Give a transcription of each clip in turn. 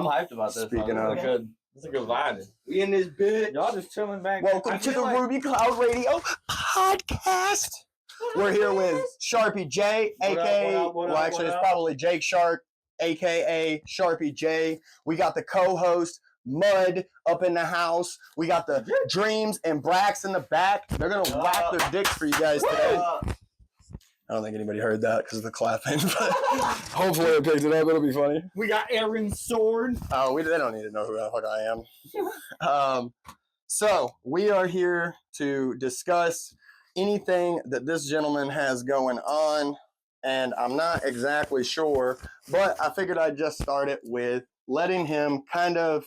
I'm hyped about this. Speaking of, it's a good vibe. We in this bitch. Y'all just chilling back. Welcome to the RubyCloud Radio Podcast. We're here with Sharpie J, aka it's probably Jake Sharp, aka Sharpie J. We got the co-host Mud up in the house. We got the Dreams and Brax in the back. They're gonna whack their dicks for you guys today. I don't think anybody heard that because of the clapping, but hopefully it picked it up. It'll be funny. We got Aaron's sword. Oh, they don't need to know who the fuck I am. So we are here to discuss anything that this gentleman has going on, and I'm not exactly sure, but I figured I'd just start it with letting him kind of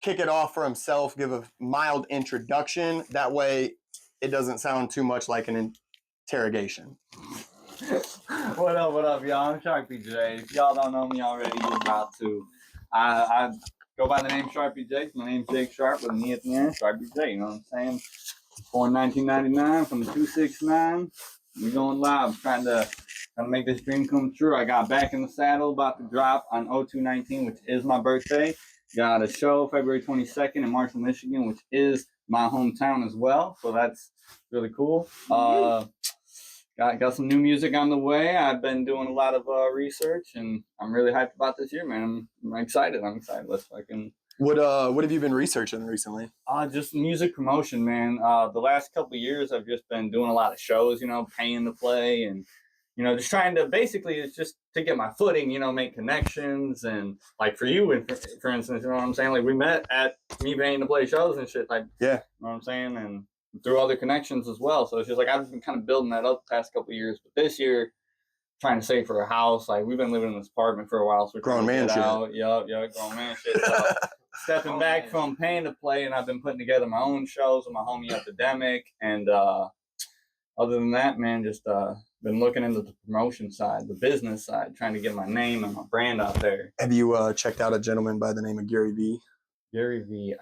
kick it off for himself, give a mild introduction. That way it doesn't sound too much like an interrogation. What up, y'all? I'm Sharpie J. If y'all don't know me already, you're about to. I go by the name Sharpie J. My name's Jake Sharp with an E at the end, Sharpie J. You know what I'm saying? Born 1999 from the 269. We're going live, trying to make this dream come true. I got Back in the Saddle about to drop on 02/19, which is my birthday. Got a show February 22nd in Marshall, Michigan, which is my hometown as well. So that's really cool. Got some new music on the way. I've been doing a lot of research, and I'm really hyped about this year, man. I'm excited. Let's fucking. What have you been researching recently? Just music promotion, man. The last couple of years, I've just been doing a lot of shows, paying to play, and just trying to basically it's just to get my footing, make connections, and like for you, and for instance, you know what I'm saying? Like we met at me paying to play shows and shit, like yeah, you know what I'm saying, and through other connections as well. So it's just like I've been kind of building that up the past couple of years. But this year, trying to save for a house. Like we've been living in this apartment for a while, so we're grown man shit. Yup, grown man shit. So stepping back from paying to play, and I've been putting together my own shows with my homie Epidemic. And other than that, man, just been looking into the promotion side, the business side, trying to get my name and my brand out there. Have you checked out a gentleman by the name of Gary V? Gary V.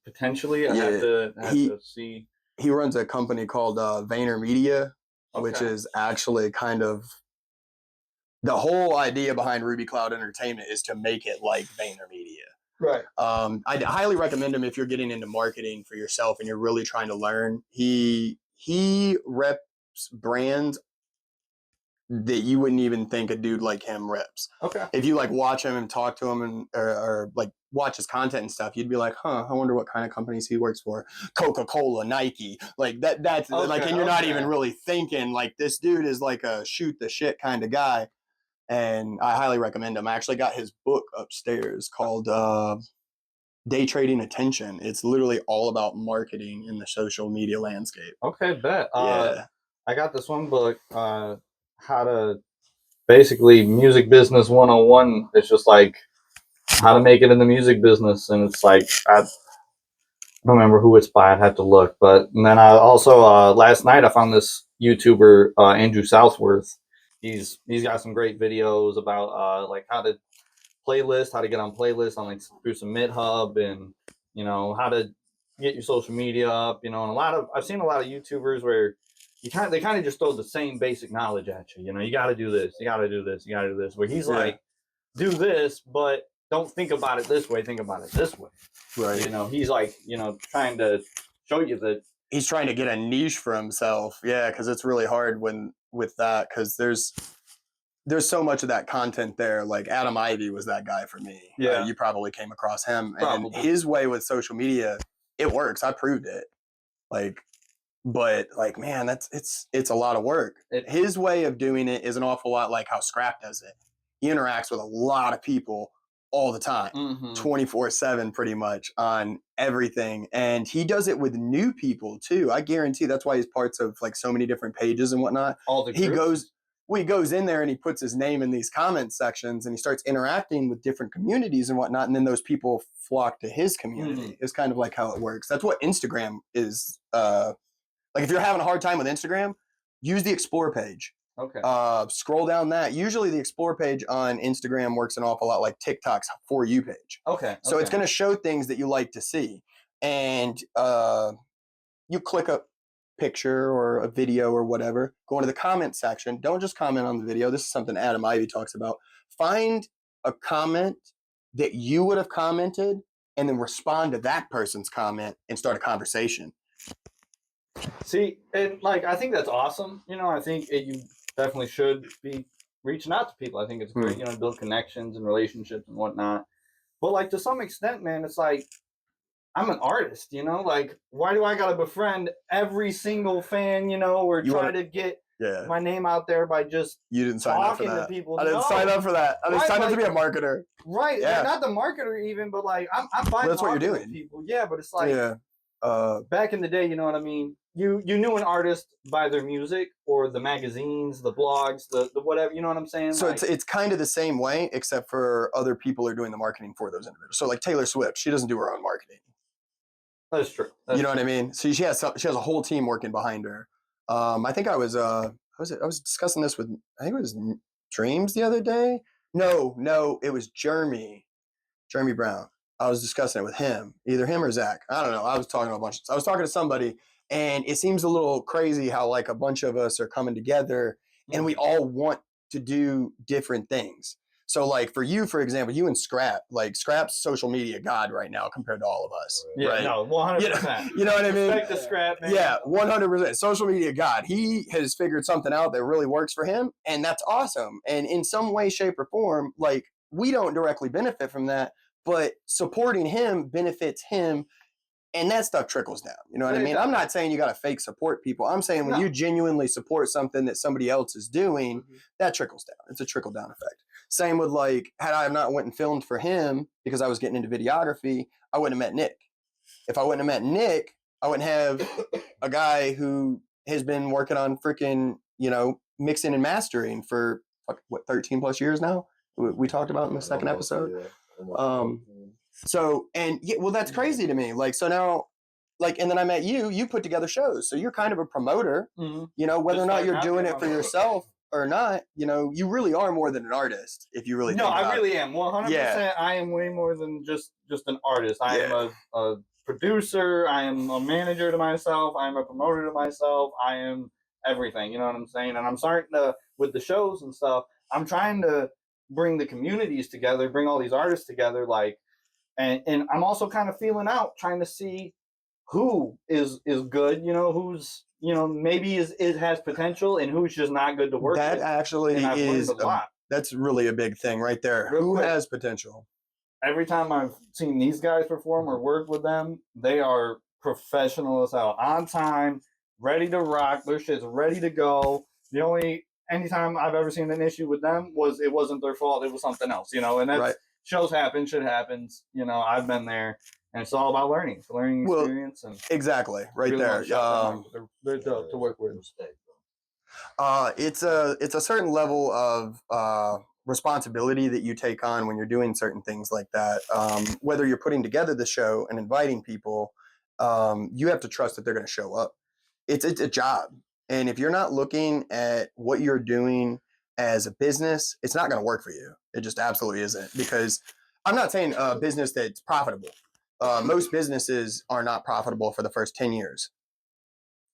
Potentially, I have to see. He runs a company called VaynerMedia, which is actually kind of the whole idea behind RubyCloud Entertainment is to make it like VaynerMedia. Right. I'd highly recommend him if you're getting into marketing for yourself and you're really trying to learn. He reps brands that you wouldn't even think a dude like him reps. Okay. If you like watch him and talk to him and or like watch his content and stuff, you'd be like, I wonder what kind of companies he works for. Coca-Cola, Nike, like that's okay, like, and you're not even really thinking like this dude is like a shoot the shit kind of guy. And I highly recommend him. I actually got his book upstairs called Day Trading Attention. It's literally all about marketing in the social media landscape. Okay, bet. Yeah. I got this one book, how to basically music business 101. It's just like how to make it in the music business. And it's like, I don't remember who it's by. I'd have to look. And then I also, last night I found this YouTuber, Andrew Southworth. He's got some great videos about, like how to playlist, how to get on playlists on like through some MidHub, and, how to get your social media up, and I've seen a lot of YouTubers where they kind of just throw the same basic knowledge at you. You got to do this, you got to do this, you got to do this. Where he's like, do this, but don't think about it this way. Think about it this way. Right. He's like, trying to show you that he's trying to get a niche for himself. Yeah, because it's really hard with that, because there's so much of that content there. Like Adam Ivy was that guy for me. Yeah, you probably came across him. Probably. And his way with social media, it works. I proved it. But man, it's a lot of work. His way of doing it is an awful lot like how Scrap does it. He interacts with a lot of people all the time, 24/7 pretty much on everything. And he does it with new people too. I guarantee that's why he's parts of like so many different pages and whatnot. All the groups. He goes in there and he puts his name in these comment sections and he starts interacting with different communities and whatnot. And then those people flock to his community. It's kind of like how it works. That's what Instagram is. Like if you're having a hard time with Instagram, use the Explore page. Okay. Scroll down that. Usually the Explore page on Instagram works an awful lot like TikTok's For You page. Okay. So it's going to show things that you like to see. And you click a picture or a video or whatever, go into the comment section. Don't just comment on the video. This is something Adam Ivy talks about. Find a comment that you would have commented and then respond to that person's comment and start a conversation. See, and like I think that's awesome. You know, I think you definitely should be reaching out to people. I think it's great, you know, build connections and relationships and whatnot. But like to some extent, man, it's like I'm an artist, you know? Like, why do I gotta befriend every single fan, you know, or try to get my name out there by just you didn't sign up for that. To people? I didn't sign up for that. I didn't sign up to be a marketer. Right. Yeah. Not the marketer even, but like I'm fine. That's what you're doing. People. Yeah, but it's like back in the day, you know what I mean? You knew an artist by their music or the magazines, the blogs, the whatever, you know what I'm saying? So like, it's kind of the same way, except for other people are doing the marketing for those individuals. So like Taylor Swift, she doesn't do her own marketing. That's true. You know what I mean? So she has a whole team working behind her. I think I was discussing this with, I think it was Dreams the other day. No, it was Jeremy Brown. I was discussing it with him, either him or Zach. I don't know. I was talking to somebody, and it seems a little crazy how like a bunch of us are coming together and we all want to do different things. So like for you, for example, you and Scrap, like Scrap's social media god right now compared to all of us. Yeah, right? No, 100%. You know what I mean? Respect the Scrap, man. Yeah, 100%. Social media god. He has figured something out that really works for him, and that's awesome. And in some way, shape, or form, like we don't directly benefit from that, but supporting him benefits him. And that stuff trickles down. You know what I mean? I'm not saying you got to fake support people. I'm saying when you genuinely support something that somebody else is doing, that trickles down. It's a trickle down effect. Same with like, had I not went and filmed for him because I was getting into videography, I wouldn't have met Nick. If I wouldn't have met Nick, I wouldn't have a guy who has been working on freaking, you know, mixing and mastering for 13 plus years now. We talked about in the second episode. So, and yeah, well, that's crazy to me. Like, so now, like, and then I met you put together shows. So you're kind of a promoter, you know, whether or not you're doing it for yourself or not, you know, you really are more than an artist if you really think about it. No, I really am. 100%. Yeah. I am way more than just an artist. I am a producer. I am a manager to myself. I am a promoter to myself. I am everything. You know what I'm saying? And I'm starting to, with the shows and stuff, I'm trying to bring the communities together, bring all these artists together, like, and I'm also kind of feeling out, trying to see who is good, you know, who's, you know, maybe has potential and who's just not good to work with. That actually is a lot. That's really a big thing right there. Who has potential? Every time I've seen these guys perform or work with them, they are professional as hell, on time, ready to rock. Their shit's ready to go. Anytime I've ever seen an issue with them was it wasn't their fault. It was something else, you know, and that's shows happen, shit happens. You know, I've been there, and it's all about learning experience. And exactly, right there. They're dope to work with. It's a certain level of responsibility that you take on when you're doing certain things like that. Whether you're putting together the show and inviting people, you have to trust that they're going to show up. It's a job, and if you're not looking at what you're doing as a business, it's not going to work for you. It just absolutely isn't, because I'm not saying a business that's profitable. Most businesses are not profitable for the first 10 years.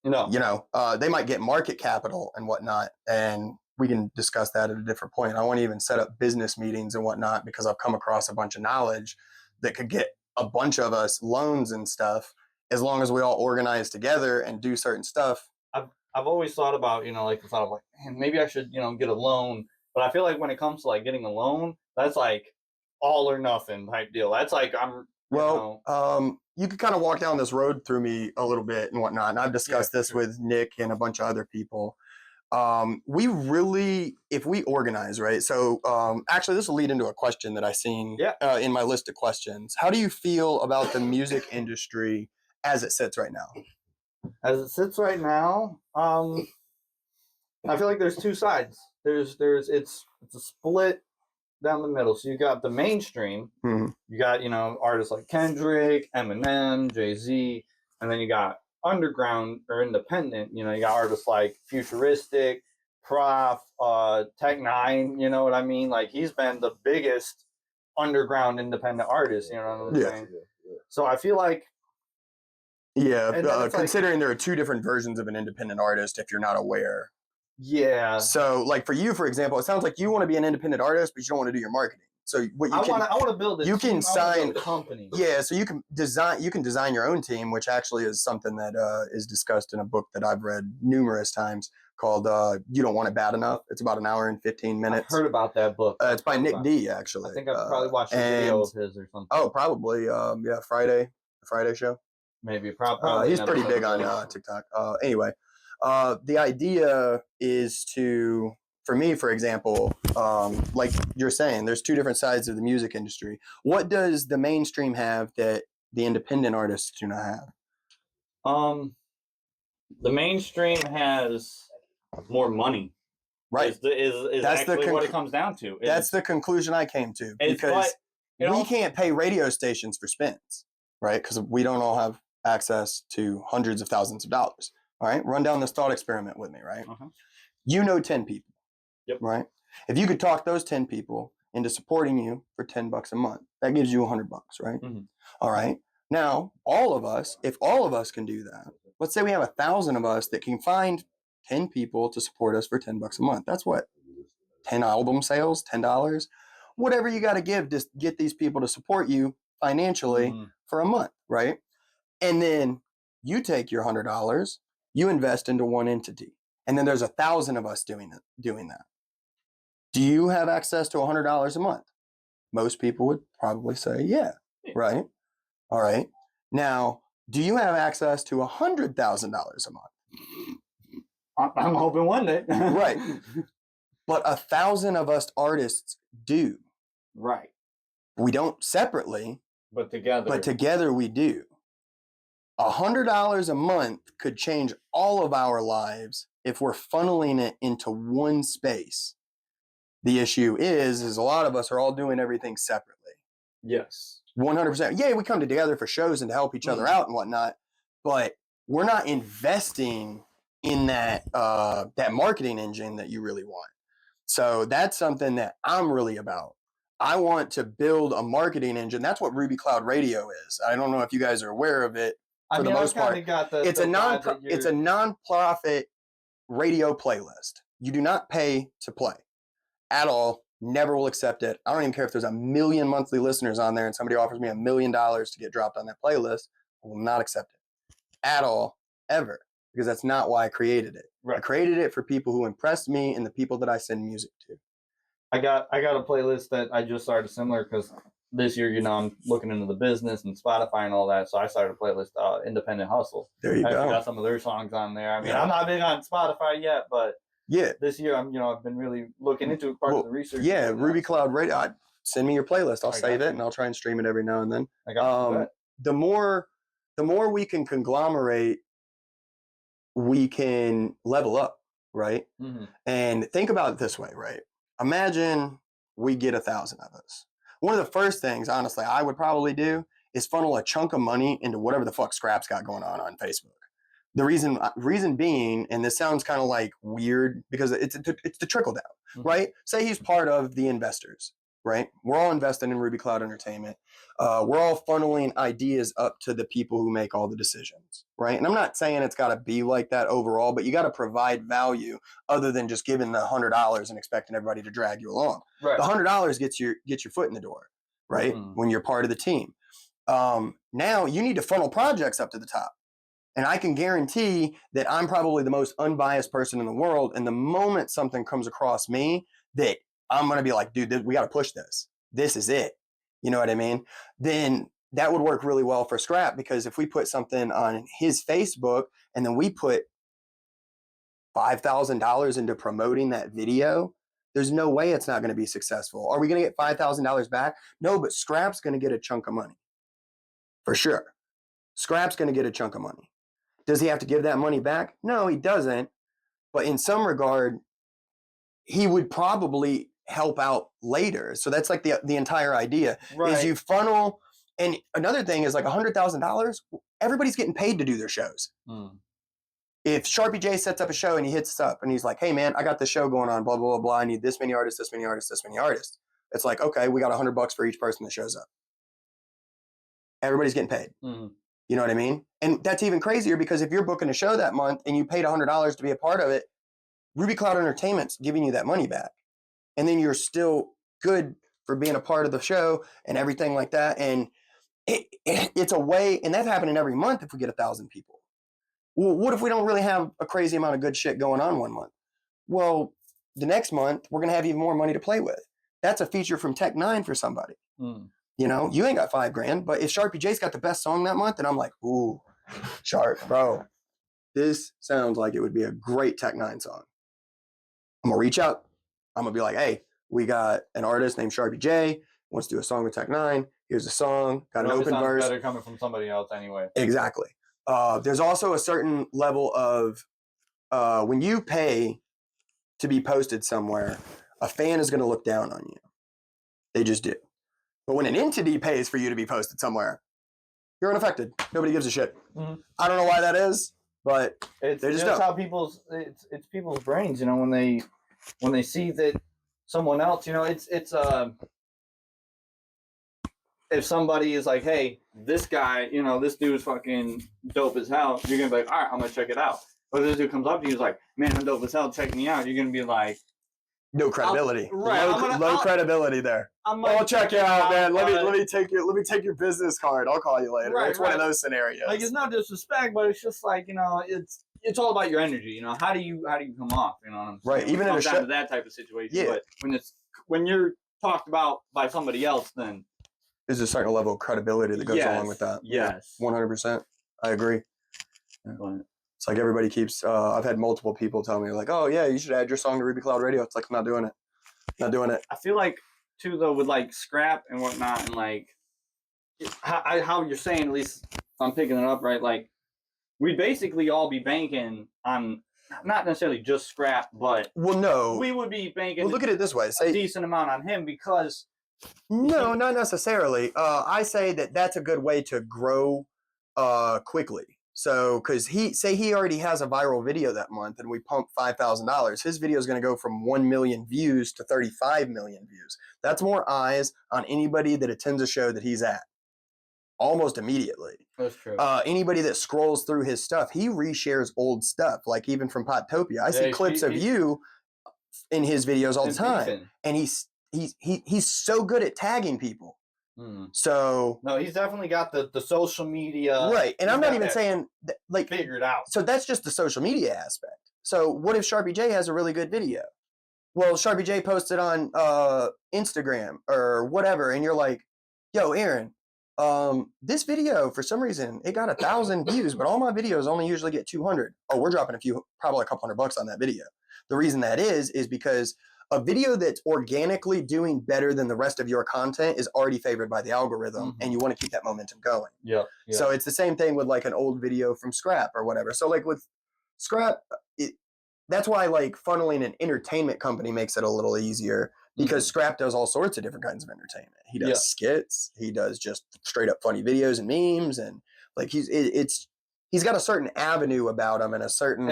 No. You know, they might get market capital and whatnot, and we can discuss that at a different point. I won't even set up business meetings and whatnot because I've come across a bunch of knowledge that could get a bunch of us loans and stuff as long as we all organize together and do certain stuff. I've always thought about, you know, like the thought of like, man, maybe I should, you know, get a loan. But I feel like when it comes to like getting a loan, that's like all or nothing type deal. That's like you could kind of walk down this road through me a little bit and whatnot. And I've discussed this with Nick and a bunch of other people. We really, if we organize, right? So actually, this will lead into a question that I seen in my list of questions. How do you feel about the music industry as it sits right now? As it sits right now, I feel like there's two sides. It's a split down the middle. So you got the mainstream. Mm-hmm. You got, you know, artists like Kendrick, Eminem, Jay-Z, and then you got underground or independent. You know, you got artists like Futuristic, Prof, Tech Nine. You know what I mean? Like, he's been the biggest underground independent artist. You know what I'm saying? Yeah. So I feel like. Yeah, considering there are two different versions of an independent artist, if you're not aware. Yeah. So, like for you, for example, it sounds like you want to be an independent artist, but you don't want to do your marketing. So what you I can want to build a you team. can sign a company. Yeah, so you can design your own team, which actually is something that is discussed in a book that I've read numerous times called "You Don't Want It Bad Enough." It's about an hour and 15 minutes. I've heard about that book. It's by Nick D. Actually. I think I've probably watched a video of his or something. Oh, probably. Yeah, the Friday show. Maybe probably. He's pretty big on TikTok. Anyway, the idea is to, for me, for example, like you're saying, there's two different sides of the music industry. What does the mainstream have that the independent artists do not have? The mainstream has more money. Right. Is that's actually what it comes down to. That's the conclusion I came to, because we can't pay radio stations for spins, right? Because we don't all have access to hundreds of thousands of dollars. All right, run down this thought experiment with me, right? Uh-huh. You know 10 people, yep, right? If you could talk those 10 people into supporting you for $10 a month, that gives you $100, right? Mm-hmm. All right. Now, if all of us can do that, let's say we have 1,000 of us that can find 10 people to support us for $10 a month. That's what? 10 album sales, $10, whatever you got to give to get these people to support you financially for a month, right? And then you take your $100, you invest into one entity, and then there's 1,000 of us doing that. Do you have access to $100 a month? Most people would probably say, yeah, right? All right. Now, do you have access to $100,000 a month? I'm hoping one day. Right. But 1,000 of us artists do. Right. We don't separately, but together we do. $100 a month could change all of our lives if we're funneling it into one space. The issue is a lot of us are all doing everything separately. Yes. 100%. Yeah, we come together for shows and to help each other out and whatnot, but we're not investing in that marketing engine that you really want. So that's something that I'm really about. I want to build a marketing engine. That's what RubyCloud Radio is. I don't know if you guys are aware of it. For the most part, it's a non-profit radio playlist. You do not pay to play at all. Never will accept it. I don't even care if there's 1 million monthly listeners on there and somebody offers me $1 million to get dropped on that playlist. I will not accept it at all, ever, because that's not why I created it. Right. I created it for people who impressed me and the people that I send music to. I got a playlist that I just started similar because this year, I'm looking into the business and Spotify and all that. So I started a playlist, Independent Hustle. There you go. I got some of their songs on there. I mean, I'm not big on Spotify yet, but yeah, this year I've been really looking into part of the research. Yeah, RubyCloud Radio. Send me your playlist. I'll save it and I'll try and stream it every now and then. I got the more we can conglomerate, we can level up, right? Mm-hmm. And think about it this way, right? Imagine we get 1,000 of us. One of the first things, honestly, I would probably do is funnel a chunk of money into whatever the fuck Scrap's got going on Facebook. The reason being, and this sounds kind of like weird because it's the trickle down, right? Say he's part of the investors, right? We're all invested in RubyCloud Entertainment. We're all funneling ideas up to the people who make all the decisions, right? And I'm not saying it's got to be like that overall, but you got to provide value other than just giving the $100 and expecting everybody to drag you along. Right. The $100 gets your foot in the door, right? When you're part of the team. Now you need to funnel projects up to the top. And I can guarantee that I'm probably the most unbiased person in the world. And the moment something comes across me that I'm going to be like, dude, we got to push this. This is it. You know what I mean? Then that would work really well for Scrap, because if we put something on his Facebook and then we put $5,000 into promoting that video, there's no way it's not going to be successful. Are we going to get $5,000 back? No, but Scrap's going to get a chunk of money. For sure. Scrap's going to get a chunk of money. Does he have to give that money back? No, he doesn't. But in some regard, he would probably help out later. So that's like the entire idea, right? Is you funnel. And another thing is like $100,000, everybody's getting paid to do their shows. If Sharpie J sets up a show and he hits us up and he's like, hey man, I got this show going on, blah, blah, blah, blah. I need this many artists, this many artists, this many artists. It's like, okay, we got $100 for each person that shows up. Everybody's getting paid. You know what I mean? And that's even crazier because if you're booking a show that month and you paid $100 to be a part of it, RubyCloud Entertainment's giving you that money back. And then you're still good for being a part of the show and everything like that. And it's a way, and that's happening every month if we get 1,000 people. Well, what if we don't really have a crazy amount of good shit going on one month? Well, the next month, we're going to have even more money to play with. That's a feature from Tech 9 for somebody. You know, you ain't got $5,000, but if Sharpie J's got the best song that month, and I'm like, ooh, Sharp, bro, this sounds like it would be a great Tech 9 song. I'm going to reach out. I'm going to be like, hey, we got an artist named Sharpie J, wants to do a song with Tech 9. Here's a song, got an open verse. Better coming from somebody else anyway. Exactly. There's also a certain level of when you pay to be posted somewhere, a fan is going to look down on you. They just do. But when an entity pays for you to be posted somewhere, you're unaffected. Nobody gives a shit. I don't know why that is, but it's they just how don't. it's people's brains, you know, when they see that someone else, you know, it's if somebody is like, hey, this guy, you know, this dude's fucking dope as hell, you're gonna be like, all right, I'm gonna check it out. But this dude comes up to you, he's like, man, I'm dope as hell, check me out. You're gonna be like, no credibility. Right, Low credibility there. I'll check you out, man. Let me take your business card. I'll call you later. Right, it's one of those scenarios. Like, it's not disrespect, but it's just like, you know, it's all about your energy. You know, how do you come off? You know what I'm saying? Right. Even in a down to that type of situation. Yeah. But when you're talked about by somebody else, then there's a certain level of credibility that goes along with that. Yes. 100%. I agree. Yeah. It's like everybody keeps. I've had multiple people tell me like, "Oh yeah, you should add your song to RubyCloud Radio." It's like, I'm not doing it. Not doing it. I feel like too though with like scrap and whatnot, and like how you're saying, at least if I'm picking it up right, like we'd basically all be banking on not necessarily just scrap, but no, we would be banking. Well, look at it this way: a decent amount on him because. No, not necessarily. I say that's a good way to grow quickly. So, because he already has a viral video that month and we pump $5,000, his video is going to go from 1 million views to 35 million views. That's more eyes on anybody that attends a show that he's at. Almost immediately. That's true. Anybody that scrolls through his stuff, he reshares old stuff, like even from Poptopia. I see clips of you in his videos all the time. And he's so good at tagging people. So no, he's definitely got the social media right, and I'm not even saying that, like, figured out. So that's just the social media aspect. So what if Sharpie J has a really good video? Well, Sharpie J posted on Instagram or whatever, and you're like, "Yo, Aaron, this video for some reason it got 1,000 views, but all my videos only usually get 200. Oh, we're dropping probably a couple $100 on that video. The reason that is because a video that's organically doing better than the rest of your content is already favored by the algorithm, and you want to keep that momentum going. Yeah. So it's the same thing with like an old video from Scrap or whatever. So like with Scrap, that's why like funneling an entertainment company makes it a little easier because Scrap does all sorts of different kinds of entertainment. He does skits, he does just straight up funny videos and memes, and like he's got a certain avenue about him and a certain.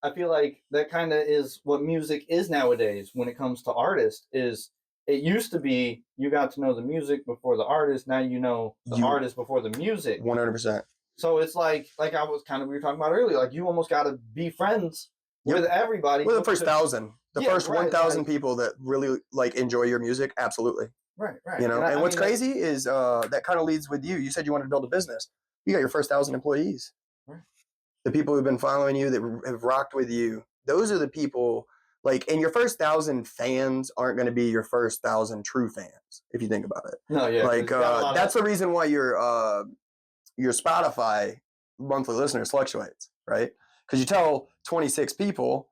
I feel like that kind of is what music is nowadays when it comes to artists. Is it used to be you got to know the music before the artist. Now you know the artist before the music. 100%. So it's like we were talking about earlier. Like you almost got to be friends with everybody. Well, the first 1,000, first 1,000 people that really like enjoy your music, absolutely. Right. You know, and what's crazy is that kind of leads with you. You said you wanted to build a business. You got your first 1,000 employees. Right. The people who've been following you, that have rocked with you, those are the people, like, and your first 1,000 fans aren't going to be your first 1,000 true fans, if you think about it. No, yeah. Like, that's the reason why your Spotify monthly listeners fluctuates, right? Because you tell 26 people,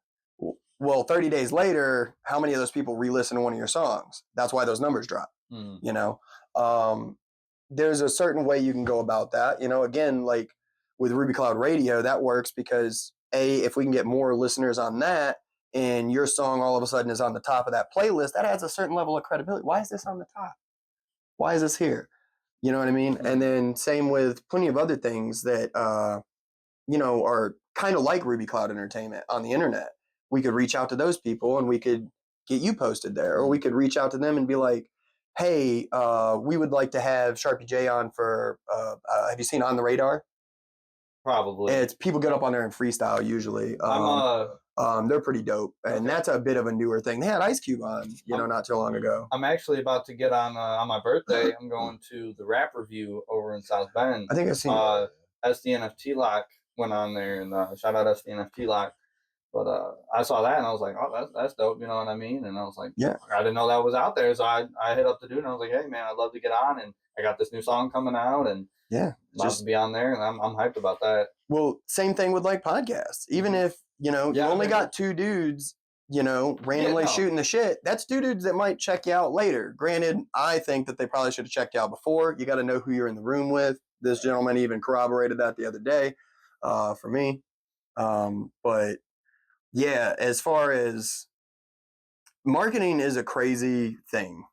well, 30 days later, how many of those people re-listen to one of your songs? That's why those numbers drop, you know? There's a certain way you can go about that. You know, again, like, with RubyCloud Radio, that works because if we can get more listeners on that and your song all of a sudden is on the top of that playlist, that adds a certain level of credibility. Why is this on the top? Why is this here? You know what I mean? And then same with plenty of other things that, you know, are kind of like RubyCloud Entertainment on the internet. We could reach out to those people and we could get you posted there, or we could reach out to them and be like, hey, we would like to have Sharpie J on for, have you seen On the Radar? Probably. It's people get up on there and freestyle usually. They're pretty dope, and that's a bit of a newer thing. They had Ice Cube on, not too long ago. I'm actually about to get on my birthday. I'm going to the rap review over in South Bend. I think I've seen SDNFT Lock went on there, and shout out SDNFT Lock. But I saw that and I was like, oh, that's dope, you know what I mean? And I was like, yeah, I didn't know that was out there. So I hit up the dude and I was like, hey man, I'd love to get on, and I got this new song coming out, and about to be on there, and I'm hyped about that. Well, same thing with like podcasts. Even if you only got two dudes, randomly shooting the shit, that's two dudes that might check you out later. Granted, I think that they probably should have checked you out before. You got to know who you're in the room with. This gentleman even corroborated that the other day for me. But yeah, as far as marketing is a crazy thing,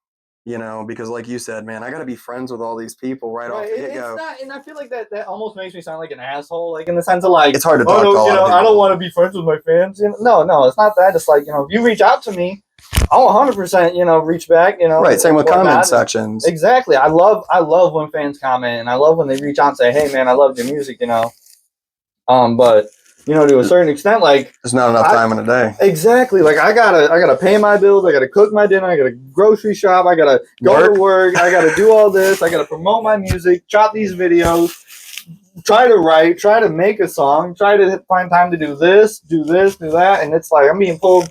because like you said, man, I got to be friends with all these people right off the get-go. And I feel like that almost makes me sound like an asshole, like in the sense of like, it's hard to talk to I don't want to be friends with my fans. No, it's not that. It's like, if you reach out to me, I'll 100%, reach back, Right, same with comment sections. Exactly. I love when fans comment, and I love when they reach out and say, hey man, I love your music, but to a certain extent, like, there's not enough time in a day. Exactly. Like I gotta pay my bills. I gotta cook my dinner. I gotta grocery shop. I gotta go to work. I gotta do all this. I gotta promote my music, chop these videos, try to write, try to make a song, try to find time to do this, do that. And it's like, I'm being pulled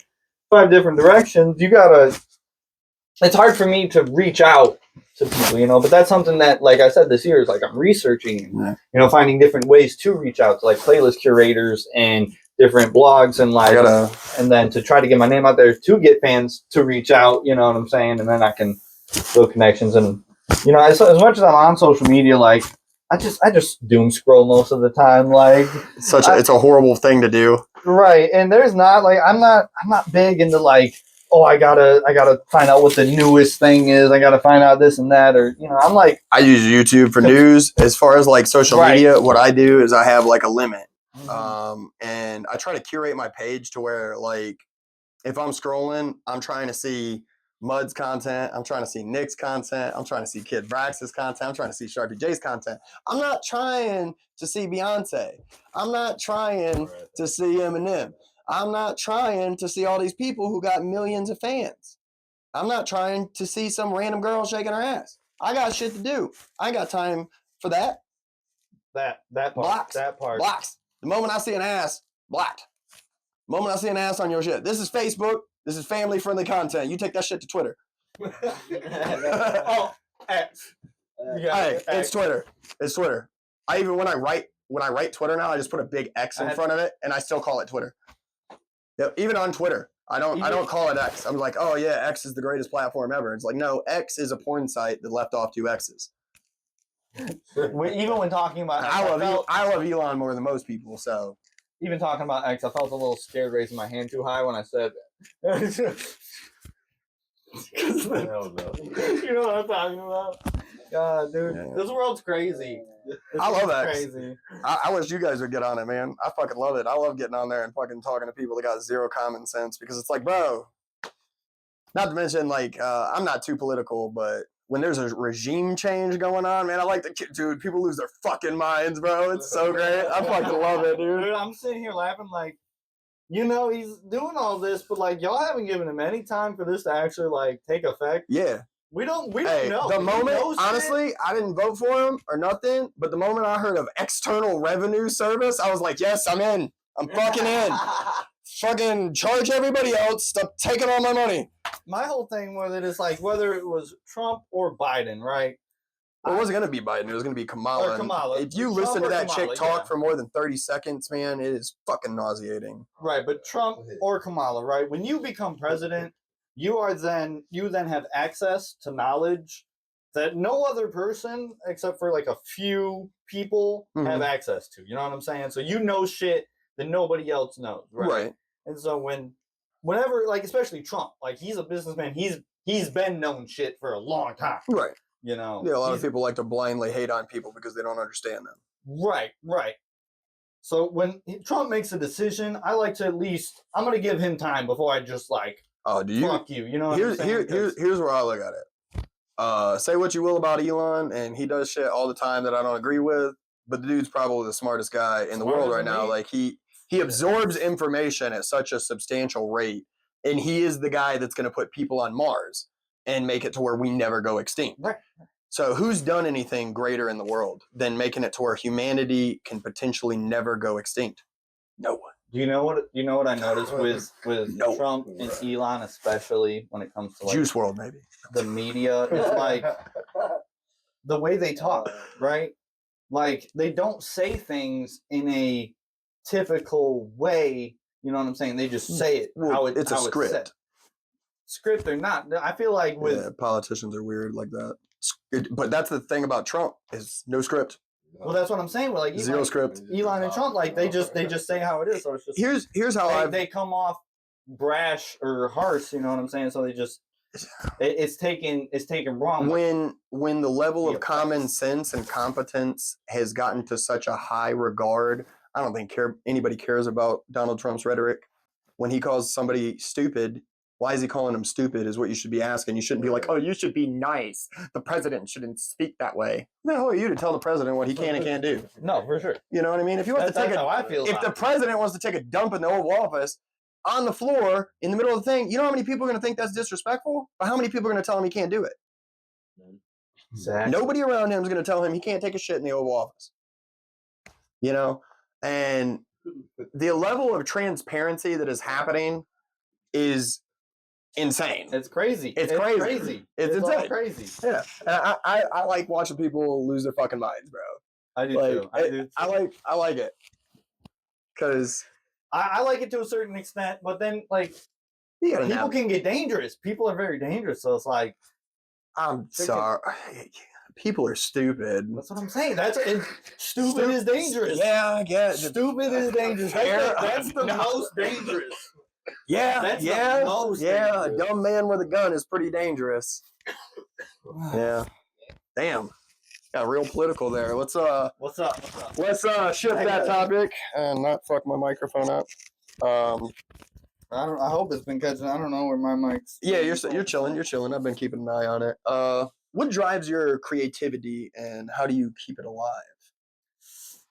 5 different directions. It's hard for me to reach out to people, but that's something that, like I said, this year is like I'm researching, finding different ways to reach out to like playlist curators and different blogs, and like, and then to try to get my name out there to get fans to reach out, you know what I'm saying? And then I can build connections. And, as much as I'm on social media, like I just doom scroll most of the time. Like it's a horrible thing to do. Right. And there's not like, I'm not big into like, oh, I gotta find out what the newest thing is. I gotta find out this and that, or I'm like, I use YouTube for news. As far as like social media, what I do is I have like a limit, and I try to curate my page to where like if I'm scrolling, I'm trying to see Mud's content, I'm trying to see Nick's content, I'm trying to see Kid Brax's content, I'm trying to see Sharpie J's content. I'm not trying to see Beyonce. I'm not trying to see Eminem. I'm not trying to see all these people who got millions of fans. I'm not trying to see some random girl shaking her ass. I got shit to do. I ain't got time for that. That part. Blocks. That part. Blocks. The moment I see an ass, blocked. The moment I see an ass on your shit. This is Facebook. This is family-friendly content. You take that shit to Twitter. Oh, X. Hey, it's Twitter. It's Twitter. When I write Twitter now, I just put a big X in front of it, and I still call it Twitter. Yep, even on Twitter, I don't call it X. I'm like, oh yeah, X is the greatest platform ever. It's like, no, X is a porn site that left off 2 X's. Even when talking about X, I love Elon more than most people. So even talking about X, I felt a little scared raising my hand too high when I said that. You know what I'm talking about? God, dude, this world's crazy. I love X. Crazy. I wish you guys would get on it, man. I fucking love it. I love getting on there and fucking talking to people that got zero common sense, because it's like, bro, not to mention, like, I'm not too political, but when there's a regime change going on, man, I like dude, people lose their fucking minds, bro. It's so great. I fucking love it, dude. I'm sitting here laughing like, he's doing all this, but like, y'all haven't given him any time for this to actually like take effect. Yeah. We don't know. The moment, honestly, I didn't vote for him or nothing, but the moment I heard of External Revenue Service, I was like, yes, I'm in. I'm fucking in. Fucking charge everybody else. Stop taking all my money. My whole thing with it is like, whether it was Trump or Biden, right? Well, it wasn't going to be Biden. It was going to be Kamala. If you listen to that chick talk for more than 30 seconds, man, it is fucking nauseating. Right, but Trump or Kamala, right? When you become president, you then have access to knowledge that no other person, except for like a few people, have access to. You know what I'm saying? So you know shit that nobody else knows, right? And so whenever, like, especially Trump, like, he's a businessman. He's been known shit for a long time. Right. Yeah, a lot of people like to blindly hate on people because they don't understand them. Right. So when Trump makes a decision, I like to I'm going to give him time before I just like, fuck you. You know what I'm saying? Here's where I look at it. Say what you will about Elon, and he does shit all the time that I don't agree with, but the dude's probably the smartest guy in the world right now. Like, He absorbs information at such a substantial rate, and he is the guy that's going to put people on Mars and make it to where we never go extinct. Right. So who's done anything greater in the world than making it to where humanity can potentially never go extinct? No one. You know what I noticed with Trump and Elon, especially when it comes to like Juice World, maybe. the media, is like the way they talk, right? Like they don't say things in a typical way. You know what I'm saying? They just say it It's a script. It's script or not. I feel like with politicians are weird like that. But that's the thing about Trump is no script. Well, that's what I'm saying. Well, like Zero script. Elon and Trump, like they just say how it is. So it's just here's how they come off brash or harsh. You know what I'm saying? So they just it's taken wrong. When the level of common sense and competence has gotten to such a high regard, I don't think anybody cares about Donald Trump's rhetoric. When he calls somebody stupid, why is he calling them stupid is what you should be asking. You shouldn't be like, oh, you should be nice. The president shouldn't speak that way. Who the hell are you to tell the president what he can and can't do? No, for sure. You know what I mean? If he wants to take how I feel. If the president wants to take a dump in the Oval Office on the floor in the middle of the thing, you know how many people are going to think that's disrespectful? Or how many people are going to tell him he can't do it? Exactly. Nobody around him is going to tell him he can't take a shit in the Oval Office. You know? And the level of transparency that is happening is insane. It's crazy. It's crazy. It's insane. Crazy. Yeah. And I like watching people lose their fucking minds, bro. I do too. I like it. Because I like it to a certain extent, but then like people can get dangerous. People are very dangerous. So it's like I'm sorry. People are stupid. That's what I'm saying. Stupid is dangerous. Yeah, I guess. Stupid is dangerous. That's the most dangerous. Yeah, That's yeah, the most yeah. dangerous. A dumb man with a gun is pretty dangerous. Yeah. Damn. Got real political there. Let's What's up? Let's shift that topic and not fuck my microphone up. I hope it's been catching. I don't know where my mic's. Yeah, you're chilling. You're chilling. I've been keeping an eye on it. What drives your creativity and how do you keep it alive?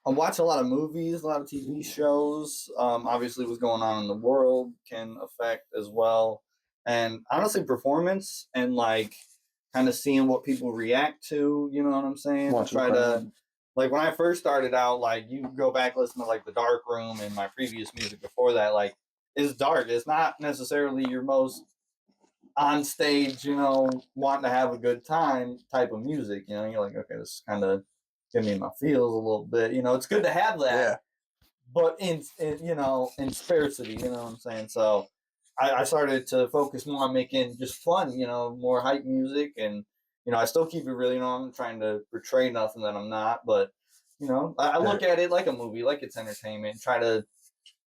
I watch a lot of movies, a lot of TV shows. Obviously, what's going on in the world can affect as well. And honestly, performance and like kind of seeing what people react to. You know what I'm saying? Like when I first started out, like you go back listen to like the Dark Room and my previous music before that, like it's dark. It's not necessarily your most on stage, you know, wanting to have a good time type of music. You know, you're like, okay, this is kind of giving me my feels a little bit. You know, it's good to have that, Yeah. but in sparsity. You know what I'm saying? So I started to focus more on making just fun, you know, more hype music, and you know, I still keep it really, you know, I'm trying to portray nothing that I'm not, but you know, I look at it like a movie, like it's entertainment. Try to,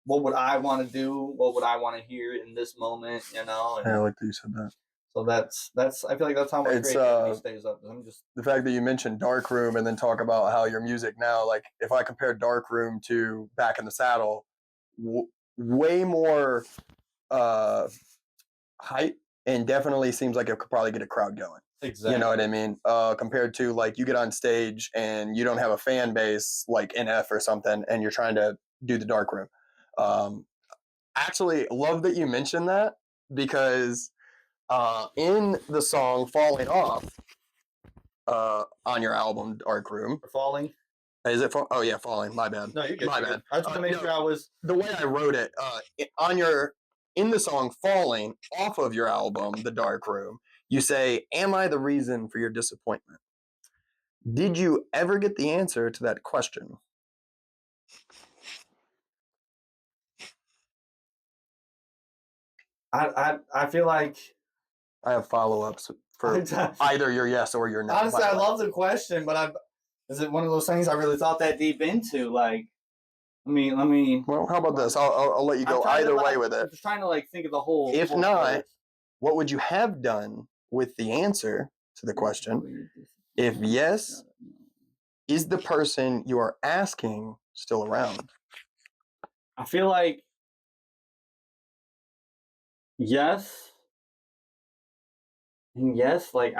what would I want to do? What would I want to hear in this moment? You know, and I like that you said that. so that's. I feel like that's how my creativity stays up. I'm just the fact that you mentioned Dark Room and then talk about how your music now, like if I compare Dark Room to Back in the Saddle, way more hype, and definitely seems like it could probably get a crowd going. exactly. You know what I mean? Compared to like you get on stage and you don't have a fan base like NF or something, and you're trying to do the Dark Room. Actually, love that you mentioned that because in the song "Falling Off" on your album "Dark Room," Falling. is it? Oh yeah, "Falling." My bad. No, you're good. My bad. I just want to make sure I was the way I wrote it in the song "Falling" off of your album "The Dark Room." You say, "Am I the reason for your disappointment?" Did you ever get the answer to that question? I feel like I have follow-ups for either your yes or your no. Honestly, I love the question, but is it one of those things I really thought that deep into? Like, let me. Well, how about this? I'll let you go either way with it. I'm just trying to like think of the whole. If not, what would you have done with the answer to the question? If yes, is the person you are asking still around? I feel like yes. And yes, like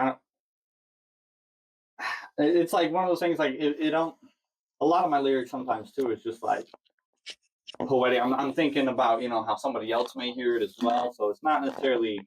it's like one of those things. Like it don't. A lot of my lyrics sometimes too is just like poetic. I'm thinking about, how somebody else may hear it as well. So it's not necessarily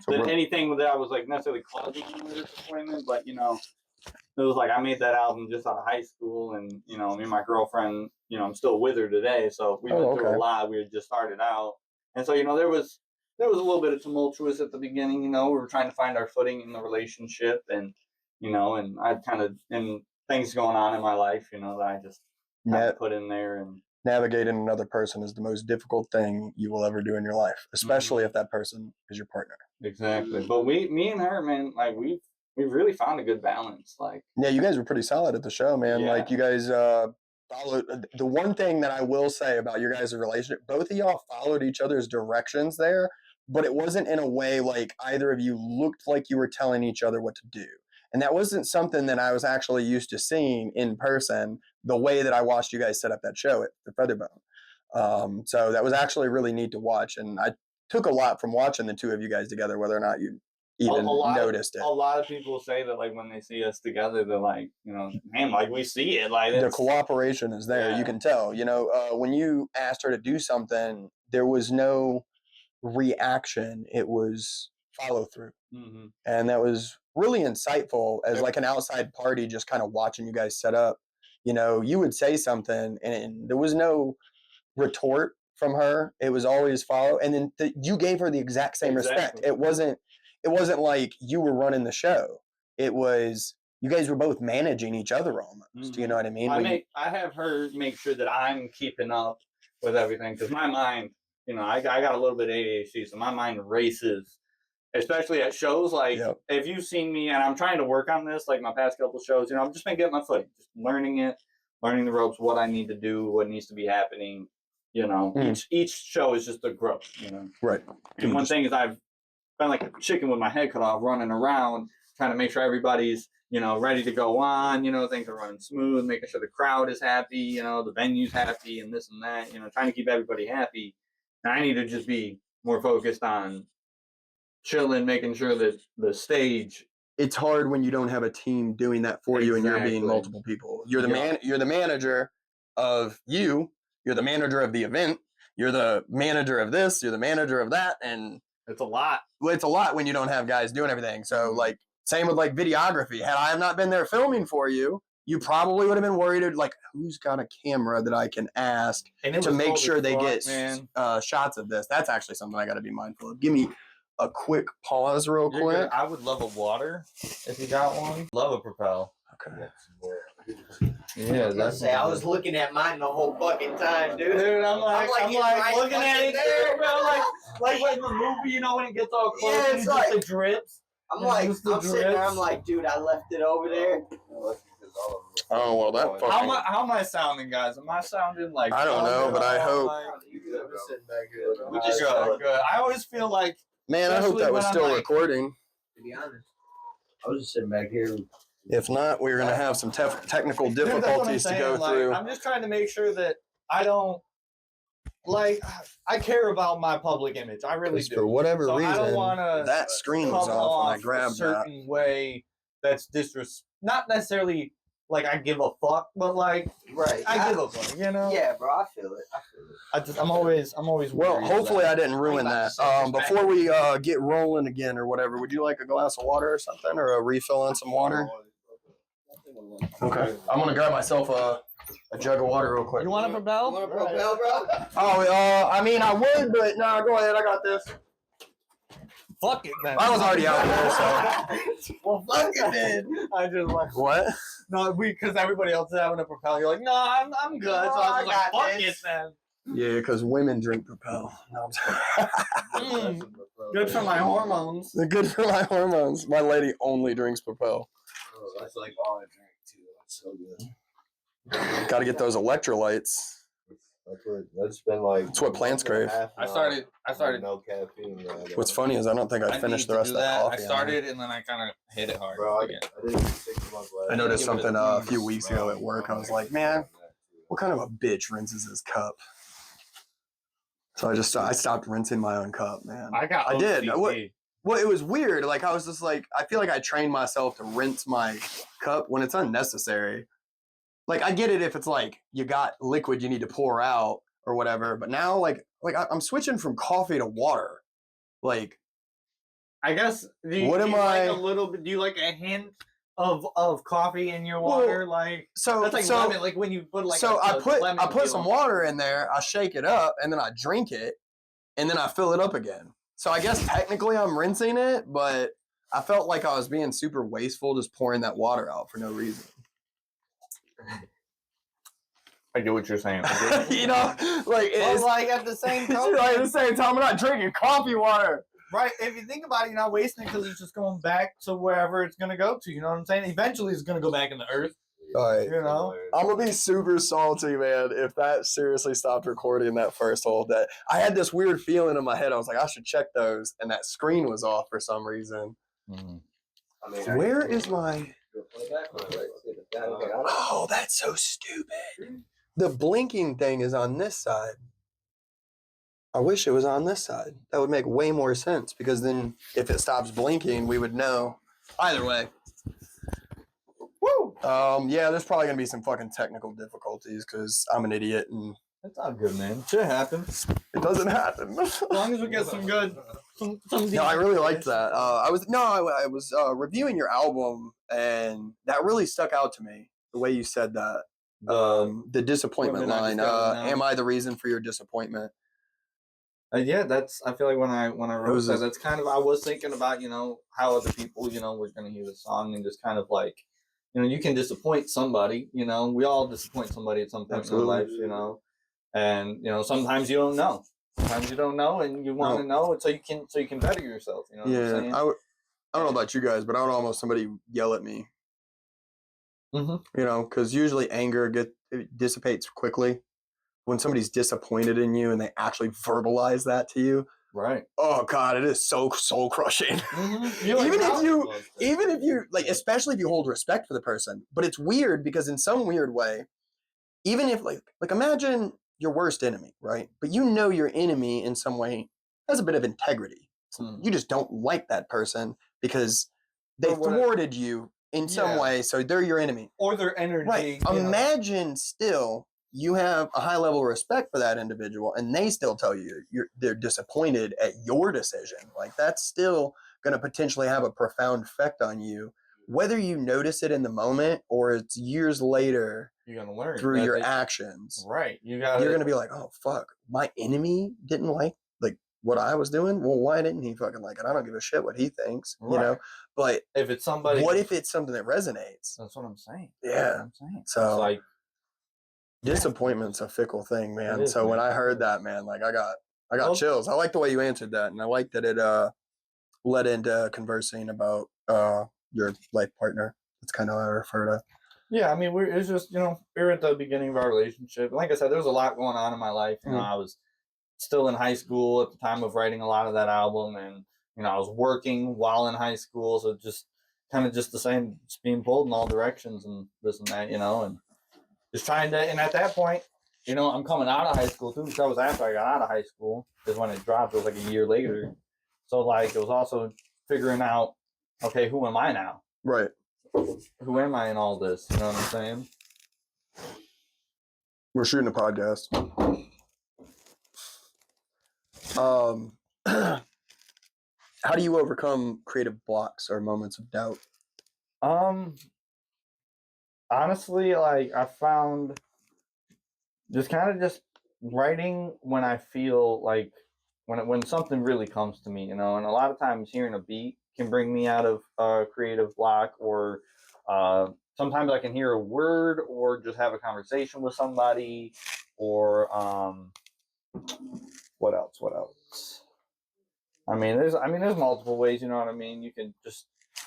anything that I was like necessarily causing a disappointment, but it was like I made that album just out of high school, and me and my girlfriend, I'm still with her today, so we went through a lot. We had just started out, and so there was a little bit of tumultuous at the beginning. We were trying to find our footing in the relationship, and and I kind of and things going on in my life, that I just had to put in there. And navigating another person is the most difficult thing you will ever do in your life, especially if that person is your partner. Exactly, but me and her, man, like we've really found a good balance. Like, yeah, you guys were pretty solid at the show, man. Yeah. Like, you guys followed. The one thing that I will say about your guys' relationship, both of y'all followed each other's directions there, but it wasn't in a way like either of you looked like you were telling each other what to do. And that wasn't something that I was actually used to seeing in person, the way that I watched you guys set up that show at the Featherbone. So that was actually really neat to watch. And I took a lot from watching the two of you guys together, whether or not you even noticed it. A lot of people say that, like, when they see us together, they're like, man, like, we see it. Like, the cooperation is there. Yeah. You can tell. When you asked her to do something, there was no reaction. It was follow through. Mm-hmm. And that was really insightful as like an outside party, just kind of watching you guys set up. You would say something and there was no retort from her. It was always follow. And then you gave her the exact same respect. It wasn't like you were running the show. It was you guys were both managing each other almost. Mm-hmm. You know what I mean? I have her make sure that I'm keeping up with everything, because my mind, I got a little bit of ADHD, so my mind races, especially at shows. Like, if you've seen me, and I'm trying to work on this, like my past couple shows, I've just been getting my footing, just learning the ropes, what I need to do, what needs to be happening. Each show is just a growth. Right. And one thing is I've been like a chicken with my head cut off, running around trying to make sure everybody's ready to go on. Things are running smooth, making sure the crowd is happy. The venue's happy, and this and that. Trying to keep everybody happy. And I need to just be more focused on chilling, making sure that the stage. It's hard when you don't have a team doing that for you, and you're being multiple people. You're the You're the manager of you. You're the manager of the event. You're the manager of this. You're the manager of that, and it's a lot. Well, it's a lot when you don't have guys doing everything. So, like, same with like videography. Had I not been there filming for you, you probably would have been worried, like, who's got a camera that I can ask to make sure they get shots of this. That's actually something I got to be mindful of. Give me a quick pause real quick. Good. I would love a water if you got one. Love a Propel. Okay. Yeah, that's. I was looking at mine the whole fucking time, dude. I'm like looking at it there, bro. Like the movie, when it gets all close, and it's like the drips. I'm sitting there. I'm like, dude, I left it over there. Oh well, that fucking. How am I sounding, guys? Am I sounding like? I don't know, but I hope. Good. I always feel like. Man, I hope that was still recording. To be honest, I was just sitting back here. If not, we're going to have some technical difficulties to go through. I'm just trying to make sure that I don't, I care about my public image. I really do. For whatever reason, I don't wanna that screen was off when I grabbed a certain way that's not necessarily like I give a fuck, but right. I give a fuck, Yeah, bro, I feel it. I'm always. Well, hopefully I didn't ruin that. Before we get rolling again or whatever, would you like a glass of water or something, or a refill on some water? Okay, I'm gonna grab myself a jug of water real quick. You want a Propel? You want a Propel, bro? Oh, I mean, I would, but no, go ahead. I got this. Fuck it, man. I was already out there, so. Well, fuck it, then. I just like what? No, because everybody else is having a Propel. You're like, no, I'm good. So I was like, fuck it, man. Yeah, because women drink Propel. No, good for my hormones. They're good for my hormones. My lady only drinks Propel. Oh, that's like all I drink too. That's so good. Got to get those electrolytes. That's been like. It's what plants crave. I started. No caffeine. What's funny is I don't think I finished the rest of that coffee. I started and then I kind of hit it hard. Bro, I did 6 months left. I noticed something a few weeks ago at work. I was like, man, what kind of a bitch rinses his cup? So I stopped rinsing my own cup, man. I did. Well, it was weird. Like, I was just like, I feel like I trained myself to rinse my cup when it's unnecessary. Like, I get it if it's like you got liquid you need to pour out or whatever. But now, I'm switching from coffee to water. Like, I guess. Do you like a little bit? Do you like a hint of coffee in your water? That's like lemon. Like when you put I put some water in there. I shake it up, and then I drink it, and then I fill it up again. So I guess technically I'm rinsing it, but I felt like I was being super wasteful just pouring that water out for no reason. I get what you're saying. You know, like it's like at the same time, at the same time, I'm not drinking coffee water. Right. If you think about it, you're not wasting it because it's just going back to wherever it's going to go to. You know what I'm saying? Eventually, it's going to go back in the earth. All right. You know? I'm going to be super salty, man, if that seriously stopped recording that first whole day. I had this weird feeling in my head. I was like, I should check those. And that screen was off for some reason. Mm-hmm. I mean, where is my... Oh, Oh, that's so stupid. The blinking thing is on this side. I wish it was on this side. That would make way more sense because then if it stops blinking, we would know. Either way. Woo! Yeah, there's probably going to be some fucking technical difficulties because I'm an idiot and... That's all good, man. Shit happens. It doesn't happen. As long as we get some good... No, I really liked that. I was reviewing your album and that really stuck out to me, the way you said that. The disappointment line. Am I the reason for your disappointment? Yeah, that's. I feel like when I wrote that, that's kind of. I was thinking about how other people were going to hear the song and just kind of like, you can disappoint somebody. We all disappoint somebody at some point in our lives. And sometimes you don't know. Sometimes you don't know, and you want to know, and so you can better yourself. You know what I'm saying? I don't know about you guys, but I would almost somebody yell at me. Mm-hmm. Because usually anger it dissipates quickly. When somebody's disappointed in you and they actually verbalize that to you, right? Oh God, it is so soul crushing. Mm-hmm. Even if you like, especially if you hold respect for the person. But it's weird because in some weird way, even if like imagine your worst enemy, right? But your enemy in some way has a bit of integrity. So you just don't like that person because they thwarted you in some way, so they're your enemy. Or their energy. Right. Imagine still you have a high level of respect for that individual and they still tell you they're disappointed at your decision. Like that's still going to potentially have a profound effect on you, whether you notice it in the moment or it's years later. You're going to learn through your actions. Right. You're going to be like, oh, fuck, my enemy didn't like what I was doing. Well, why didn't he fucking like it? I don't give a shit what he thinks, but if it's somebody, what if it's something that resonates? That's what I'm saying. Yeah. So it's like disappointment's a fickle thing, man. So when I heard that, man, like I got chills. I like the way you answered that. And I like that it led into conversing about your life partner. That's kind of how I refer to. Yeah, I mean, it's just, we're at the beginning of our relationship. Like I said, there was a lot going on in my life. I was still in high school at the time of writing a lot of that album. And, I was working while in high school. So just kind of just the same, just being pulled in all directions and this and that, and just trying to, and at that point, I'm coming out of high school too. Because that was after I got out of high school. Because when it dropped, it was like a year later. So, like, it was also figuring out, okay, who am I now? Right. Who am I in all this? You know what I'm saying? We're shooting a podcast. How do you overcome creative blocks or moments of doubt? Honestly, like I found just writing when I feel like when something really comes to me, and a lot of times hearing a beat can bring me out of a creative block, or sometimes I can hear a word or just have a conversation with somebody, or what else? I mean, there's multiple ways, you know what I mean? You can just,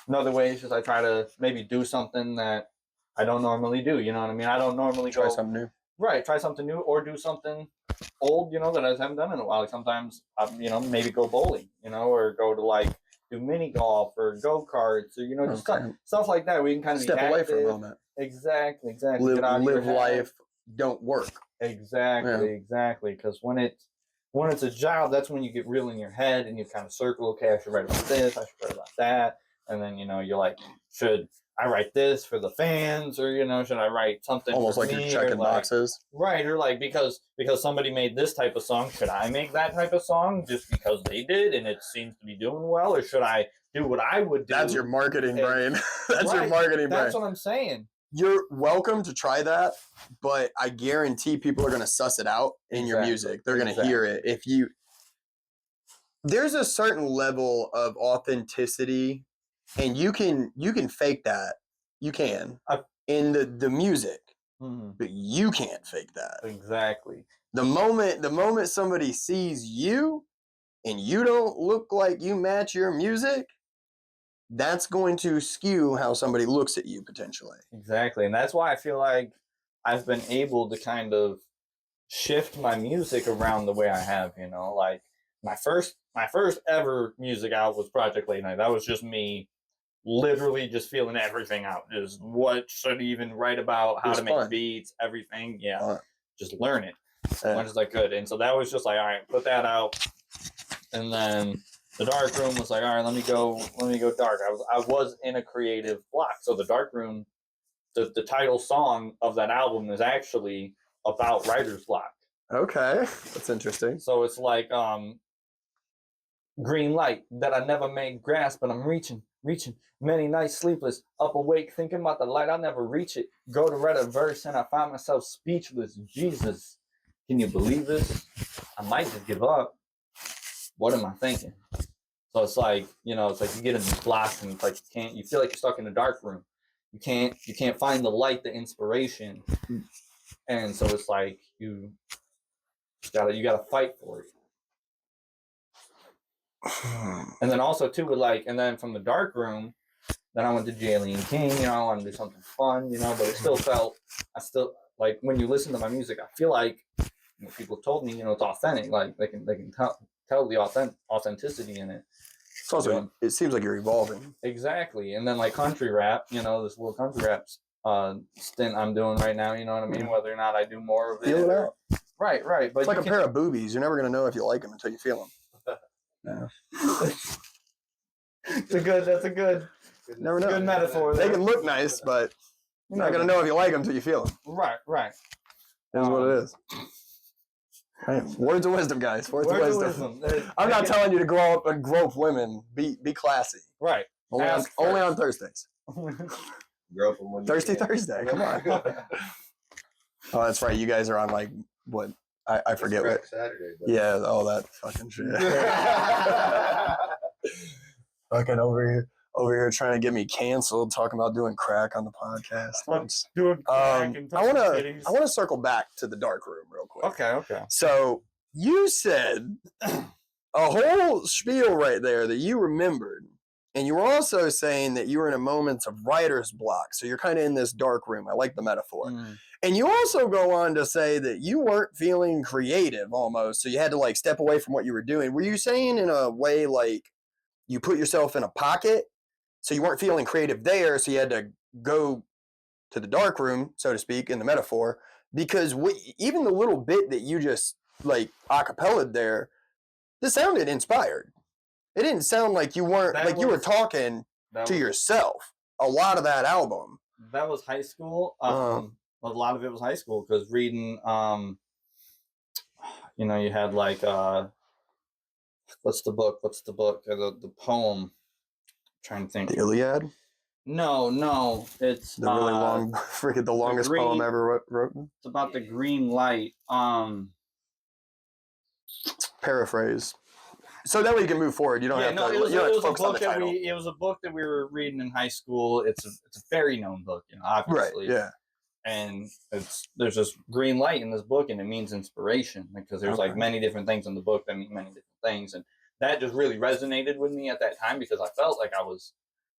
another way is just I try to maybe do something that I don't normally do, you know what I mean? I don't normally try something new. Right, try something new or do something old, that I haven't done in a while. Like sometimes, maybe go bowling, or go to do mini golf or go-karts or, just stuff like that. We can kind of step away for a moment. Exactly. Live life, don't work. Exactly. Because when it's a job, that's when you get real in your head and you kind of circle, okay, I should write about this, I should write about that. And then, you're like, I write this for the fans, or should I write something Almost for like you're me, checking or like, boxes. right, or like because somebody made this type of song, should I make that type of song just because they did and it seems to be doing well, or should I do what I would do? That's your marketing brain. That's your Right, marketing brain. That's what I'm saying. You're welcome to try that, but I guarantee people are going to suss it out in your music. They're going to hear it. There's a certain level of authenticity, and you can fake that. You can in the music, but you can't fake that. Exactly. The moment somebody sees you and you don't look like you match your music, that's going to skew how somebody looks at you potentially. Exactly. And that's why I feel like I've been able to kind of shift my music around the way I have, like my first ever music out was Project Late Night. That was just me literally just feeling everything out. Just what should even write about, how to make beats, everything. Yeah. Just learn it. As much as I could. And so that was just like, all right, put that out. And then the dark room was like, all right, let me go dark. I was in a creative block. So the dark room, the title song of that album is actually about writer's block. Okay, that's interesting. So it's like green light that I never made grasp, but I'm reaching. Many nights sleepless, up awake, thinking about the light. I'll never reach it. Go to write a verse and I find myself speechless. Jesus, can you believe this? I might just give up. What am I thinking? So it's like, it's like you get in these blocks and it's like you feel like you're stuck in a dark room. You can't find the light, the inspiration. And so it's like you gotta fight for it. And then also too and then from the dark room, then I went to Jalen King, I wanted to do something fun, but it still felt, like when you listen to my music, I feel like people told me, it's authentic, like they can tell the authenticity in it. It's also, it seems like you're evolving. Exactly. And then like country rap, this little country rap stint I'm doing right now, you know what I mean? Whether or not I do more of it. Feel it out. Right. But it's like a pair of boobies. You're never going to know if you like them until you feel them. Yeah. That's a good never know. Good metaphor. They can look nice, but you're not going to know if you like them until you feel them. Right. That's what it is. Right. Words of wisdom, guys. Words of wisdom. I'm not telling you to grow up and grope women. Be classy. Right. Only on Thursdays. Grope them when Thirsty Thursday. Come on. Oh, that's right. You guys are on like what? I forget what. Saturday. Yeah. All that fucking shit. Fucking over here trying to get me canceled, talking about doing crack on the podcast. Doing crack I want to circle back to the dark room real quick. Okay. So you said a whole spiel right there that you remembered, and you were also saying that you were in a moment of writer's block. So you're kind of in this dark room. I like the metaphor. And you also go on to say that you weren't feeling creative almost, so you had to like step away from what you were doing. Were you saying in a way like you put yourself in a pocket, so you weren't feeling creative there, so you had to go to the dark room, so to speak, in the metaphor, because even the little bit that you just like acapella'd there, this sounded inspired. It didn't sound like you weren't you were talking to yourself. A lot of that album. That was high school. A lot of it was high school because reading, you had like what's the book? The poem. I'm trying to think. The Iliad? No, it's the really long, freaking the longest poem ever written. It's about the green light. Paraphrase. So that way you can move forward. You don't have to. You don't have to focus on the title. It was a book that we were reading in high school. It's a very known book, obviously. Right. Yeah. And there's this green light in this book, and it means inspiration because there's like many different things in the book that mean many different things, and that just really resonated with me at that time because I felt like I was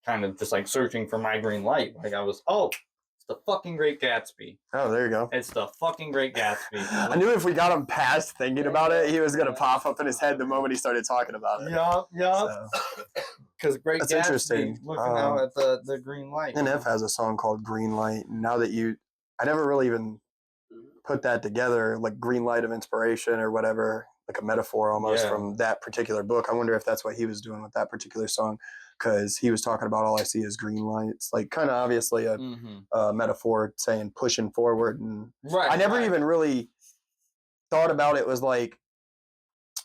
kind of just like searching for my green light. Like I was, it's the fucking Great Gatsby. Oh, there you go. It's the fucking Great Gatsby. I knew if we got him past thinking about it, he was gonna pop up in his head the moment he started talking about it. Yeah. Because Great That's Gatsby interesting. Looking out at the green light. NF has a song called Green Light. Now that I never really even put that together, like green light of inspiration or whatever, like a metaphor almost from that particular book. I wonder if that's what he was doing with that particular song. because he was talking about all I see is green lights, like kind of obviously a metaphor saying pushing forward. And I never even really thought about it was like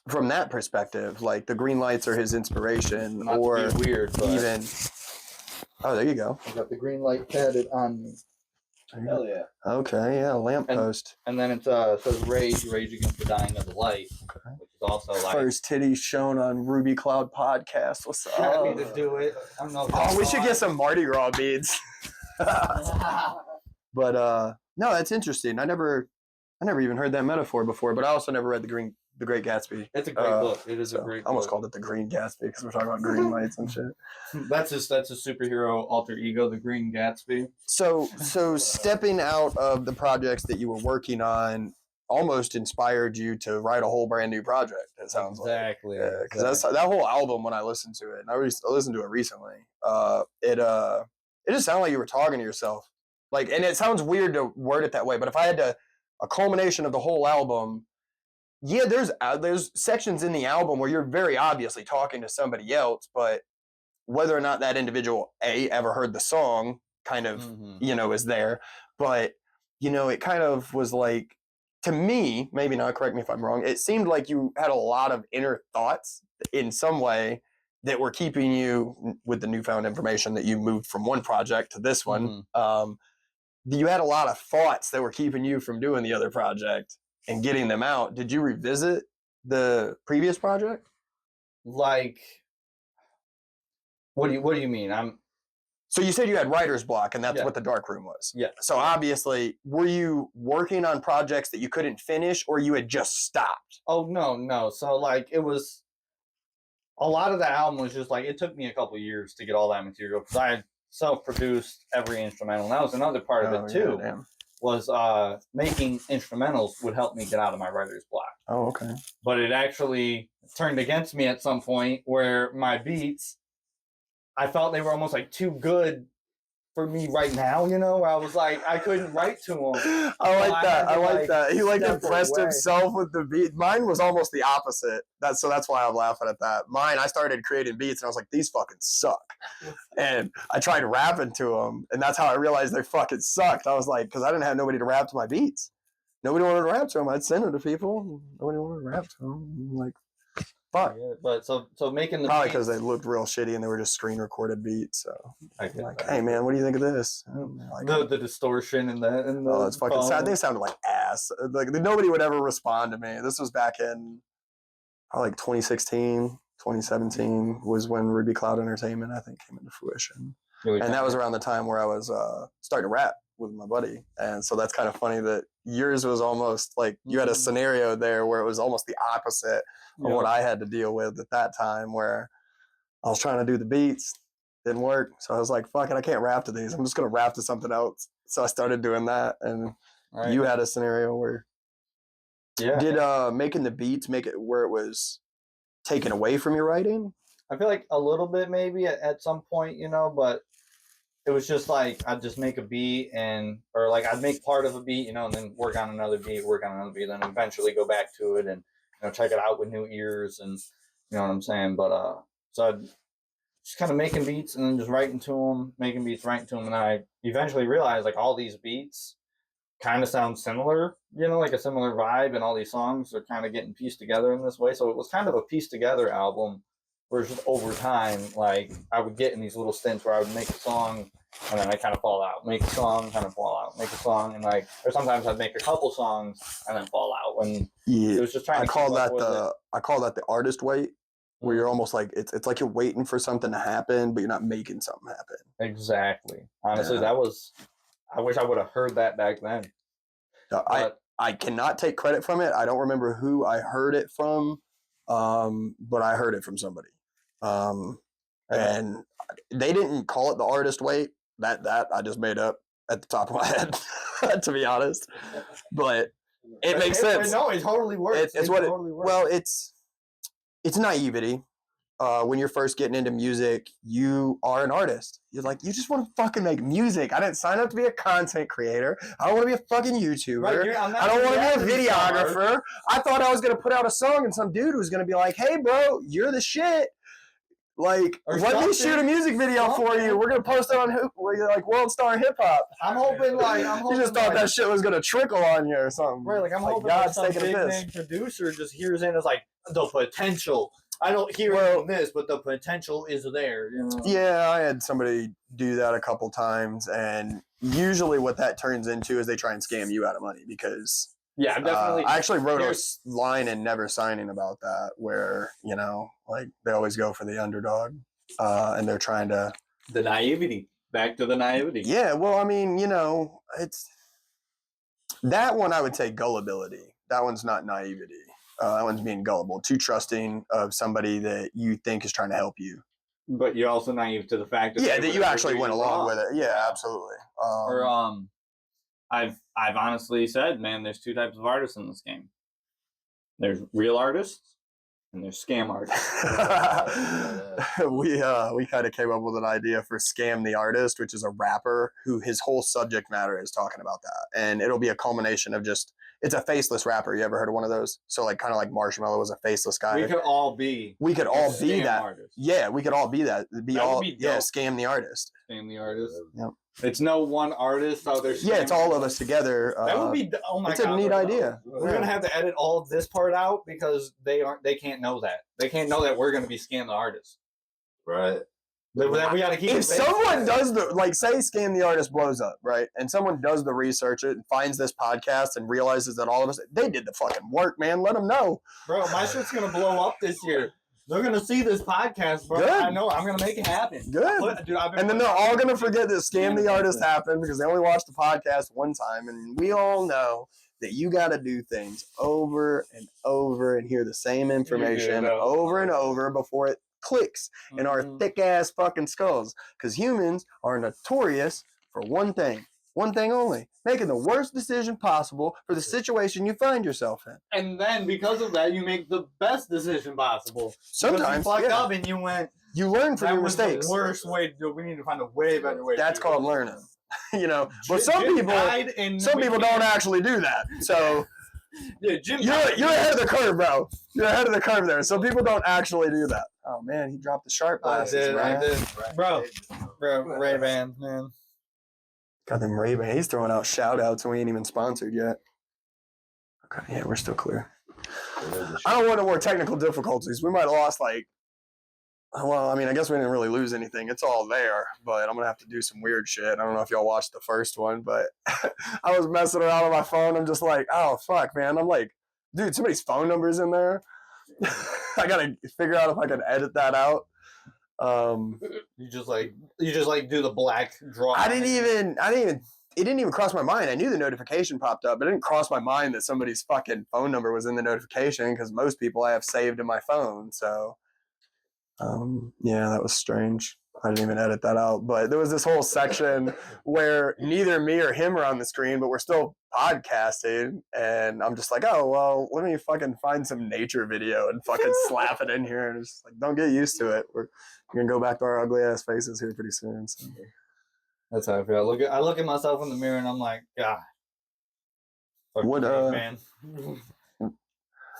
from that perspective, like the green lights are his inspiration. Not or to be weird, but even. Oh, there you go. I got the green light tatted on me. Hell yeah. Okay, yeah, lamppost. And then it says rage against the dying of the light, which is also like First titties shown on RubyCloud Podcast. What's up? happy to do it. I don't know. Oh, we should get some Mardi Gras beads. But no, that's interesting. I never even heard that metaphor before. But I also never read The Great Gatsby. It's a great book. It is a great book. I almost called it The Green Gatsby because we're talking about green lights and shit. That's a superhero alter ego, the Green Gatsby. So stepping out of the projects that you were working on almost inspired you to write a whole brand new project. It sounds exactly. like because that's that whole album. When I listened to it, and I listened to it recently. It just sounded like you were talking to yourself. Like, and it sounds weird to word it that way, but if I had a culmination of the whole album, yeah, there's sections in the album where you're very obviously talking to somebody else, but whether or not that individual ever heard the song kind of, is there. But, it kind of was like, to me, maybe not, correct me if I'm wrong, it seemed like you had a lot of inner thoughts in some way that were keeping you, with the newfound information that you moved from one project to this one, you had a lot of thoughts that were keeping you from doing the other project and getting them out. Did you revisit the previous project? Like, what do you mean? So you said you had writer's block, and that's what the dark room was. Yeah. So obviously, were you working on projects that you couldn't finish, or you had just stopped? Oh no. So like it was a lot of the album was just like it took me a couple years to get all that material because I self-produced every instrumental. And that was another part of it too. Yeah, was making instrumentals would help me get out of my writer's block. Oh, okay. But it actually turned against me at some point where my beats, I felt they were almost like too good for me right now, where I was like, I couldn't write to them. I like that. He impressed himself with the beat. Mine was almost the opposite. That's why I'm laughing at that. Mine, I started creating beats and I was like, these fucking suck. And I tried rapping to them, and that's how I realized they fucking sucked. I was like, because I didn't have nobody to rap to my beats. Nobody wanted to rap to them. I'd send them to people. Nobody wanted to rap to them. I'm like, fuck. Yeah, but so making the probably because they looked real shitty and they were just screen recorded beats. So I'm like, hey man, what do you think of this? Like, the distortion and the oh, it's fucking sad. They sounded like ass. Like nobody would ever respond to me. This was back in probably like 2016, 2017 was when RubyCloud Entertainment I think came into fruition, and that was around the time where I was starting to rap with my buddy. And so that's kind of funny that yours was almost like you had a scenario there where it was almost the opposite of what I had to deal with at that time, where I was trying to do the beats, didn't work. So I was like, fuck it, I can't rap to these. I'm just going to rap to something else. So I started doing that. And you had a scenario where did making the beats make it where it was taken away from your writing? I feel like a little bit maybe at some point, but it was just like I'd just make a beat or like I'd make part of a beat, and then work on another beat, then eventually go back to it and check it out with new ears, and you know what I'm saying. But so I'd just kind of making beats and then just writing to them, and then I eventually realized like all these beats kind of sound similar, like a similar vibe, and all these songs are kind of getting pieced together in this way. So it was kind of a pieced together album. Where just over time, like I would get in these little stints where I would make a song and then I kind of fall out, make a song, kind of fall out, make a song, and like, or sometimes I'd make a couple songs and then fall out. When it was just trying. I call that the artist wait, where you're almost like it's like you're waiting for something to happen, but you're not making something happen. Exactly. Honestly, that was. I wish I would have heard that back then. I cannot take credit from it. I don't remember who I heard it from, but I heard it from somebody. And they didn't call it the artist wait. That I just made up at the top of my head, to be honest. But it makes sense. No, it totally works. It's what totally works. Well, it's naivety. When you're first getting into music, you are an artist. You're like, you just want to fucking make music. I didn't sign up to be a content creator. I don't want to be a fucking YouTuber. Right, I don't want to be a videographer. I thought I was going to put out a song and some dude was going to be like, hey, bro, you're the shit. Like, Or let me shoot a music video for you. We're gonna post it on like World Star Hip Hop. I'm hoping You just thought that shit was gonna trickle on you or something. Right, like I'm hoping God's some taking a big piss. name producer just hears in as like the potential. I don't hear this, but the potential is there. You know? Yeah, I had somebody do that a couple times, and usually what that turns into is they try and scam you out of money because. Yeah, definitely. I actually wrote a line in Never Signing about that, where like they always go for the underdog, and they're trying to the naivety. Back to the naivety. Yeah, well, I mean, it's that one. I would say gullibility. That one's not naivety. That one's being gullible, too trusting of somebody that you think is trying to help you. But you're also naive to the fact that that you actually went along with it. Yeah, absolutely. I've honestly said, man, there's two types of artists in this game. There's real artists and there's scam artists. We kind of came up with an idea for Scam the Artist, which is a rapper who his whole subject matter is talking about that. And it'll be a culmination of it's a faceless rapper. You ever heard of one of those? So like kind of like Marshmello was a faceless guy. We could all be that. Artists. Yeah, we could all be that. Scam the Artist. Scam the Artist. Yep. It's no one artist out there. Yeah, it's all of us together. That would be. Oh my god! It's a neat idea. We're gonna have to edit all of this part out because they can't know that. They can't know that we're gonna be Scam the Artist. Right. We gotta keep. If someone does say Scam the Artist blows up, right, and someone does the research and finds this podcast and realizes that all of us they did the fucking work, man. Let them know, bro. My shit's gonna blow up this year. They're gonna see this podcast, bro. Good. I know. I'm gonna make it happen. Good. Dude, and then they're all gonna forget that Scam the Artist happened because they only watched the podcast one time, and we all know that you got to do things over and over and hear the same information over and over before it clicks in our thick ass fucking skulls. Because humans are notorious for one thing only: making the worst decision possible for the situation you find yourself in. And then because of that, you make the best decision possible. Sometimes you fucked up and you learn from your mistakes. The worst way to do it. We need to find a way better way. That's called learning. But some people don't actually do that. So yeah, Jim, you're ahead of the curve, bro. You're ahead of the curve there. Some people don't actually do that. Oh man, he dropped the sharp glasses. I did, bro. Ray-Bans, man. Got them Ray-Bans. He's throwing out shout-outs and we ain't even sponsored yet. Okay, yeah, we're still clear. I don't want no more technical difficulties. We might have lost I guess we didn't really lose anything. It's all there, but I'm going to have to do some weird shit. I don't know if y'all watched the first one, but I was messing around on my phone. I'm just like, oh, fuck, man. I'm like, dude, somebody's phone number's in there. I got to figure out if I can edit that out. You just do the black draw. It didn't even cross my mind. I knew the notification popped up, but it didn't cross my mind that somebody's fucking phone number was in the notification because most people I have saved in my phone. So, yeah, that was strange. I didn't even edit that out, but there was this whole section where neither me or him are on the screen, but we're still podcasting. And I'm just like, oh, well, let me fucking find some nature video and fucking slap it in here. And it's like, don't get used to it. We're going to go back to our ugly ass faces here pretty soon. So. That's how I feel. I look at myself in the mirror and I'm like, God. What, man.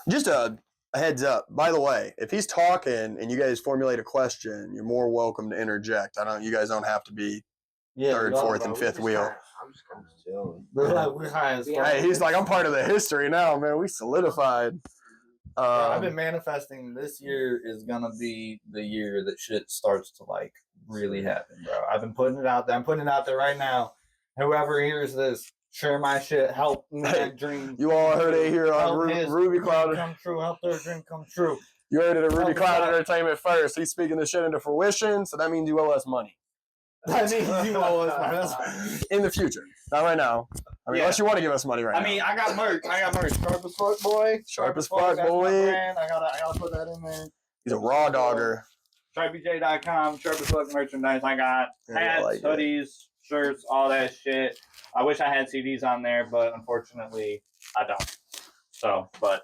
Just a heads up. By the way, if he's talking and you guys formulate a question, you're more welcome to interject. You guys don't have to be third, fourth, and fifth wheel. I'm just kind of chilling. We're high as fuck. Hey, he's like, I'm part of the history now, man. We solidified. I've been manifesting this year is gonna be the year that shit starts to really happen, bro. I've been putting it out there. I'm putting it out there right now. Whoever hears this, share my shit. Help my dream. You all heard it here on RubyCloud. Come true. Help their dream come true. You heard it at RubyCloud Entertainment first. He's speaking this shit into fruition, so that means you owe us money. That means you owe us money. In the future, not right now. Unless you want to give us money right now. I got merch. Sharp as fuck, boy. Sharp as fuck, boy. I gotta put that in there. He's a raw dogger. SharpieJ.com, Sharp as fuck merchandise. I got hats, hoodies, shirts, all that shit. I wish I had CDs on there, but unfortunately, I don't. So, but.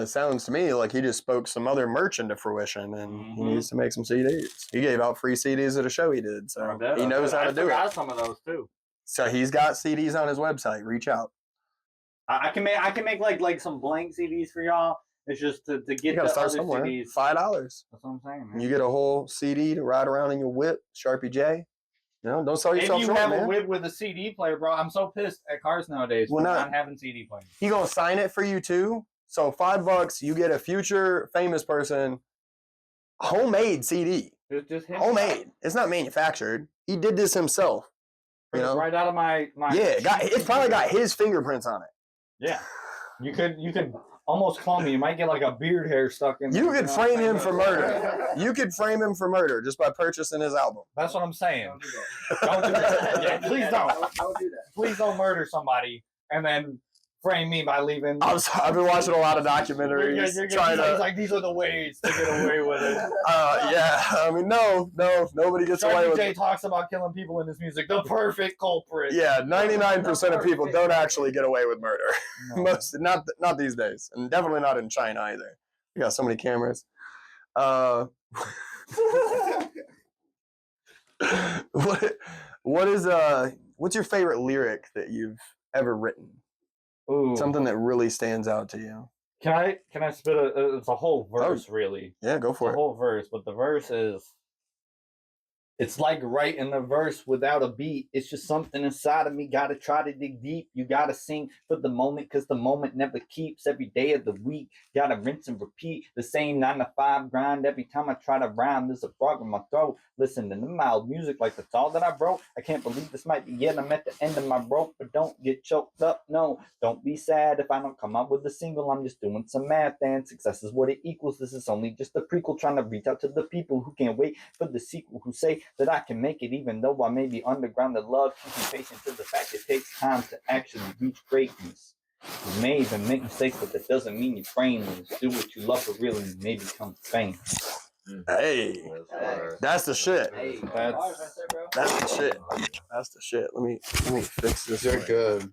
Sounds to me like he just spoke some other merch into fruition, and he needs to make some CDs. He gave out free CDs at a show he did, so he knows how to do it. I got some of those too. So he's got CDs on his website. Reach out. I can make like some blank CDs for y'all, It's just to You get gotta the start other somewhere. CDs. $5. That's what I'm saying, man. You get a whole CD to ride around in your whip, Sharpie J. You know, don't sell If yourself you short, have man. a whip with a CD player, bro, I'm so pissed at cars nowadays for not having CD players. He gonna sign it for you too. So $5, you get a future famous person homemade CD. Just him. Homemade. It's not manufactured. He did this himself. You know, right out of my yeah. It's probably got his fingerprints on it. Yeah. You could almost clone me. You might get like a beard hair stuck in. You could frame him for murder. You could frame him for murder just by purchasing his album. That's what I'm saying. Don't do that. Don't do that. Yeah, please don't. Don't do that. Please don't murder somebody and then frame me by leaving. I've been watching a lot of documentaries trying to. He's like, these are the ways to get away with it. Yeah. I mean, no, nobody gets away Sharpie with J it. talks about killing people in his music. The perfect culprit. Yeah, 99% of people don't actually get away with murder. No. Most, not these days, and definitely not in China either. We got so many cameras. What's your favorite lyric that you've ever written? Ooh. Something that really stands out to you. Can I spit it's a whole verse, really. Yeah, go It's for a it. whole verse, but the verse is, it's like writing a verse without a beat. It's just something inside of me. Gotta try to dig deep. You gotta sing for the moment, because the moment never keeps. Every day of the week, gotta rinse and repeat. The same 9 to 5 grind. Every time I try to rhyme, there's a frog in my throat. Listen to the mild music like that's all that I wrote. I can't believe this might be it. I'm at the end of my rope, but don't get choked up. No, don't be sad if I don't come up with a single. I'm just doing some math, and success is what it equals. This is only just a prequel, trying to reach out to the people who can't wait for the sequel, who say that I can make it even though I may be underground. The love, keep me patient to the fact it takes time to actually reach greatness. You may even make mistakes, but that doesn't mean you're brainless. Do what you love for real and you may become famous. Hey, that's the shit. Hey, That's- That's the shit. That's the shit. Let me fix this. You're good.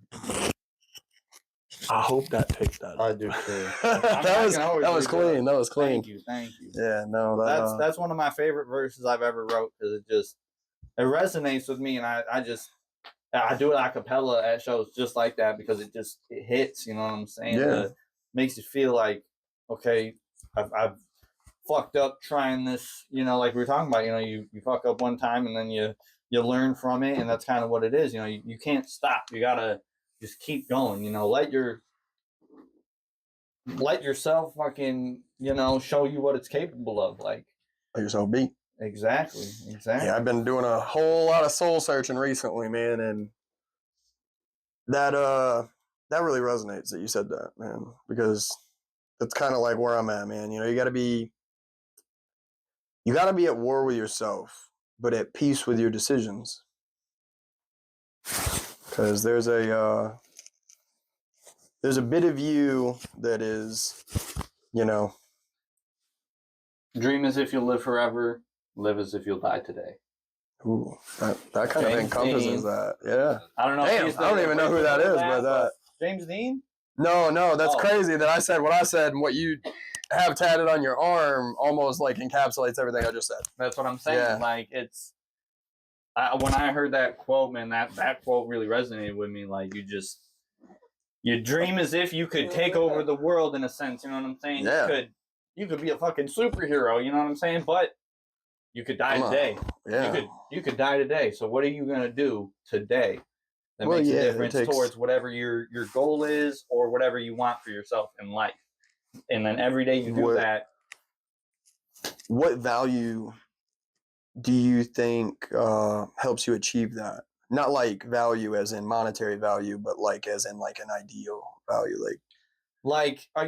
I hope that picked that. I do too. that was clean. That was clean. Thank you. Yeah, no, That's one of my favorite verses I've ever wrote, because it resonates with me, and I do it a cappella at shows just like that, because it hits, you know what I'm saying? Yeah. It makes you feel like, okay, I've fucked up trying this, you know, like we were talking about, you know, you fuck up one time and then you learn from it, and that's kind of what it is. You know, you can't stop. You gotta just keep going, you know, let yourself fucking, you know, show you what it's capable of. Like, let yourself be. Exactly. Yeah, I've been doing a whole lot of soul searching recently, man, and that really resonates that you said that, man, because that's kind of like where I'm at, man. You know, you got to be at war with yourself, but at peace with your decisions, because there's a bit of you that is, you know, Dream as if you'll live forever. Live as if you'll die today. ooh, that kind of James encompasses Dean. that. Yeah. I don't know. Damn, if he's I don't the even know who that is, but that. James Dean. No, that's Oh. crazy that I said what I said, and what you have tatted on your arm almost like encapsulates everything I just said. That's what I'm saying. Yeah. Like, it's. When I heard that quote, man, that quote really resonated with me. Like, you dream as if you could take over the world in a sense. You know what I'm saying? Yeah. You could be a fucking superhero. You know what I'm saying? But you could die Come on. today. Yeah. You could die today. So what are you gonna do today that Well, makes yeah, a it difference takes- towards whatever your goal is, or whatever you want for yourself in life? And then every day you do that. What value do you think helps you achieve that? Not like value as in monetary value, but like as in like an ideal value. Like, are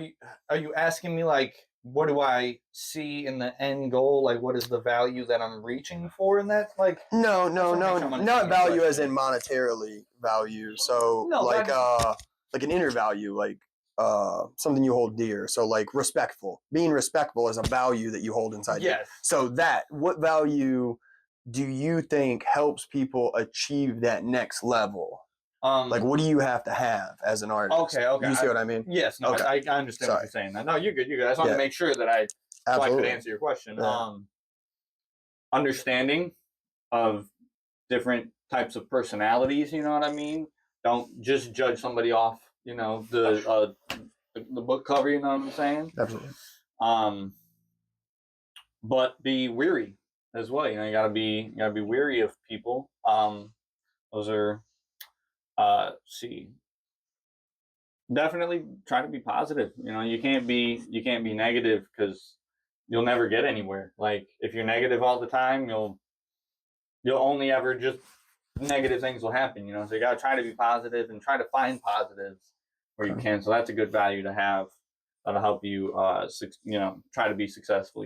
you asking me, like, what do I see in the end goal? Like, what is the value that I'm reaching for in that? Like, No, wanna make sure I'm not understanding the value as question. in monetarily value. So No, like but like an inner value, like something you hold dear. So like respectful. Being respectful is a value that you hold inside you. yes. So what value do you think helps people achieve that next level? Like, what do you have to have as an artist? Okay. You see what I mean? Yes. No. Okay. I understand what Sorry. you're saying. No, you're good. I just want Yeah. to make sure that I Absolutely. could answer your question. Yeah. Understanding of different types of personalities. You know what I mean? Don't just judge somebody off, you know, the the book cover. You know what I'm saying? Absolutely. But be weary as well. You gotta be weary of people. Those are see. Definitely try to be positive. You can't be negative because you'll never get anywhere. Like if you're negative all the time, you'll only ever just negative things will happen. So you gotta try to be positive and try to find positives where you can. So that's a good value to have. That'll help you. Try to be successful.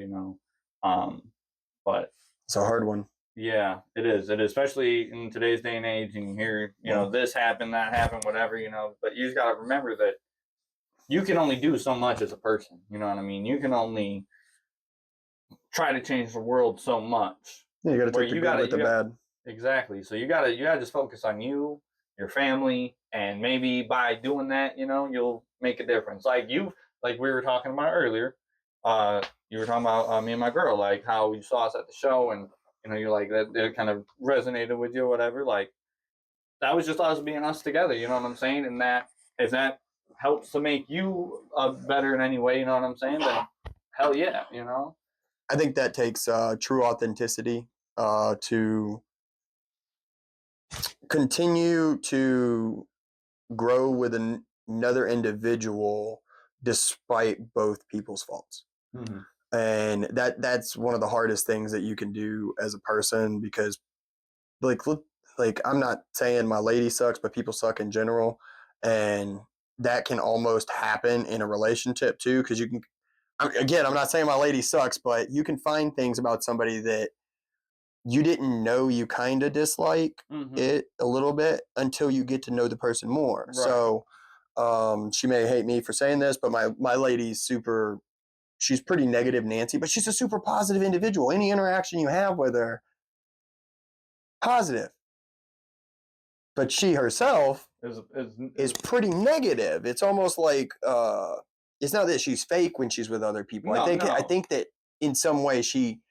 But it's a hard one. Yeah, it is. Especially in today's day and age, and you hear, this happened, that happened, whatever, But you just got to remember that you can only do so much as a person. You know what I mean? You can only try to change the world so much. Yeah, you got to take the good with the bad. Exactly. So you gotta just focus on you, your family, and maybe by doing that, you'll make a difference. Like we were talking about earlier. You were talking about me and my girl, like how you saw us at the show, and you're like that kind of resonated with you or whatever. Like that was just us being us together. You know what I'm saying? And that if that helps to make you better in any way, you know what I'm saying? Then hell yeah, I think that takes true authenticity to continue to grow with another individual despite both people's faults. Mm-hmm. And that's one of the hardest things that you can do as a person, because like I'm not saying my lady sucks, but people suck in general. And that can almost happen in a relationship too. Cause I'm not saying my lady sucks, but you can find things about somebody that you didn't know you kind of dislike it a little bit until you get to know the person more. Right. So she may hate me for saying this, but my lady's she's pretty negative Nancy, but she's a super positive individual. Any interaction you have with her, positive. But she herself is pretty negative. It's almost like it's not that she's fake when she's with other people. No, I think that in some way she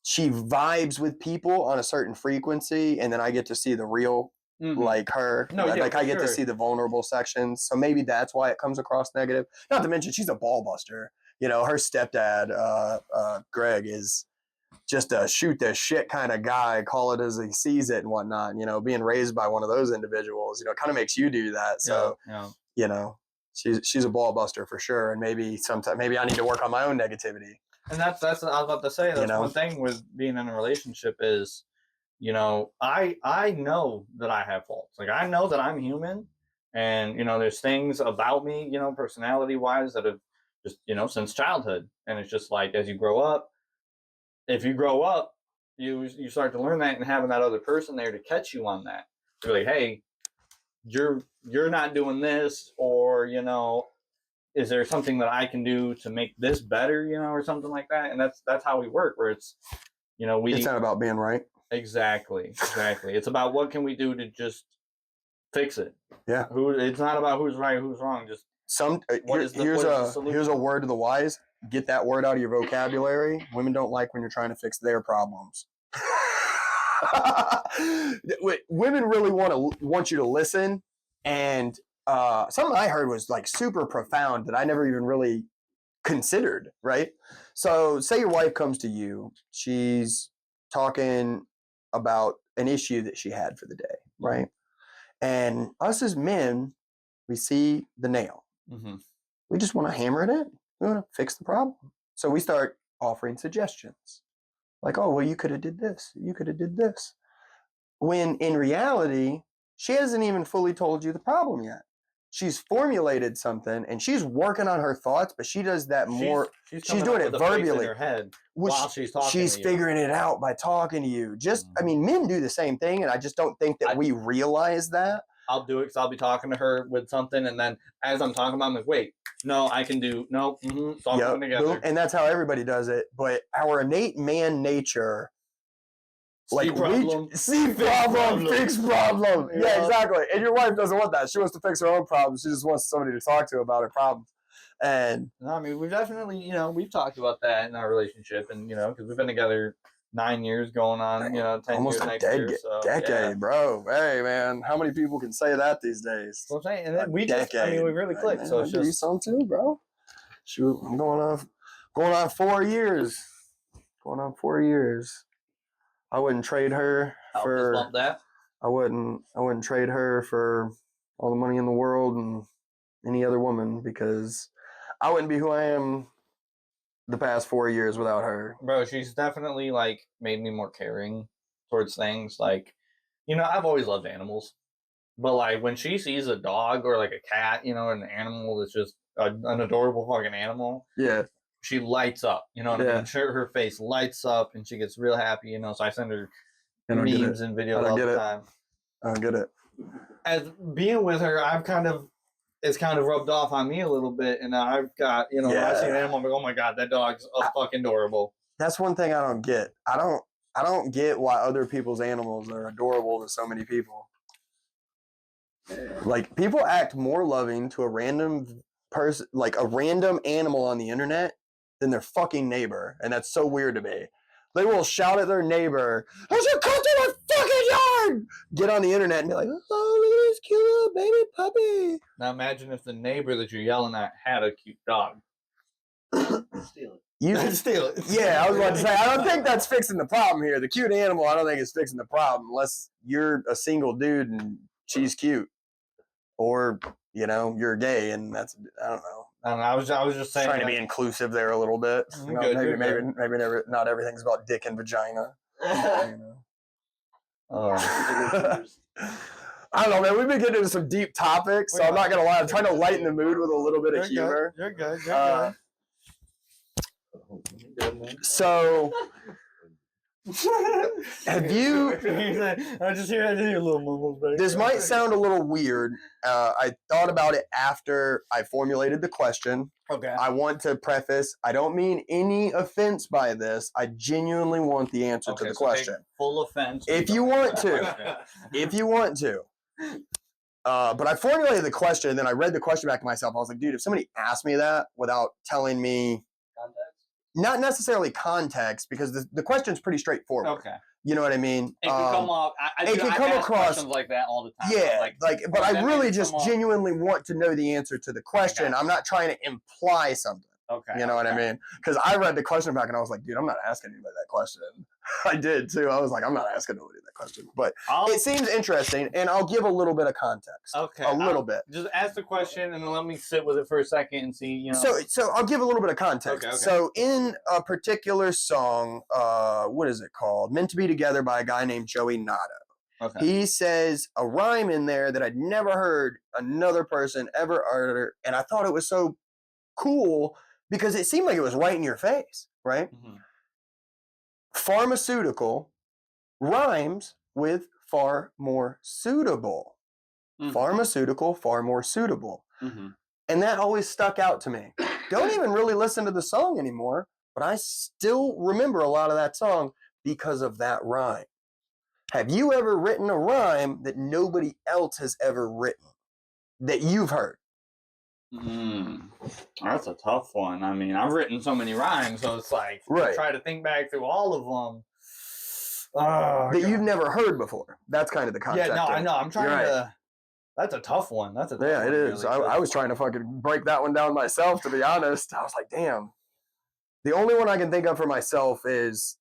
vibes with people on a certain frequency, and then I get to see the real like her. No, I get to see the vulnerable sections. So maybe that's why it comes across negative. Not to mention she's a ball buster. Her stepdad, Greg, is just a shoot the shit kind of guy, call it as he sees it and whatnot. Being raised by one of those individuals, it kind of makes you do that. So, she's a ball buster for sure. And maybe I need to work on my own negativity. And that's what I was about to say. That's one thing with being in a relationship is, I know that I have faults. Like I know that I'm human, and there's things about me, personality wise, that have just since childhood. And it's just like as you grow up, if you grow up, you start to learn that, and having that other person there to catch you on that. You're like, hey, you're not doing this, or is there something that I can do to make this better, or something like that? And that's how we work, where it's, it's not about being right. Exactly. It's about what can we do to just fix it. Yeah. It's not about who's right, who's wrong. Just here's a word to the wise. Get that word out of your vocabulary. Women don't like when you're trying to fix their problems. Women really want you to listen, and something I heard was like super profound that I never even really considered, right? So say your wife comes to you, she's talking about an issue that she had for the day, right? And us as men, we see the nail. Mm-hmm. We just want to hammer it in. We want to fix the problem. So we start offering suggestions. Like, oh, well, you could have did this. You could have did this. When in reality, she hasn't even fully told you the problem yet. She's formulated something, and she's working on her thoughts, but she does that more. She's doing it verbally. In her head while she's talking. She's figuring it out by talking to you. Men do the same thing, and I just don't think that we realize that. I'll do it because I'll be talking to her with something, and then as I'm talking about it, I'm like, wait, no, I can do, no, it's all coming together. Boom. And that's how everybody does it. But our innate man nature, see problem, fix problem. Yeah, exactly. And your wife doesn't want that. She wants to fix her own problems. She just wants somebody to talk to about her problems. And I mean, we've definitely, we've talked about that in our relationship, and because we've been together 9 years going on, 10 almost years a next year. So, decade, yeah. bro. Hey, man, how many people can say that these days? That's what I'm saying. And then A we decade. we really clicked. Man, So I'll it's give you just, some too, bro. Shoot, I'm going on 4 years. Going on 4 years. I wouldn't trade her I'll for. just bump that. I wouldn't trade her for all the money in the world and any other woman because I wouldn't be who I am the past 4 years without her. Bro, she's definitely like made me more caring towards things. Like, I've always loved animals. But like when she sees a dog or like a cat, an animal that's just an adorable fucking animal, Yeah. she lights up. You know what I mean? Her face lights up and she gets real happy, So I send her memes and videos all the time. I don't get it. As being with her, it's kind of rubbed off on me a little bit, and I've got, when I see an animal, I'm like, oh my god, that dog's fucking adorable. That's one thing I don't get. I don't get why other people's animals are adorable to so many people. Like, people act more loving to a random person, like a random animal on the internet, than their fucking neighbor, and that's so weird to me. They will shout at their neighbor, "How's your come to my fucking yard?" Get on the internet and be like, "Oh, look at this cute little baby puppy." Now imagine if the neighbor that you're yelling at had a cute dog. Steal it. You Steal it. Yeah, I was about to say, I don't think that's fixing the problem here. The cute animal, I don't think is fixing the problem unless you're a single dude and she's cute, or you're gay and that's, I don't know. And I was just saying, Trying to be inclusive there a little bit. Good, Maybe never. Not everything's about dick and vagina. Oh. I don't know, man. We've been getting into some deep topics, so I'm not gonna lie. I'm trying to lighten the mood with a little bit of humor. You're good. You're good. So, have you? I just hear little mumbles back. This might sound a little weird. I thought about it after I formulated the question. Okay. I want to preface, I don't mean any offense by this. I genuinely want the answer to the question. Full offense. If you want to. If you want to. But I formulated the question, and then I read the question back to myself. I was like, dude, if somebody asked me that without telling me Context? Not necessarily context, because the question's pretty straightforward. Okay. You know what I mean? It can come off. It can come across questions like that all the time. Yeah, but I really just genuinely want to know the answer to the question. I'm not trying to imply something. Okay. You know what I mean? Because I read the question back and I was like, dude, I'm not asking anybody that question. I did too. I was like, I'm not asking nobody that question. But it seems interesting, and I'll give a little bit of context. Okay. A little bit. Just ask the question and then let me sit with it for a second and see, So I'll give a little bit of context. Okay. So in a particular song, what is it called? Meant to Be Together by a guy named Joey Nato. Okay. He says a rhyme in there that I'd never heard another person ever utter, and I thought it was so cool because it seemed like it was right in your face, right? Mm-hmm. Pharmaceutical rhymes with far more suitable. Mm-hmm. Pharmaceutical, far more suitable. Mm-hmm. And that always stuck out to me. Don't even really listen to the song anymore, but I still remember a lot of that song because of that rhyme. Have you ever written a rhyme that nobody else has ever written that you've heard? That's a tough one. I mean, I've written so many rhymes, so it's like I try to think back through all of them. That you've never heard before. That's kind of the concept. Yeah, no, I know. I'm trying to. That's a tough one. It is. Really. I was trying to fucking break that one down myself, to be honest. I was like, damn. The only one I can think of for myself is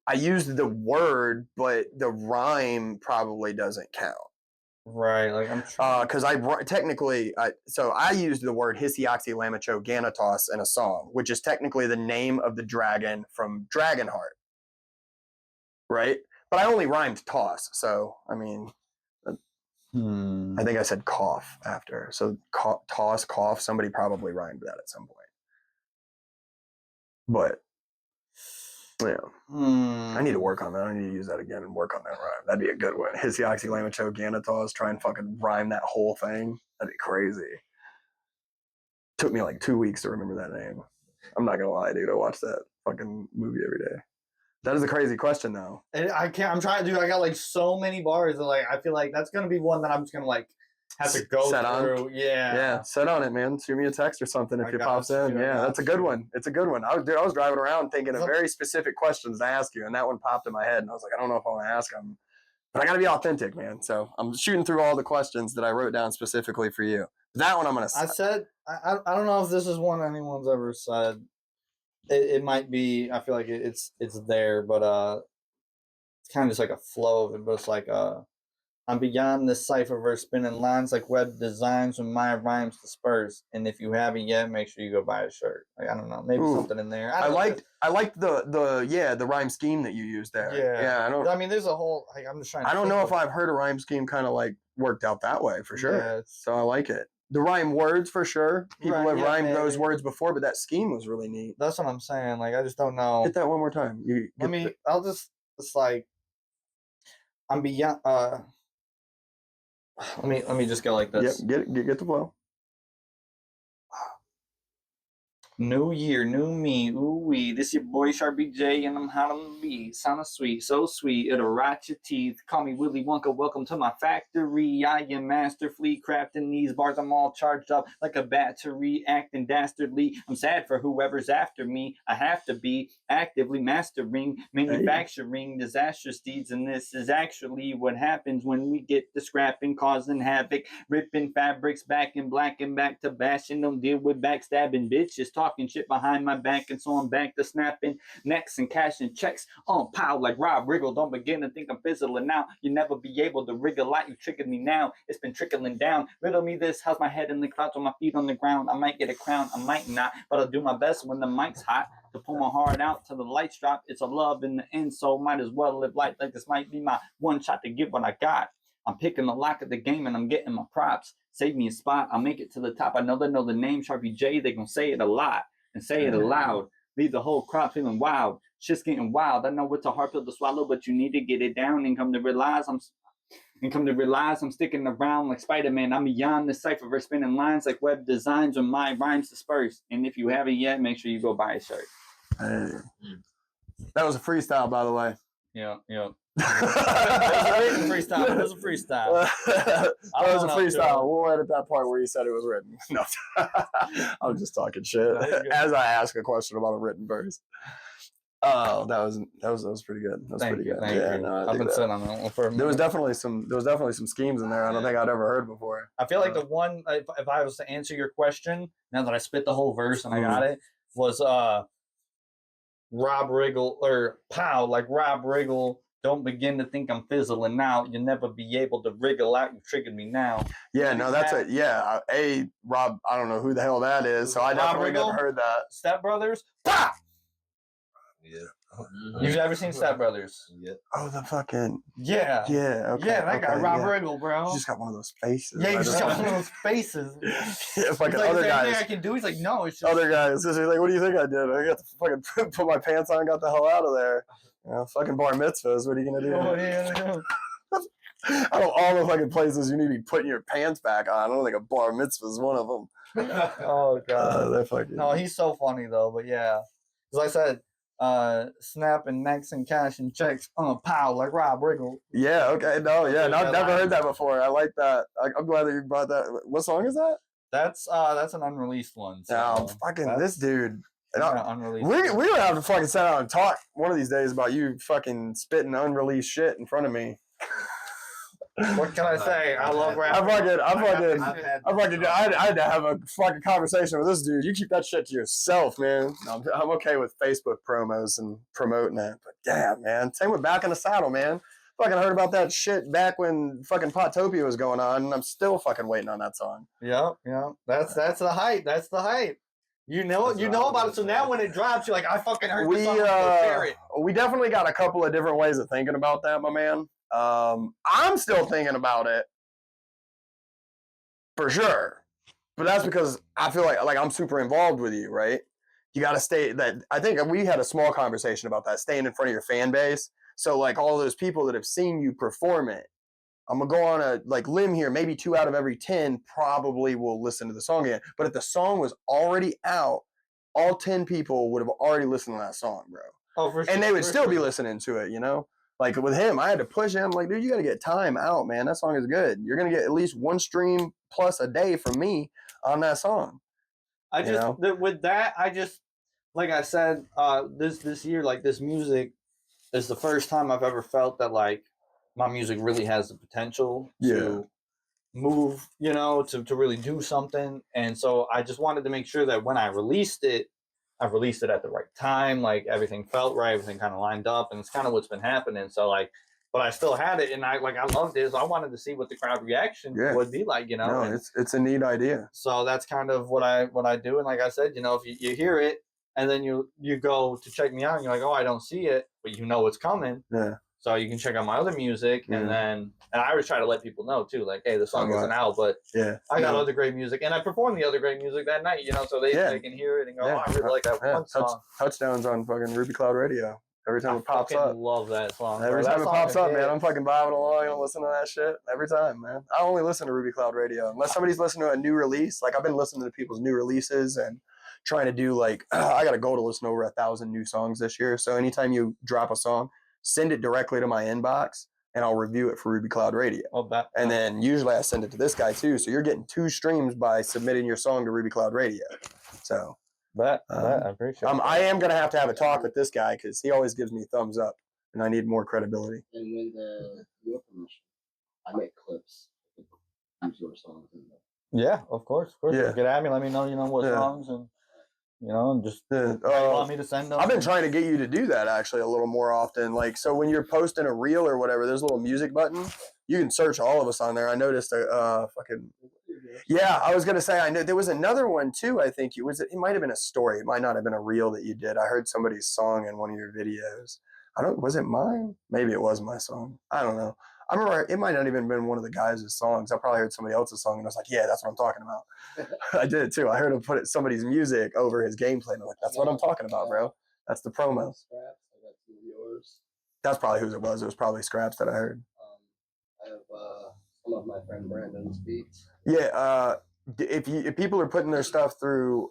I used the word, but the rhyme probably doesn't count. Right, like I'm because I used the word Hissioxylamichoganatos in a song, which is technically the name of the dragon from Dragonheart, right? But I only rhymed toss, so I mean, I think I said cough after, so toss, cough. Somebody probably rhymed that at some point, but. Yeah. I need to work on that. I need to use that again and work on that rhyme. That'd be a good one. Hissioxylamichoganatos, try and fucking rhyme that whole thing. That'd be crazy. Took me like 2 weeks to remember that name. I'm not gonna lie, dude. I watch that fucking movie every day. That is a crazy question, though. And I can't. I'm trying to do. I got like so many bars that like I feel like that's gonna be one that I'm just gonna like have to go set through. on. Yeah. Yeah, set on it, man. Shoot me a text or something if I it got pops in. you, I Yeah, got that's a good you. one. It's a good one. I was driving around thinking of very specific questions to ask you, and that one popped in my head, and I was like, I don't know if I want to ask them. But I got to be authentic, man. So I'm shooting through all the questions that I wrote down specifically for you. That one I'm going to I said, I don't know if this is one anyone's ever said. It might be, I feel like it's there, but it's kind of just like a flow of it, but it's like, I'm beyond this cipherverse spinning lines like web designs when my rhymes disperse. And if you haven't yet, make sure you go buy a shirt. Like, I don't know, maybe something in there. I liked the rhyme scheme that you used there. Yeah. I mean, there's a whole. Like, I'm just trying. I don't know if I've heard a rhyme scheme kind of like worked out that way for sure. Yeah, so I like it. The rhyme words for sure. People have rhymed those words before, but that scheme was really neat. That's what I'm saying. Like, I just don't know. Hit that one more time. It's like I'm beyond. Let me just go like this. Yep, get the flow. New year, new me, ooh wee. This your boy Sharpie J, and I'm hot on the beat. Sounding sweet, so sweet, it'll rot your teeth. Call me Willy Wonka, welcome to my factory. I am masterfully crafting these bars. I'm all charged up like a battery, acting dastardly. I'm sad for whoever's after me. I have to be actively mastering, manufacturing disastrous deeds, and this is actually what happens when we get to scrapping, causing havoc, ripping fabrics back in black and back to bashing. Don't deal with backstabbing bitches. Talking shit behind my back, and so I'm back to snapping necks and cashing checks on pile like Rob Riggle. Don't begin to think I'm fizzling now. You never be able to wriggle out. You tricking me now. It's been trickling down. Riddle me this. How's my head in the clouds with my feet on the ground? I might get a crown. I might not, but I'll do my best when the mic's hot to pull my heart out till the lights drop. It's a love in the end, so might as well live life like this might be my one shot to give what I got. I'm picking the lock of the game and I'm getting my props. Save me a spot. I'll make it to the top. I know they know the name Sharpie J. They gonna say it a lot and say it aloud. Leave the whole crowd feeling wild. Shit's getting wild. I know it's a hard pill to swallow, but you need to get it down and come to realize I'm sticking around like Spider-Man. I'm beyond the cipherverse spinning lines like web designs when my rhymes disperse. And if you haven't yet, make sure you go buy a shirt. Hey. That was a freestyle, by the way. Yeah. It was a freestyle. That was a freestyle. We'll edit that part where you said it was written. No, I'm just talking shit as I ask a question about a written verse. Oh, that was pretty good. That was pretty good. Thank you. No, I've been sitting on that one for a minute. There was definitely some schemes in there I don't think I'd ever heard before. I feel like the one, if I was to answer your question, now that I spit the whole verse and I got it, was Rob Riggle, or pow, like Rob Riggle. Don't begin to think I'm fizzling out. You'll never be able to wriggle out. You triggered me now. Yeah, no, that's it. Yeah, Rob, I don't know who the hell that is, so I definitely never heard that. Step Brothers? Bah! Yeah. You've never seen Step Brothers? Yeah. Oh, the fucking... Yeah. Yeah, okay. Yeah, that guy, Rob Riggle, bro. He just got one of those faces. Yeah, he just got one of those faces. Yeah, fucking like, other guys. I can do. He's like, no, it's just... Other guys. He's like, what do you think I did? I got to fucking put my pants on and got the hell out of there. You know, fucking bar mitzvahs. What are you going to do? Oh, yeah. I don't all the fucking places you need to be putting your pants back on. I don't think a bar mitzvah is one of them. Oh, God. They're fucking... No, he's so funny, though, but yeah. As I said, snapping necks and cashing checks on a pile like Rob Riggle. Yeah, okay. No, yeah. No, I've never heard that before. I like that. I'm glad that you brought that. What song is that? That's an unreleased one. So no, fucking this dude. Unreleased. We're going to have to fucking sit down and talk one of these days about you fucking spitting unreleased shit in front of me. What can I say? I love rap. I had to have a fucking conversation with this dude. You keep that shit to yourself, man. I'm okay with Facebook promos and promoting that, but damn, man. Same with Back in the Saddle, man. Fucking heard about that shit back when fucking Potopia was going on, and I'm still fucking waiting on that song. Yep. That's the hype. That's the hype. You know about it. So now when it drops, you're like, I fucking heard this song. We definitely got a couple of different ways of thinking about that, my man. I'm still thinking about it for sure, but that's because I feel like I'm super involved with you, right? You got to stay that. I think we had a small conversation about that, staying in front of your fan base. So like all those people that have seen you perform it, I'm gonna go on a limb here. Maybe 2 out of every 10 probably will listen to the song again. But if the song was already out, all 10 people would have already listened to that song, bro. Oh, for sure. And they would still be listening to it, you know? Like with him, I had to push him. Like, dude, you got to get time out, man. That song is good. You're gonna get at least 1 stream plus a day from me on that song. I just with that, I just like I said, this year, like this music is the first time I've ever felt that like my music really has the potential to move, you know, to really do something. And so I just wanted to make sure that when I released it at the right time, like everything felt right, everything kind of lined up, and it's kind of what's been happening. So like, but I still had it, and I loved it. So I wanted to see what the crowd reaction would be like, you know. No, and it's a neat idea. so that's kind of what I do. And like I said, you know, if you hear it and then you go to check me out and you're like, oh, I don't see it, but you know it's coming. Yeah. So you can check out my other music, and I always try to let people know too, like, hey, the song isn't out, but I got other great music, and I perform the other great music that night, you know, so they can hear it and go, oh, I really like that one song. Touchdowns on fucking RubyCloud Radio. Every time it pops up. I love that song. Every time it pops up, man, I'm fucking vibing along and listening to that shit every time, man. I only listen to RubyCloud Radio unless somebody's listening to a new release. Like I've been listening to people's new releases and trying to do like I got a goal to listen to over 1,000 new songs this year. So anytime you drop a song, send it directly to my inbox and I'll review it for RubyCloud Radio. And then usually I send it to this guy too. So you're getting 2 streams by submitting your song to RubyCloud Radio. So I appreciate it. I am going to have a talk with this guy because he always gives me thumbs up and I need more credibility. And with your permission, I make clips. Use your songs in them. Yeah, of course. Yeah. Get at me, let me know, you know, what songs and you know, and just you want me to send them. I've been trying to get you to do that actually a little more often. Like, so when you're posting a reel or whatever, there's a little music button. You can search all of us on there. I noticed I was gonna say I know there was another one too. I think it might have been a story. It might not have been a reel that you did. I heard somebody's song in one of your videos. Was it mine? Maybe it was my song. I don't know. I remember it might not even been one of the guys' songs. I probably heard somebody else's song and I was like, yeah, that's what I'm talking about. I did too. I heard him put somebody's music over his gameplay and I'm like, that's what I'm talking about, bro. That's the promo. That's probably who it was. It was probably Scraps that I heard. I have some of my friend Brandon's beats. Yeah, if people are putting their stuff through,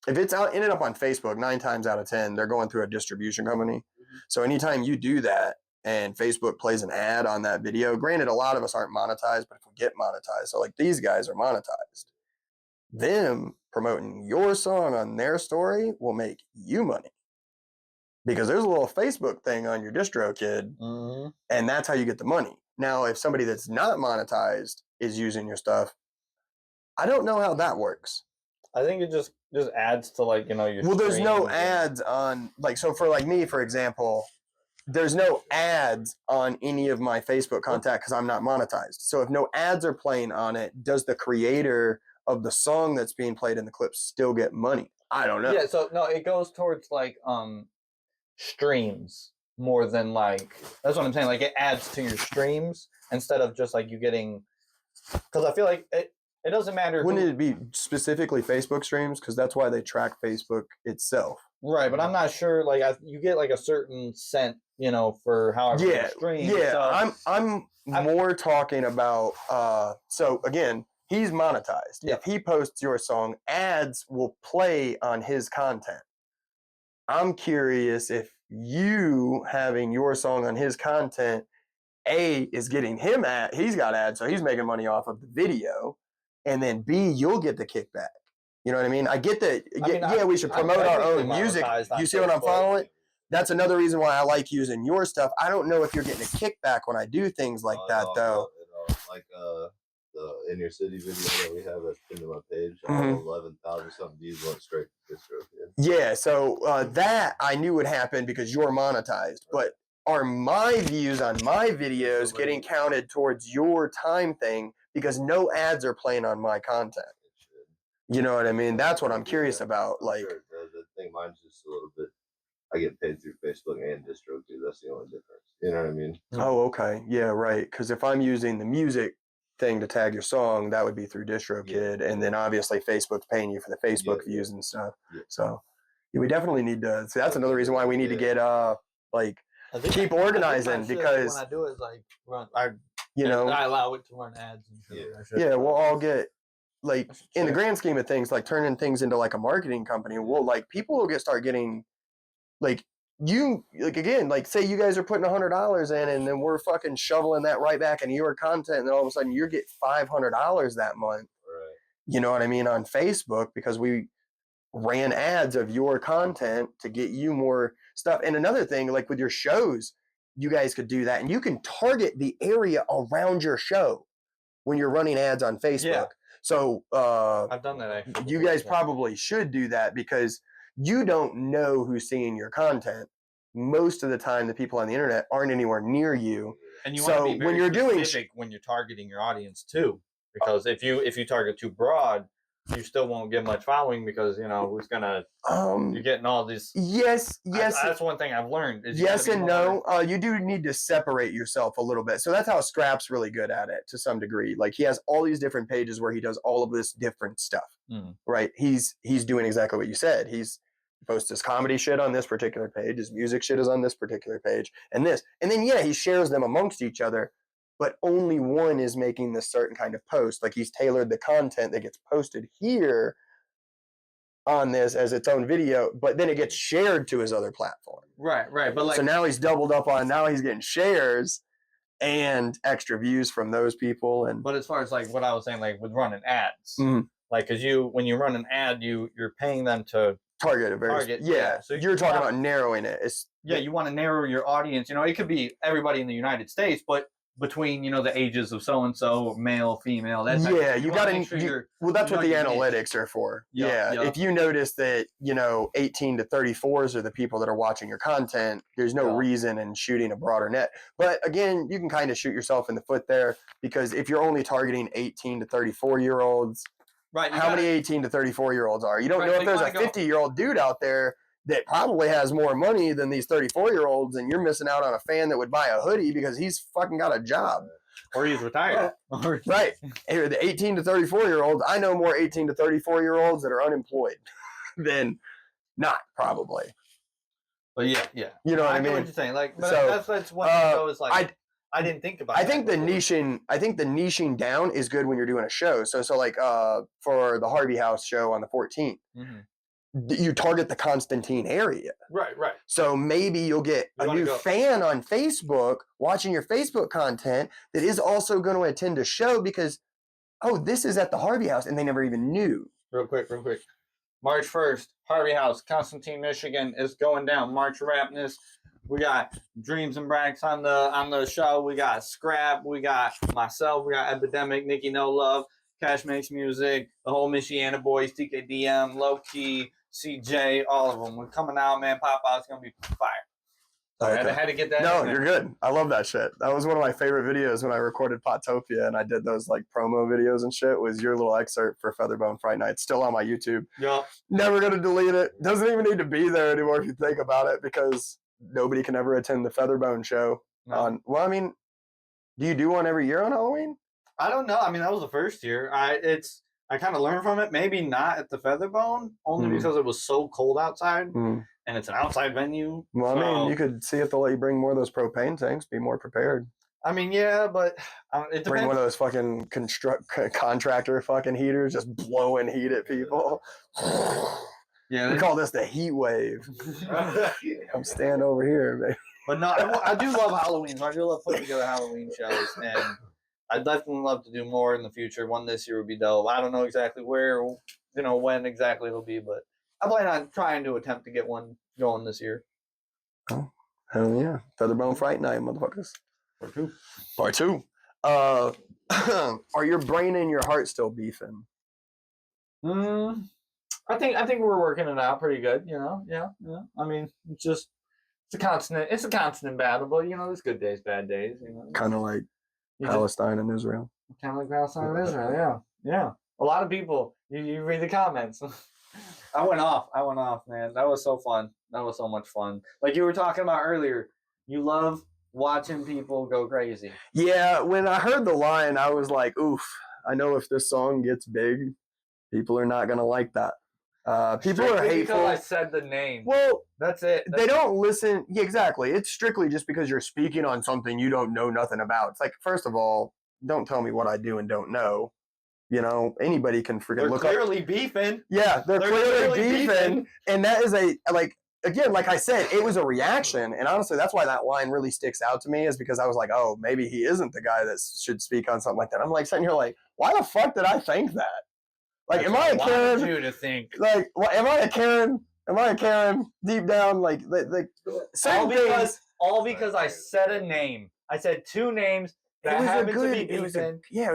if it's ended up on Facebook, 9 times out of 10, they're going through a distribution company. Mm-hmm. So anytime you do that and Facebook plays an ad on that video, granted, a lot of us aren't monetized, but if we get monetized, so like these guys are monetized, them promoting your song on their story will make you money. Because there's a little Facebook thing on your DistroKid, and that's how you get the money. Now, if somebody that's not monetized is using your stuff, I don't know how that works. I think it just adds to like, you know, your there's no ads on, like, so for like me, for example, there's no ads on any of my Facebook content because I'm not monetized. So if no ads are playing on it, does the creator of the song that's being played in the clip still get money? I don't know. Yeah, so no, it goes towards like streams more than like, that's what I'm saying, like it adds to your streams instead of just like you getting, because I feel like it doesn't matter. Wouldn't it be specifically Facebook streams? Because that's why they track Facebook itself. Right, but I'm not sure, like you get like a certain cent, you know, for however you stream. Yeah, so I'm more talking about, so again, he's monetized. Yeah. If he posts your song, ads will play on his content. I'm curious if you having your song on his content, is getting him he's got ads, so he's making money off of the video, and then B, you'll get the kickback. You know what I mean? I get that. We should promote our own music. You see what I'm following? That's another reason why I like using your stuff. I don't know if you're getting a kickback when I do things like that, though. Like the In Your City video that we have that's pinned to my page, 11,000 something views went straight to DistroKid. Yeah, so that I knew would happen because you're monetized. But are my views on my videos getting counted towards your time thing because no ads are playing on my content? You know what I mean? That's what I'm curious about. Like, sure. The thing, mine's just a little bit. I get paid through Facebook and DistroKid. That's the only difference. You know what I mean? Oh, okay. Yeah, right. Because if I'm using the music thing to tag your song, that would be through DistroKid, and then obviously Facebook's paying you for the Facebook views and stuff. Yeah. So we definitely need to. So that's another reason why we need to get keep organizing because when I do it, like I allow it to run ads. And we'll all get. Like in the grand scheme of things, like turning things into like a marketing company, people will start getting like say you guys are putting $100 in, and then we're fucking shoveling that right back into your content, and then all of a sudden you get $500 that month. Right. You know what I mean, on Facebook, because we ran ads of your content to get you more stuff. And another thing, like with your shows, you guys could do that, and you can target the area around your show when you're running ads on Facebook. Yeah. So I've done that actually. you guys probably should do that, because you don't know who's seeing your content. Most of the time, the people on the internet aren't anywhere near you. And you So want to be very when you're doing specific when you're targeting your audience too, because if you target too broad, you still won't get much following, because who's gonna you're getting all these. Yes. That's one thing I've learned. Is Yes and no. You do need to separate yourself a little bit. So that's how Scrap's really good at it to some degree. Like, he has all these different pages where he does all of this different stuff. Right? He's doing exactly what you said. He posts his comedy shit on this particular page. His music shit is on this particular page, and this. And then he shares them amongst each other, but only one is making this certain kind of post. Like, he's tailored the content that gets posted here on this as its own video, but then it gets shared to his other platform. Right. But like, so now he's doubled up on. Now he's getting shares and extra views from those people. And but as far as like what I was saying, like with running ads, Mhm. like because when you run an ad, you're paying them to target a very target. yeah. So you're talking about narrowing it. It's you want to narrow your audience. It could be everybody in the United States, but between the ages of so and so, male, female. That's you got to make sure well, that's what the your analytics are for. Yeah. If you notice that 18 to 34s are the people that are watching your content, there's no reason in shooting a broader net. But again, you can kind of shoot yourself in the foot there, because if you're only targeting 18 to 34-year-olds, right? How many 18 to 34-year-olds are? You don't know if there's a 50-year-old dude out there that probably has more money than these 34-year-olds, and you're missing out on a fan that would buy a hoodie because he's fucking got a job. Or he's retired. Right. Here, the 18 to 34-year-olds, I know more 18 to 34-year-olds that are unemployed than not, probably. But yeah. You know what I get mean? what you're saying. Like, but So, that's one thing I was like, I didn't think about. I think the niching down is good when you're doing a show. So like for the Harvey House show on the 14th, you target the Constantine area. Right. So maybe you'll get a new fan on Facebook watching your Facebook content that is also going to attend a show because, this is at the Harvey House, and they never even knew. Real quick. March 1st, Harvey House, Constantine, Michigan is going down. March Rapness. We got Dreams and Bracks on the show. We got Scrap. We got myself. We got Epidemic, Nikki No Love, Cash Makes Music, the whole Michiana Boys, TKDM, Low Key, CJ, all of them. We're coming out, man. Pop Out's going to be fire. So I had to get that. No, you're good. I love that shit. That was one of my favorite videos when I recorded Potopia and I did those like promo videos and shit. Was your little excerpt for Featherbone Fright Night. Still on my YouTube. Yup. Never gonna delete it. Doesn't even need to be there anymore if you think about it, because nobody can ever attend the Featherbone show. No. Do you do one every year on Halloween? I don't know. I mean, that was the first year. I kind of learned from it. Maybe not at the Featherbone, only because it was so cold outside. And it's an outside venue. Well, I mean, you could see if they'll let you bring more of those propane tanks. Be more prepared. I mean, yeah, but it depends. Bring one of those fucking contractor fucking heaters, just blowing heat at people. Yeah, we call this the heat wave. Come stand over here, baby. But no, I do love Halloween. I do love putting together Halloween shows, and I'd definitely love to do more in the future. One this year would be dope. I don't know exactly where, when exactly it'll be, but I plan on trying to attempt to get one going this year. Oh, hell yeah. Featherbone Fright Night, motherfuckers. Part two. Are your brain and your heart still beefing? I think we're working it out pretty good, Yeah. I mean, it's a constant battle, but there's good days, bad days, Kind of like Palestine and Israel. Kind of like Palestine and Israel, yeah. A lot of people, you read the comments. I went off, man. That was so fun. That was so much fun. Like you were talking about earlier, you love watching people go crazy. Yeah, when I heard the line, I was like, oof, I know if this song gets big, people are not going to like that. People are hateful. Because I said the name. Well, that's it. They don't listen. Yeah, exactly. It's strictly just because you're speaking on something you don't know nothing about. It's like, first of all, don't tell me what I do and don't know. Anybody can freaking look up. They're clearly beefing. Yeah, they're clearly beefing. And that is again, like I said, it was a reaction. And honestly, that's why that line really sticks out to me, is because I was like, oh, maybe he isn't the guy that should speak on something like that. I'm like sitting here like, why the fuck did I think that? Like, That's am I a what Karen? wanted you to think. Like, am I a Karen? Am I a Karen deep down? Like All because I said a name. I said two names that happened to be beefing. It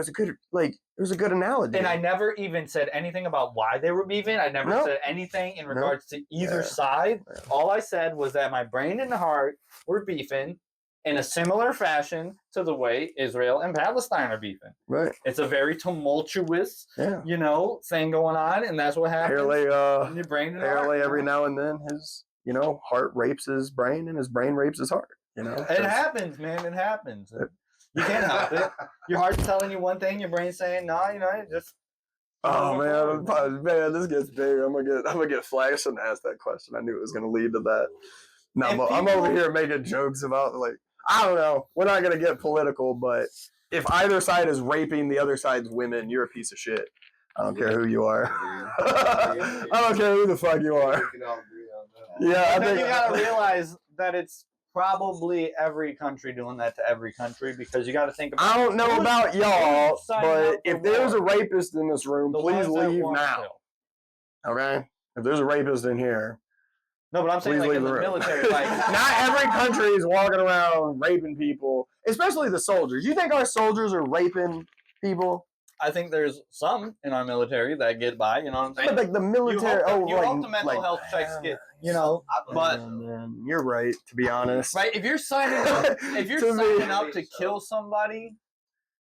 was a good analogy. And I never even said anything about why they were beefing. I never said anything in regards to either side. Yeah. All I said was that my brain and heart were beefing in a similar fashion to the way Israel and Palestine are beefing. Right. It's a very tumultuous, thing going on, and that's what happens. Apparently, Your brain and apparently heart, every now and then his, heart rapes his brain and his brain rapes his heart. It happens, man. It happens. You can't help it. Your heart's telling you one thing, your brain's saying, no, it just. Oh man, this gets big. I'm gonna get flagged. I shouldn't ask that question. I knew it was gonna lead to that. No, I'm over here making jokes about, like, I don't know. We're not gonna get political, but if either side is raping the other side's women, you're a piece of shit. I don't care who you are. I don't care who the fuck you are. Yeah, I think you gotta realize that it's probably every country doing that to every country, because you got to think about. I don't know about y'all, but if there's a war, rapist in this room, please leave now. Okay? If there's a rapist in here, no, but I'm saying please like in leave the the room. military, like not every country is walking around raping people, especially the soldiers. You think our soldiers are raping people? I think there's some in our military that get by. You know what I'm saying? But like the military, you hope the mental health checks get, but man, you're right. To be honest, right? If you're signing up, to kill somebody,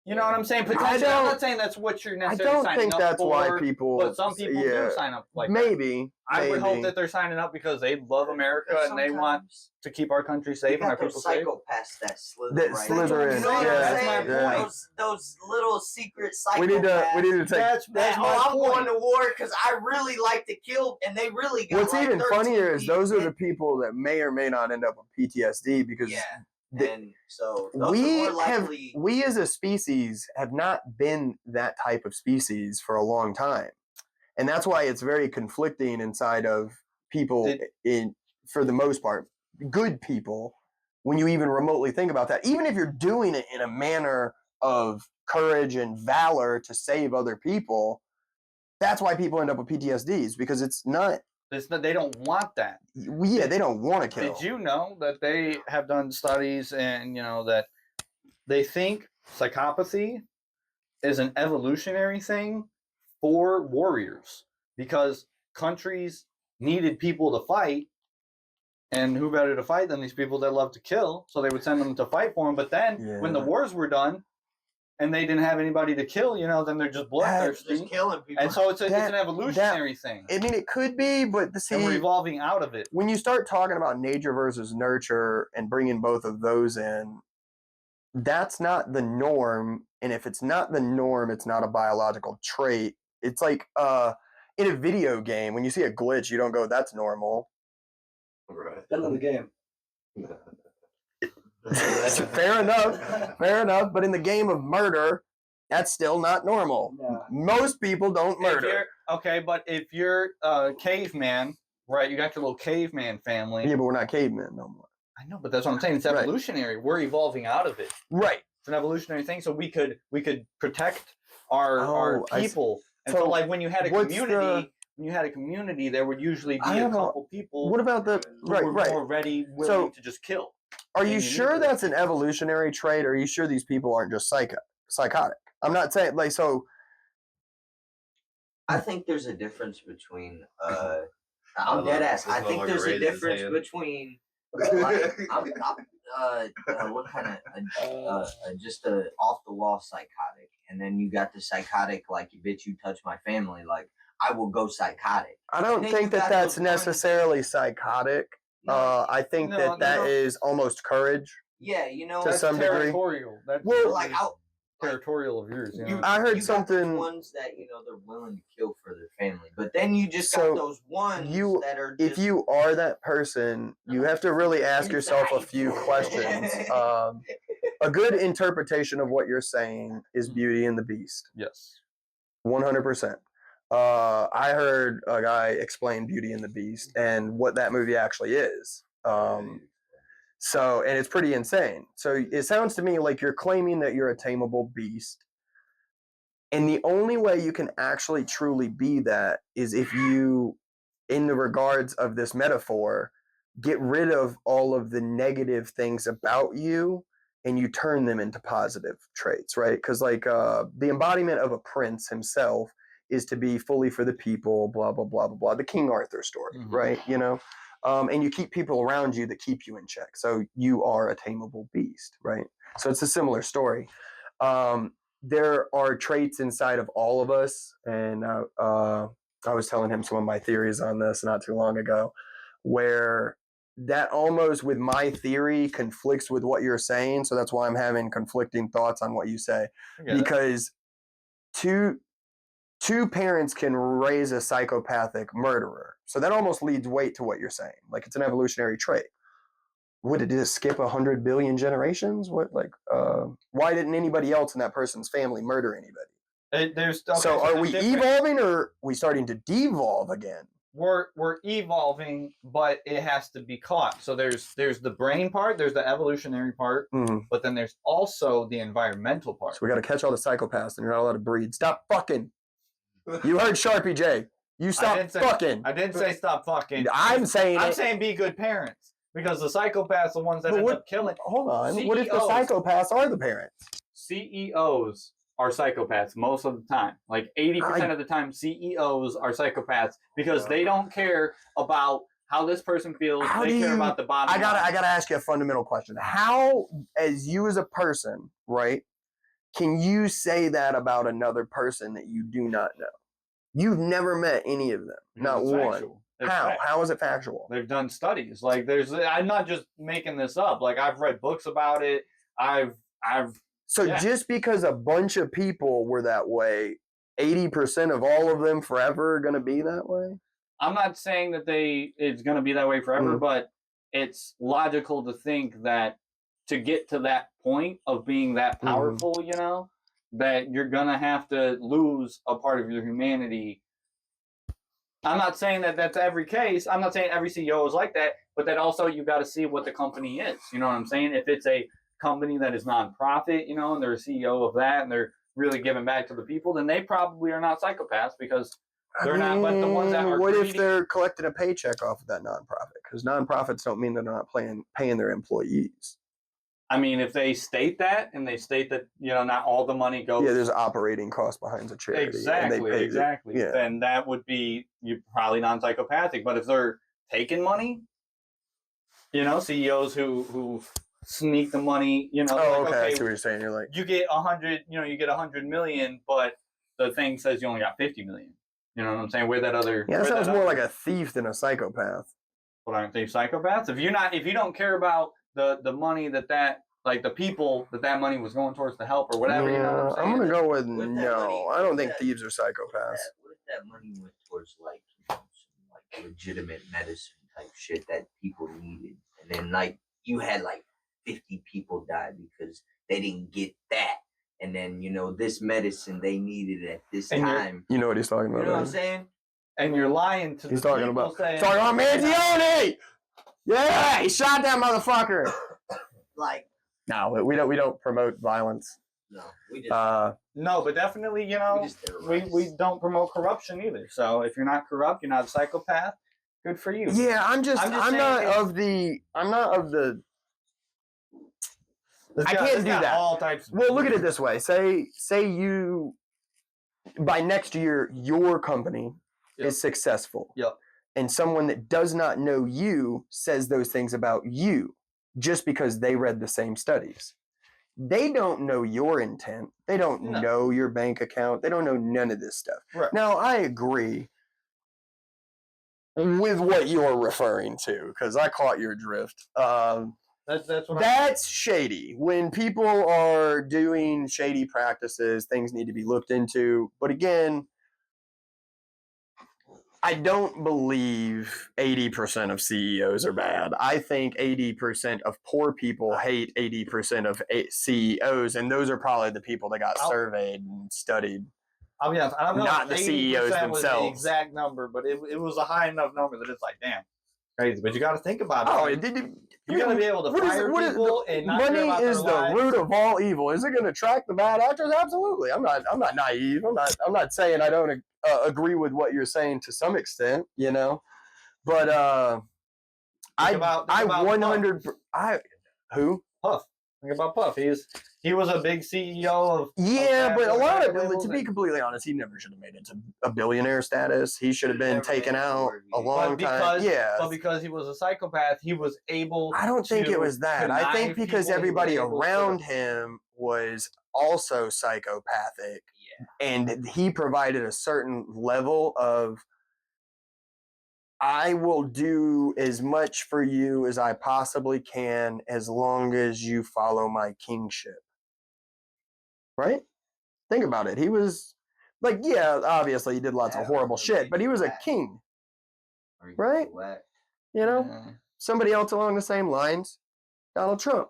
you know what I'm saying? Potentially, I'm not saying that's what you're necessarily signing up for. I don't think that's why people. But some people do sign up like maybe. That. I would hope that they're signing up because they love America and they want to keep our country safe and our people safe. Psychopaths that slither right slither in. You know what I'm That's saying? my point. Those little secret psychopaths. We need to take. That's I'm going to war because I really like to kill, and they really got. What's even funnier is those are the people that may or may not end up with PTSD because. Yeah. And so we as a species have not been that type of species for a long time. And that's why it's very conflicting inside of people for the most part, good people, when you even remotely think about that. Even if you're doing it in a manner of courage and valor to save other people, that's why people end up with PTSDs, because they don't want that. They don't want to kill. Did you know that they have done studies and that they think psychopathy is an evolutionary thing for warriors, because countries needed people to fight, and who better to fight than these people that love to kill? So they would send them to fight for them. But then when the wars were done and they didn't have anybody to kill, then they're just bloodthirsty. Just killing people. And so it's an evolutionary thing. I mean, it could be, but and we're evolving out of it. When you start talking about nature versus nurture and bringing both of those in, that's not the norm. And if it's not the norm, it's not a biological trait. It's like in a video game, when you see a glitch, you don't go, that's normal. Right. End of the game. Fair enough. But in the game of murder, that's still not normal. Yeah. Most people don't murder. But if you're a caveman, right, you got your little caveman family. Yeah, but we're not cavemen no more. I know, but that's what I'm saying. It's evolutionary. Right. We're evolving out of it. Right. It's an evolutionary thing, so we could protect our people. And so like when you had a community, there would usually be a couple people. What about the who were more ready, willing to just kill? Are you sure that's an evolutionary trait, or are you sure these people aren't just psychotic? I'm not saying I think there's a difference between. I'm dead ass. I think there's a difference between. What kind of just a off the wall psychotic, and then you got the psychotic like, bitch, you touch my family, like I will go psychotic. I don't think that that's necessarily psychotic. I think that is almost courage. Yeah, to some degree. Territorial. That's like territorial of yours. I heard something. Got the ones that they're willing to kill for their family, but then you just got those ones that are. If you are that person, you have to really ask yourself a few questions. A good interpretation of what you're saying is Beauty and the Beast. Yes. 100%. I heard a guy explain Beauty and the Beast and what that movie actually is. So, and it's pretty insane. So it sounds to me like you're claiming that you're a tameable beast. And the only way you can actually truly be that is if you, in the regards of this metaphor, get rid of all of the negative things about you and you turn them into positive traits, right? Because like the embodiment of a prince himself is to be fully for the people, blah, blah, blah, blah, blah. The King Arthur story, right? You know? And you keep people around you that keep you in check. So you are a tameable beast, right? So it's a similar story. There are traits inside of all of us. And I was telling him some of my theories on this not too long ago, where that almost with my theory conflicts with what you're saying. So that's why I'm having conflicting thoughts on what you say. Because two parents can raise a psychopathic murderer. So that almost leads weight to what you're saying. Like it's an evolutionary trait. Would it just skip 100 billion generations? What why didn't anybody else in that person's family murder anybody? So are we evolving or are we starting to devolve again? We're evolving, but it has to be caught. So there's the brain part, there's the evolutionary part, but then there's also the environmental part. So we got to catch all the psychopaths and you're not allowed to breed. Stop fucking. You heard Sharpie J. You stop fucking. I didn't say stop fucking. I'm saying be good parents. Because the psychopaths are the ones that end up killing. Hold on. CEOs, what if the psychopaths are the parents? CEOs are psychopaths most of the time. Like 80% of the time, CEOs are psychopaths because they don't care about how this person feels. They care about the bottom line. I gotta ask you a fundamental question. How, as you as a person, right, can you say that about another person that you do not know? You've never met any of them. Not one. Factual. How is it factual? They've done studies. Like I'm not just making this up. Like I've read books about it. Just because a bunch of people were that way, 80% of all of them forever are going to be that way? I'm not saying that it's going to be that way forever, but it's logical to think that to get to that point of being that powerful, you know, that you're going to have to lose a part of your humanity. I'm not saying that that's every case. I'm not saying every CEO is like that, but that also you got to see what the company is. You know what I'm saying? If it's a company that is nonprofit, you know, and they're a CEO of that and they're really giving back to the people, then they probably are not psychopaths because they're not. But the ones that are what if they're collecting a paycheck off of that nonprofit? Because nonprofits don't mean they're not paying their employees. I mean, if they state that and they state that, you know, not all the money goes. Yeah, there's operating costs behind the charity. Exactly. Yeah. Then that would be you're probably non-psychopathic. But if they're taking money, you know, CEOs who sneak the money, you know. Oh, okay. I see what you're saying. You're like, you get 100, you know, you get 100 million, but the thing says you only got 50 million. You know what I'm saying? Where that other. Yeah, that sounds more like a thief than a psychopath. But aren't they psychopaths? If you don't care about the money that like the people that money was going towards to help or whatever, you know what I'm saying? I'm gonna go with no. I don't think thieves are psychopaths. What if that money went towards like, you know, some like legitimate medicine type shit that people needed, and then like you had like 50 people die because they didn't get that, and then you know this medicine they needed at this time. You know what he's talking about? You know what I'm saying? And you're lying to he's the talking people about saying, talking about Manzioni. Yeah, he shot that motherfucker. Like, no, we don't promote violence. No, we just no, but definitely, you know, we don't promote corruption either. So if you're not corrupt, you're not a psychopath. Good for you. Yeah, I'm not of the. I can't do that. All types. Well, look at it this way. Say you by next year your company is successful. Yep. And someone that does not know you says those things about you just because they read the same studies. They don't know your intent. They don't know your bank account. They don't know none of this stuff. Right. Now, I agree with what you're referring to because I caught your drift. That's shady. When people are doing shady practices, things need to be looked into. But again, I don't believe 80% of CEOs are bad. I think 80% of poor people hate 80% of CEOs, and those are probably the people that got surveyed and studied. I'll be honest. I don't know. Not the CEOs 80% was the themselves. exact number, but it was a high enough number that it's like, damn, crazy. But you got to think about it. Oh, like, you got to be able to fire people and not care money about is their the lives. root of all evil. Is it going to attract the bad actors? Absolutely. I'm not naive. I'm not saying I don't agree with what you're saying to some extent, you know. But Think about 100. Who? Puff. Think about Puff. He was a big CEO of. Yeah, of but a lot of labels to be and- completely honest, he never should have made it to a billionaire status. He should have been Never taken made it out where he a is. long time. Yeah. But because he was a psychopath, he was able. I don't think to it was that. I think connive because people, he was everybody able to- around him was also psychopathic, Yeah. and he provided a certain level of, I will do as much for you as I possibly can as long as you follow my kingship. Right? Think about it. He was like, yeah, obviously he did lots of That horrible was a shit, big but he was a whack. king, Or he Right? was whack. you know? Yeah. Somebody else along the same lines, Donald Trump.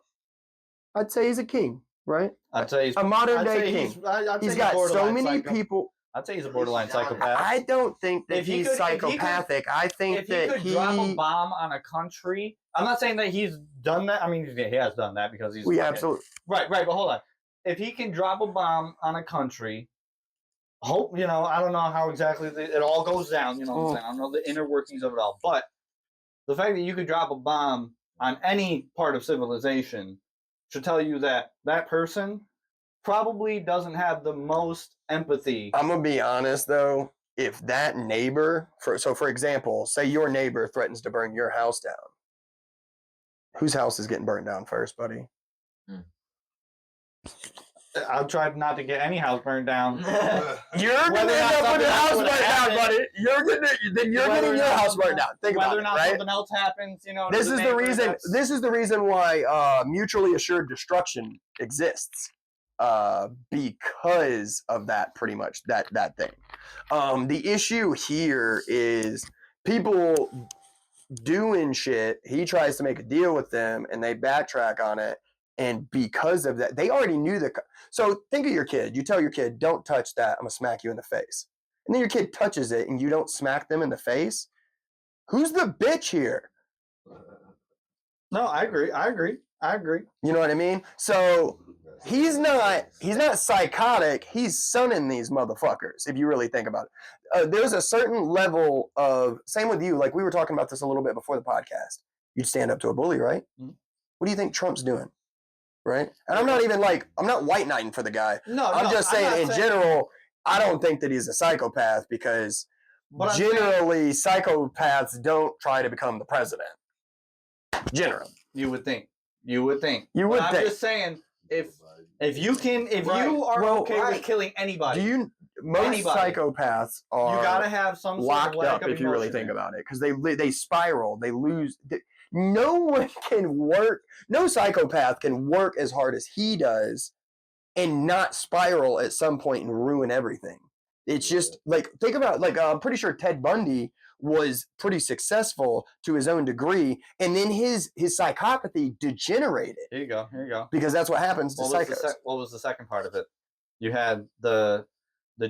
I'd say he's a king, right? I'd say he's A modern I'd day say king. I'd say He's got so borderline many psycho- people. I'd say he's a borderline psychopath. I don't think that If he he's could- if he could- psychopathic. I think if he that could drop a bomb on a country, I'm not saying that he's done that. I mean, he has done that because he's we fucking- absolutely. right. But hold on. If he can drop a bomb on a country, hope I don't know how exactly it all goes down. You know what I'm saying? I don't know the inner workings of it all, but the fact that you could drop a bomb on any part of civilization should tell you that that person probably doesn't have the most empathy. I'm gonna be honest though. If that neighbor, for example, say your neighbor threatens to burn your house down, whose house is getting burned down first, buddy? I'll try not to get any house burned down. You're gonna Whether end or not up with something your else house would burnt down, happen. buddy. You're Whether getting or your not house something burnt down. Think Whether about or it, not right? something else happens, to This the is the neighbor, reason. that's- This is the reason why mutually assured destruction exists, because of that. Pretty much that thing. The issue here is people doing shit. He tries to make a deal with them, and they backtrack on it. And because of that, they already knew that. So think of your kid. You tell your kid, "Don't touch that. I'm gonna smack you in the face." And then your kid touches it, and you don't smack them in the face. Who's the bitch here? No, I agree. You know what I mean? So he's not psychotic. He's sunning these motherfuckers. If you really think about it, there's a certain level of, same with you. Like we were talking about this a little bit before the podcast. You'd stand up to a bully, right? Mhm. What do you think Trump's doing? Right? And I'm not white knighting for the guy. No, I'm just not saying in general, I don't think that he's a psychopath because But I'm generally psychopaths don't try to become the president. Generally. You would think. You would But I'm think. just saying, if you Right. you are Well, okay right. with killing anybody, Most Anybody. psychopaths you are gotta have some sort of locked lack up of if you really emotion think in it. about it, because they spiral, they lose. No one can work. No psychopath can work as hard as he does and not spiral at some point and ruin everything. It's just like, think about, like, I'm pretty sure Ted Bundy was pretty successful to his own degree, and then his psychopathy degenerated Here you go. because that's what happens to psychos. What was the second part of it? You had the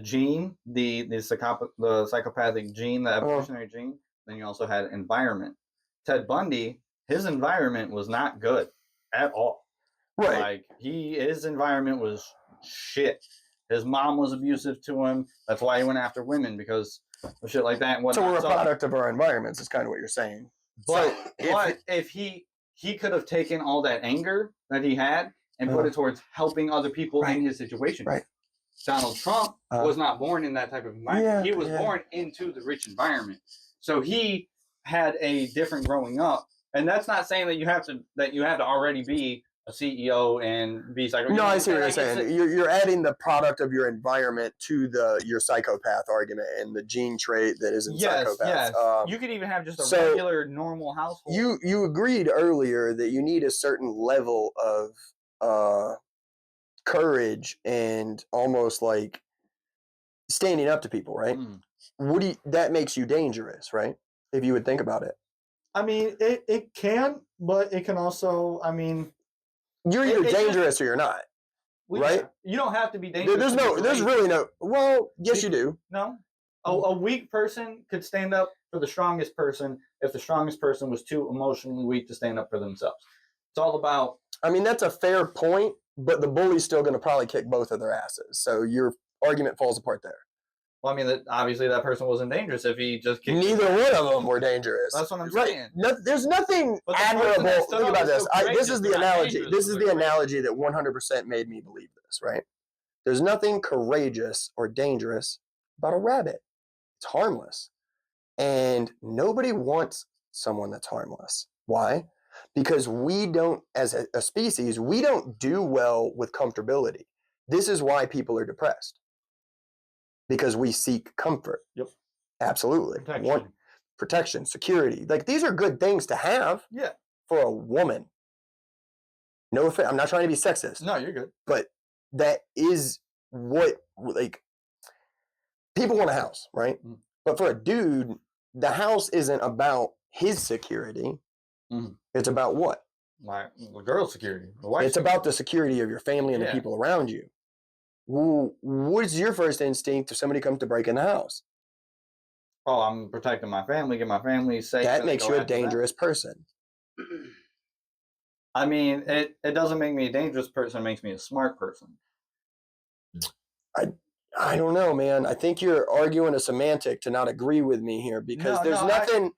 gene, the psychopathic gene, the evolutionary gene. Then you also had environment. Ted Bundy, his environment was not good at all. Right. Like his environment was shit. His mom was abusive to him. That's why he went after women, because of shit like that and So we're a whatnot. product of our environments, is kind of what you're saying. But So if he could have taken all that anger that he had and put it towards helping other people Right. in his situation. Right. Donald Trump was not born in that type of environment. Yeah, He was born into the rich environment. So he had a different growing up. And that's not saying that you have to already be a CEO and be psycho. No, I see what you're Like, saying. You're adding the product of your environment to your psychopath argument and the gene trait that isn't Yes. psychopaths. You could even have just a so regular, normal household. You agreed earlier that you need a certain level of courage and almost like standing up to people, right? Mm. That makes you dangerous, right? If you would think about it. I mean, it can, but it can also, I mean... You're either It's dangerous or you're not. Well, right? yeah. You don't have to be dangerous. There's really no. Well, yes, you do. No. A weak person could stand up for the strongest person if the strongest person was too emotionally weak to stand up for themselves. It's all about. I mean, that's a fair point, but the bully's still going to probably kick both of their asses. So your argument falls apart there. Well, I mean, obviously that person wasn't dangerous if he just kicked. Neither one of them were dangerous. That's what I'm saying. Right. No, there's nothing admirable. Think about this. This is the analogy. This is the analogy that 100% made me believe this, right? There's nothing courageous or dangerous about a rabbit. It's harmless. And nobody wants someone that's harmless. Why? Because we don't, as a species, we don't do well with comfortability. This is why people are depressed. Because we seek comfort. Yep. Absolutely. Protection, security. Like, these are good things to have. Yeah. For a woman. No offense. I'm not trying to be sexist. No, you're good. But that is what, like, people want a house, right? Mm. But for a dude, the house isn't about his security. Mm. It's about what? Like the girl's security. The wife's It's about the security of your family and the people around you. What's your first instinct if somebody comes to break in the house? Oh, I'm protecting my family, get my family safe. That makes you a dangerous person. I mean, it doesn't make me a dangerous person. It makes me a smart person. I don't know, man. I think you're arguing a semantic to not agree with me here because there's nothing.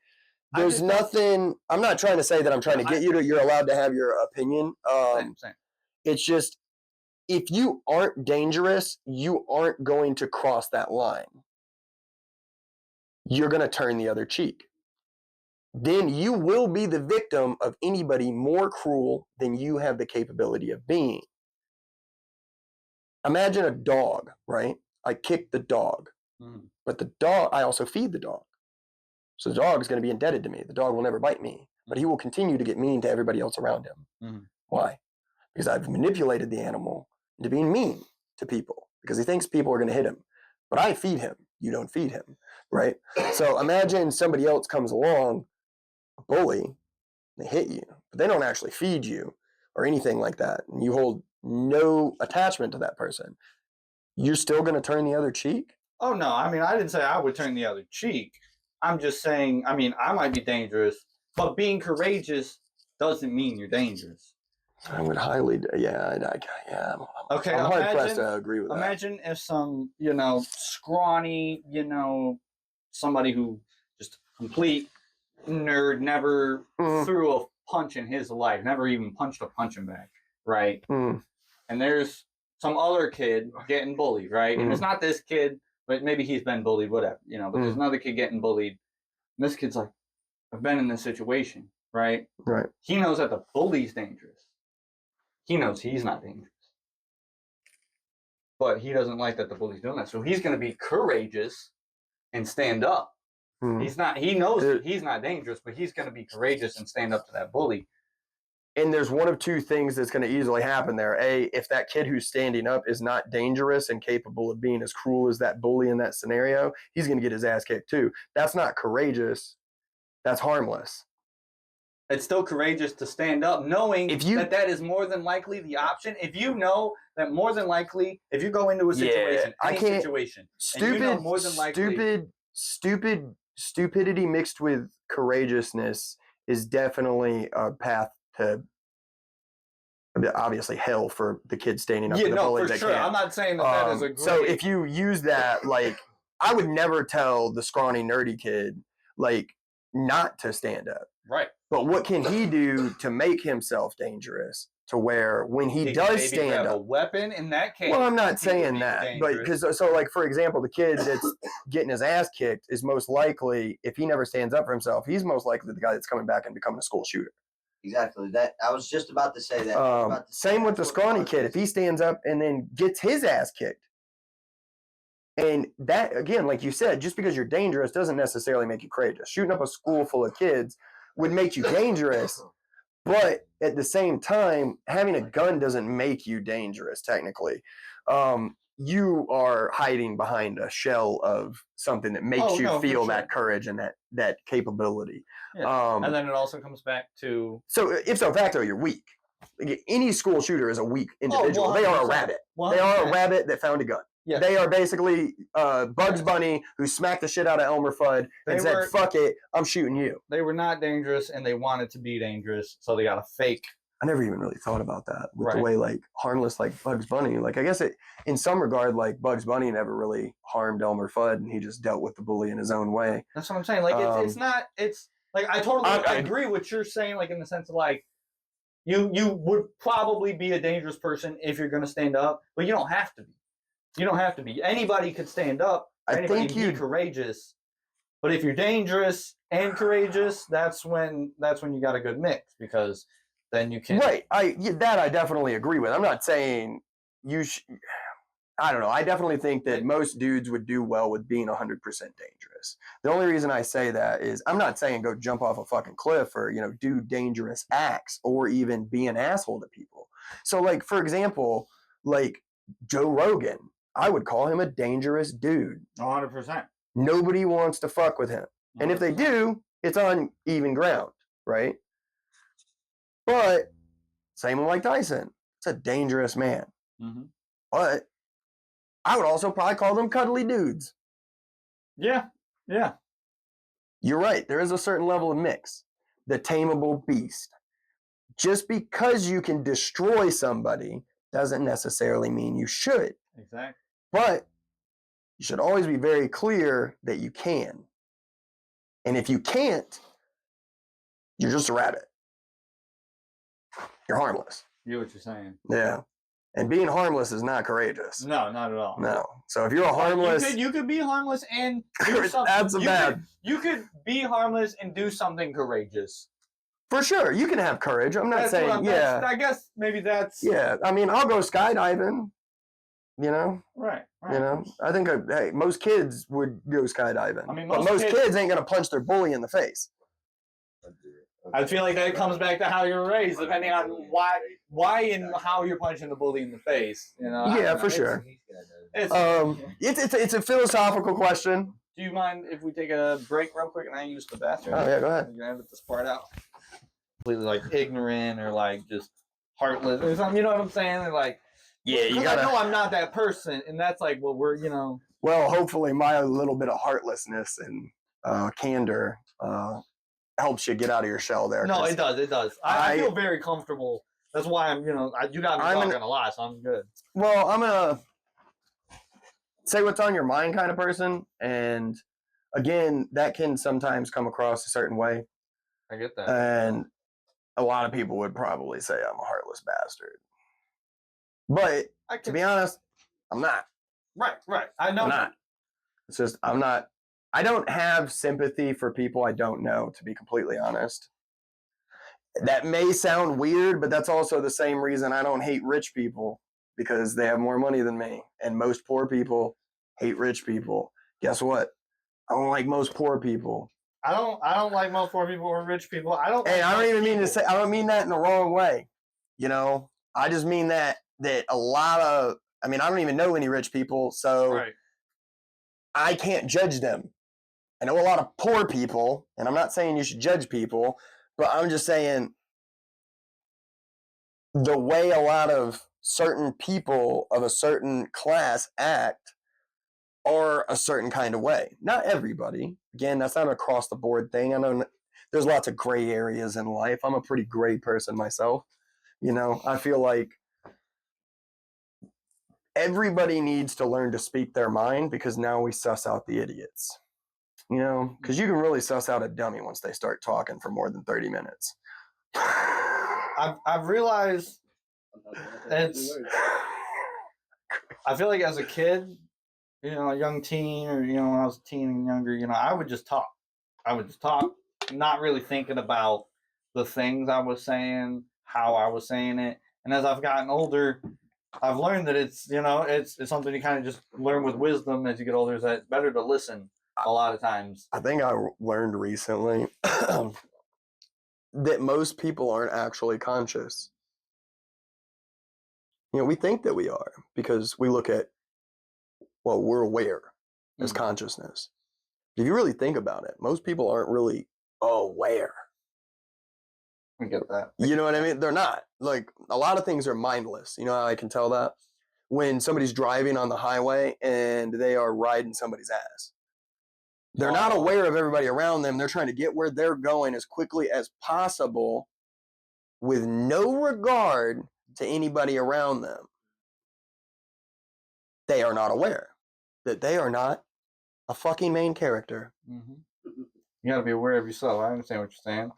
There's nothing. I'm not trying to say that I'm trying to get you to. You're allowed to have your opinion. Same. It's just, if you aren't dangerous, you aren't going to cross that line. You're going to turn the other cheek. Then you will be the victim of anybody more cruel than you have the capability of being. Imagine a dog, right? I kick the dog, but the dog, I also feed the dog. So the dog is going to be indebted to me. The dog will never bite me, but he will continue to get mean to everybody else around him. Why? Because I've manipulated the animal into being mean to people because he thinks people are going to hit him. But I feed him. You don't feed him, right? So imagine somebody else comes along, a bully, they hit you, but they don't actually feed you or anything like that. And you hold no attachment to that person. You're still going to turn the other cheek? Oh, no. I mean, I didn't say I would turn the other cheek. I'm just saying, I mean, I might be dangerous, but being courageous doesn't mean you're dangerous. I would highly, Okay, I'm hard pressed to agree with that. Imagine if some, scrawny, somebody who just complete nerd, never threw a punch in his life, never even punched a punching bag, right? And there's some other kid getting bullied, right? And it's not this kid, but maybe he's been bullied, whatever, but there's another kid getting bullied. And this kid's like, I've been in this situation, right? Right. He knows that the bully's dangerous. He knows he's not dangerous. But he doesn't like that the bully's doing that. So he's going to be courageous and stand up. He knows he's not dangerous, but he's going to be courageous and stand up to that bully. And there's one of two things that's going to easily happen there. A, if that kid who's standing up is not dangerous and capable of being as cruel as that bully in that scenario, he's going to get his ass kicked too. That's not courageous. That's harmless. It's still courageous to stand up, knowing that is more than likely the option. If you know that more than likely, if you go into a situation, stupidity mixed with courageousness is definitely a path to obviously hell for the kid standing up to the bully. For sure. I'm not saying that is a great... So if you use that, like, I would never tell the scrawny nerdy kid, like, not to stand up. Right. But what can he do to make himself dangerous to where when he does stand up, a weapon in that case? Well, I'm not saying that, but so like, for example, the kid that's getting his ass kicked is most likely, if he never stands up for himself, he's most likely the guy that's coming back and becoming a school shooter. Exactly. That I was just about to say that. Same with the scrawny kid. If he stands up and then gets his ass kicked, and that, again, like you said, just because you're dangerous doesn't necessarily make you courageous. Shooting up a school full of kids would make you dangerous, but at the same time, having a gun doesn't make you dangerous, technically. You are hiding behind a shell of something that makes you feel that courage and that capability. Yeah. And then it also comes back to... So, ipso facto, you're weak. any school shooter is a weak individual. They are a 100%. rabbit. They are a rabbit that found a gun. Yeah. They are basically Bugs Bunny who smacked the shit out of Elmer Fudd and said, fuck it, I'm shooting you. They were not dangerous, and they wanted to be dangerous, so they got a fake. I never even really thought about that with Right. the way like harmless like Bugs Bunny. Like I guess it in some regard like Bugs Bunny never really harmed Elmer Fudd and he just dealt with the bully in his own way. That's what I'm saying. Like it's not. It's like I totally I agree with what you're saying. Like in the sense of like you would probably be a dangerous person if you're going to stand up, but you don't have to be. You don't have to be. Anybody could stand up. Anybody can be courageous. But if you're dangerous and courageous, that's when you got a good mix, because then you can. Right. I definitely agree with. I'm not saying you I don't know. I definitely think that most dudes would do well with being 100% dangerous. The only reason I say that is I'm not saying go jump off a fucking cliff or, do dangerous acts or even be an asshole to people. So like, for example, like Joe Rogan, I would call him a dangerous dude. 100%. Nobody wants to fuck with him. And if they do, it's on even ground, right? But same with Mike Tyson. It's a dangerous man. Mm-hmm. But I would also probably call them cuddly dudes. Yeah. Yeah. You're right. There is a certain level of mix. The tameable beast. Just because you can destroy somebody doesn't necessarily mean you should. Exactly. But you should always be very clear that you can. And if you can't, you're just a rabbit. You're harmless. You know what you're saying. Yeah. And being harmless is not courageous. No, not at all. No. So if you're a harmless... You could be harmless and do something. That's bad. You could be harmless and do something courageous. For sure. You can have courage. I'm not saying... I guess maybe that's... Yeah. I mean, I'll go skydiving. Right. I think most kids would go skydiving. I mean, but most kids ain't going to punch their bully in the face. I feel like that comes back to how you're raised, depending on why and how you're punching the bully in the face. Yeah, for sure. It's a philosophical question. Do you mind if we take a break real quick and I use the bathroom? Oh yeah, go ahead. We're gonna edit this part out. Completely like ignorant or like just heartless or something. You know what I'm saying? And like, yeah, you gotta. I know I'm not that person, and that's like, well, we're Well, hopefully, my little bit of heartlessness and candor helps you get out of your shell there. No, it does. It does. I feel very comfortable. That's why you got me talking a lot, so I'm good. Well, I'm a say what's on your mind kind of person, and again, that can sometimes come across a certain way. I get that. And a lot of people would probably say I'm a heartless bastard. But to be honest, I'm not. Right. I know. I'm not. It's just I'm not. I don't have sympathy for people I don't know, to be completely honest. That may sound weird, but that's also the same reason I don't hate rich people, because they have more money than me. And most poor people hate rich people. Guess what? I don't like most poor people. I don't like most poor people or rich people. I don't even mean to say, I don't mean that in the wrong way. I just mean that a lot of, I don't even know any rich people, so right. I can't judge them. I know a lot of poor people, and I'm not saying you should judge people, but I'm just saying the way a lot of certain people of a certain class act are a certain kind of way. Not everybody. Again, that's not an across the board thing. I know there's lots of gray areas in life. I'm a pretty gray person myself. I feel like everybody needs to learn to speak their mind, because now we suss out the idiots. Because you can really suss out a dummy once they start talking for more than 30 minutes. I've realized I feel like as a kid, a young teen, or when I was a teen and younger, I would just talk. Not really thinking about the things I was saying, how I was saying it. And as I've gotten older, I've learned that it's something you kind of just learn with wisdom as you get older. Is that it's better to listen a lot of times. I think I learned recently that most people aren't actually conscious. We think that we are, because we look at, we're aware as consciousness. If you really think about it, most people aren't really aware. I get that. You know what I mean? They're not. Like, a lot of things are mindless. You know how I can tell that? When somebody's driving on the highway and they are riding somebody's ass. They're not aware of everybody around them. They're trying to get where they're going as quickly as possible with no regard to anybody around them. They are not aware that they are not a fucking main character. Mm-hmm. You gotta be aware of yourself. I understand what you're saying.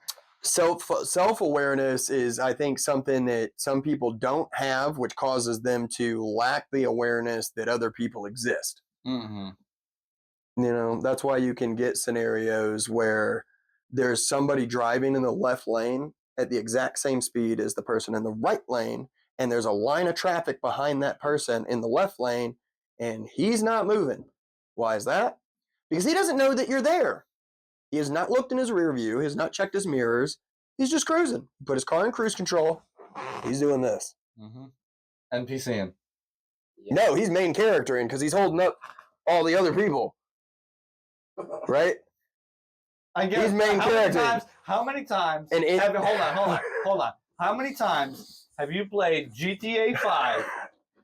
Self-awareness is, I think, something that some people don't have, which causes them to lack the awareness that other people exist. Mm-hmm. You know, that's why you can get scenarios where there's somebody driving in the left lane at the exact same speed as the person in the right lane, and there's a line of traffic behind that person in the left lane, and he's not moving. Why is that? Because he doesn't know that you're there. He has not looked in his rear view. He has not checked his mirrors. He's just cruising. Put his car in cruise control. He's doing this. Mm-hmm. NPCing. Yeah. No, he's main charactering because he's holding up all the other people. Right? I guess. He's main character. How many times? And it- Hold on. How many times have you played GTA 5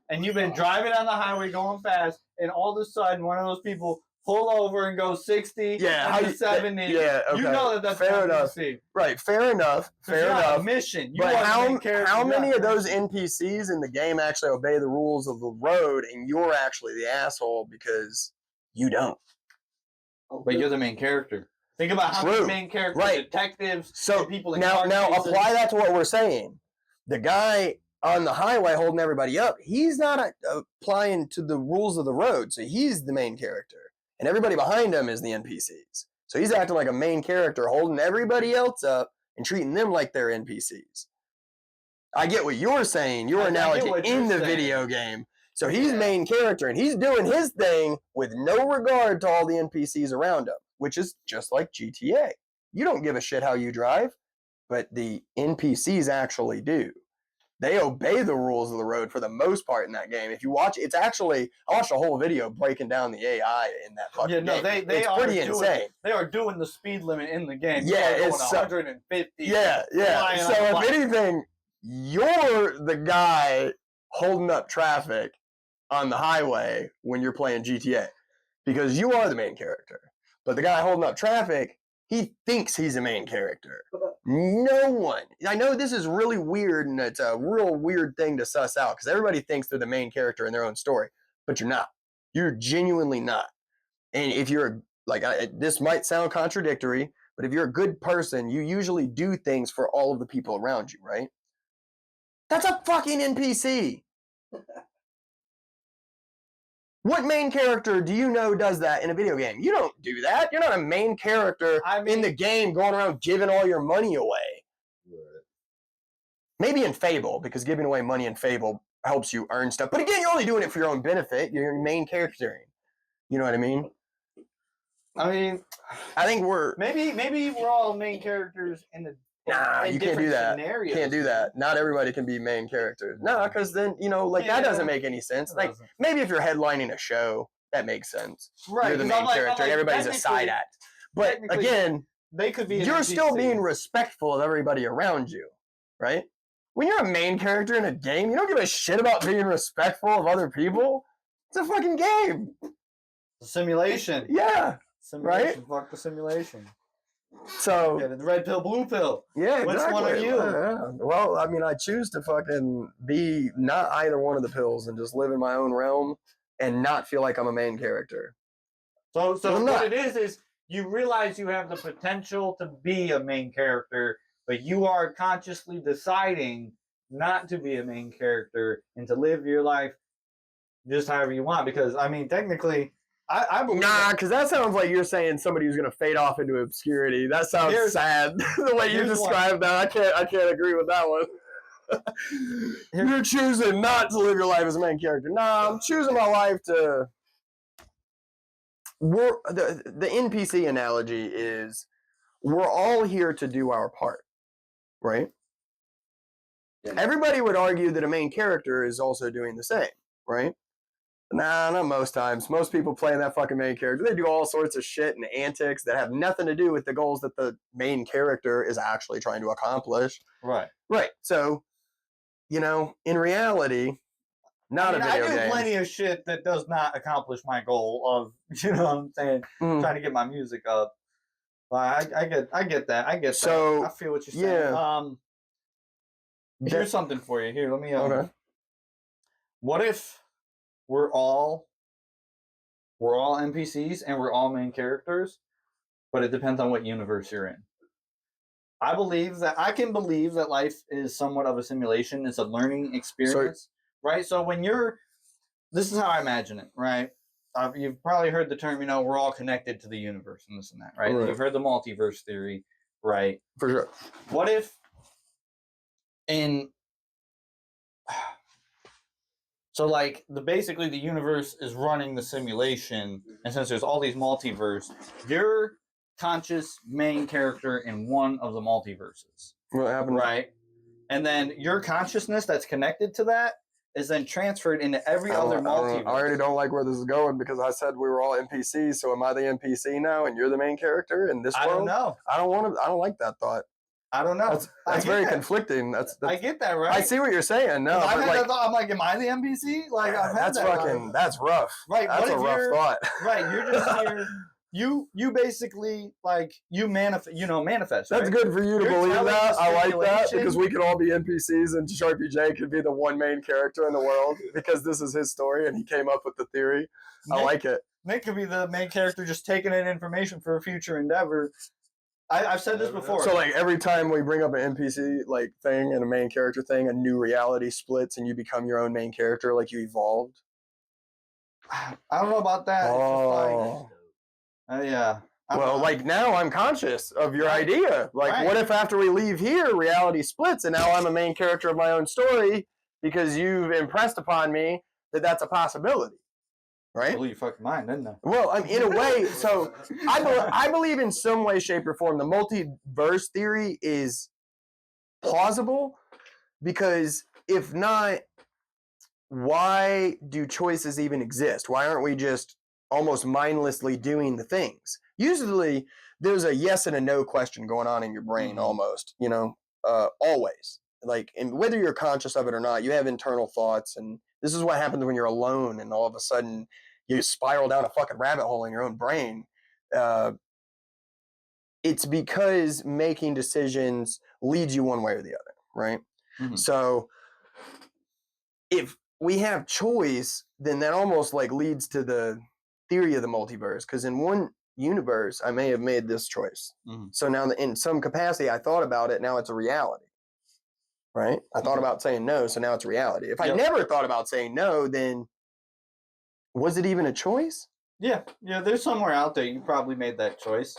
and you've been driving on the highway going fast, and all of a sudden one of those people pull over and go 60 and 70? Yeah, okay. You know that's fair enough. NPC. Right, fair enough. Fair enough. Mission. You But are the main character. how many of Yeah. those NPCs in the game actually obey the rules of the road, and you're actually the asshole because you don't? But you're the main character. Think about how many True. main characters, Right. detectives, So and people in now car chases. apply that to what we're saying. The guy on the highway holding everybody up, he's not applying to the rules of the road, so he's the main character. And everybody behind him is the NPCs. So he's acting like a main character, holding everybody else up and treating them like they're NPCs. I get what you're saying, your I get analogy what in you're the saying. video game. So he's Yeah. main character, and he's doing his thing with no regard to all the NPCs around him, which is just like GTA. You don't give a shit how you drive, but the NPCs actually do. They obey the rules of the road for the most part in that game. If you watch, it's actually, I watched a whole video breaking down the AI in that fucking Yeah, no, game. they it's are pretty doing, insane. They are doing the speed limit in the game. Yeah, You are going it's so- 150. Yeah. flying So on a if bike. anything, you're the guy holding up traffic on the highway when you're playing GTA because you are the main character. But the guy holding up traffic, he thinks he's a main character. No one. I know this is really weird, and it's a real weird thing to suss out because everybody thinks they're the main character in their own story, but you're not. You're genuinely not. And if you're this might sound contradictory, but if you're a good person, you usually do things for all of the people around you, right? That's a fucking NPC. What main character do you know does that in a video game? You don't do that. You're not a main character in the game going around giving all your money away. Right. Maybe in Fable, because giving away money in Fable helps you earn stuff. But again, you're only doing it for your own benefit. You're main charactering. You know what I mean? I mean, I think we're... maybe we're all main characters in the. Nah, in you can't do different that. Scenarios. Can't do that. Not everybody can be main characters. No, because then, that Yeah. doesn't make any sense. Like, maybe if you're headlining a show, that makes sense. Right, You're the 'cause main I'm like- character, and everybody's a side act. But technically, again, they could be. an you're still NPC. being respectful of everybody around you, right? When you're a main character in a game, you don't give a shit about being respectful of other people. It's a fucking game. simulation. Yeah. Simulation. Fuck the simulation. So, Yeah, the red pill, blue pill. yeah, Which exactly. one are you? Yeah. Well, I mean, I choose to fucking be not either one of the pills and just live in my own realm and not feel like I'm a main character. So I'm what not. it is you realize you have the potential to be a main character, but you are consciously deciding not to be a main character and to live your life just however you want. Because I mean, technically, I believe Nah, because that sounds like you're saying somebody who's gonna fade off into obscurity. That sounds sad. The way you here's described that, I can't agree with that one. You're choosing not to live your life as a main character. Nah, I'm choosing my life to. The NPC analogy is we're all here to do our part, right? Yeah. Everybody would argue that a main character is also doing the same, right? Nah, not most times. Most people playing that fucking main character, they do all sorts of shit and antics that have nothing to do with the goals that the main character is actually trying to accomplish. Right. Right. So, in reality, not a video I do game. plenty of shit that does not accomplish my goal of, you know what I'm saying, trying to get my music up. I get that. I get So, that. I feel what you're saying. yeah. Here's something for you. Here, let me. Okay. What if we're all NPCs and we're all main characters, but it depends on what universe you're in. I can believe that life is somewhat of a simulation. It's a learning experience, right? So this is how I imagine it, right? You've probably heard the term, we're all connected to the universe and this and that, right? You've heard the multiverse theory, right? For sure. What if basically the universe is running the simulation, and since there's all these multiverse, you're conscious main character in one of the multiverses. What happened? Right? And then your consciousness that's connected to that is then transferred into every other multiverse. I already don't like where this is going because I said we were all NPCs, so am I the NPC now and you're the main character in this world? I don't know. I don't like that thought. I don't know. That's very conflicting. I get that, right? I see what you're saying. No, I've had that thought. I'm like, am I the NPC? Like, I've had that's that. That's rough. Right. That's a rough thought. Right. You're just here. You basically you manifest. That's right? good for you to You're believe telling that. the I like that simulation- because we could all be NPCs and Sharpie J could be the one main character in the world because this is his story and he came up with the theory. I like it. Nick could be the main character just taking in information for a future endeavor. I've said this before. So like every time we bring up an NPC like thing and a main character thing, a new reality splits and you become your own main character, like you evolved. I don't know about that. Oh. It's just yeah. Well, like now I'm conscious of your idea. Like, what if after we leave here, reality splits and now I'm a main character of my own story because you've impressed upon me that that's a possibility, right? blew your fucking mind, didn't I? Well, in a way, so I believe in some way, shape, or form the multiverse theory is plausible because if not, why do choices even exist? Why aren't we just almost mindlessly doing the things? Usually, there's a yes and a no question going on in your brain almost, always. Like, and whether you're conscious of it or not, you have internal thoughts. And this is what happens when you're alone and all of a sudden you spiral down a fucking rabbit hole in your own brain. It's because making decisions leads you one way or the other, right? Mm-hmm. So if we have choice, then that almost like leads to the theory of the multiverse. Because in one universe, I may have made this choice. Mm-hmm. So now in some capacity, I thought about it. Now it's a reality, right? I thought about saying no. So now it's a reality. If I never thought about saying no, then was it even a choice? Yeah. There's somewhere out there you probably made that choice.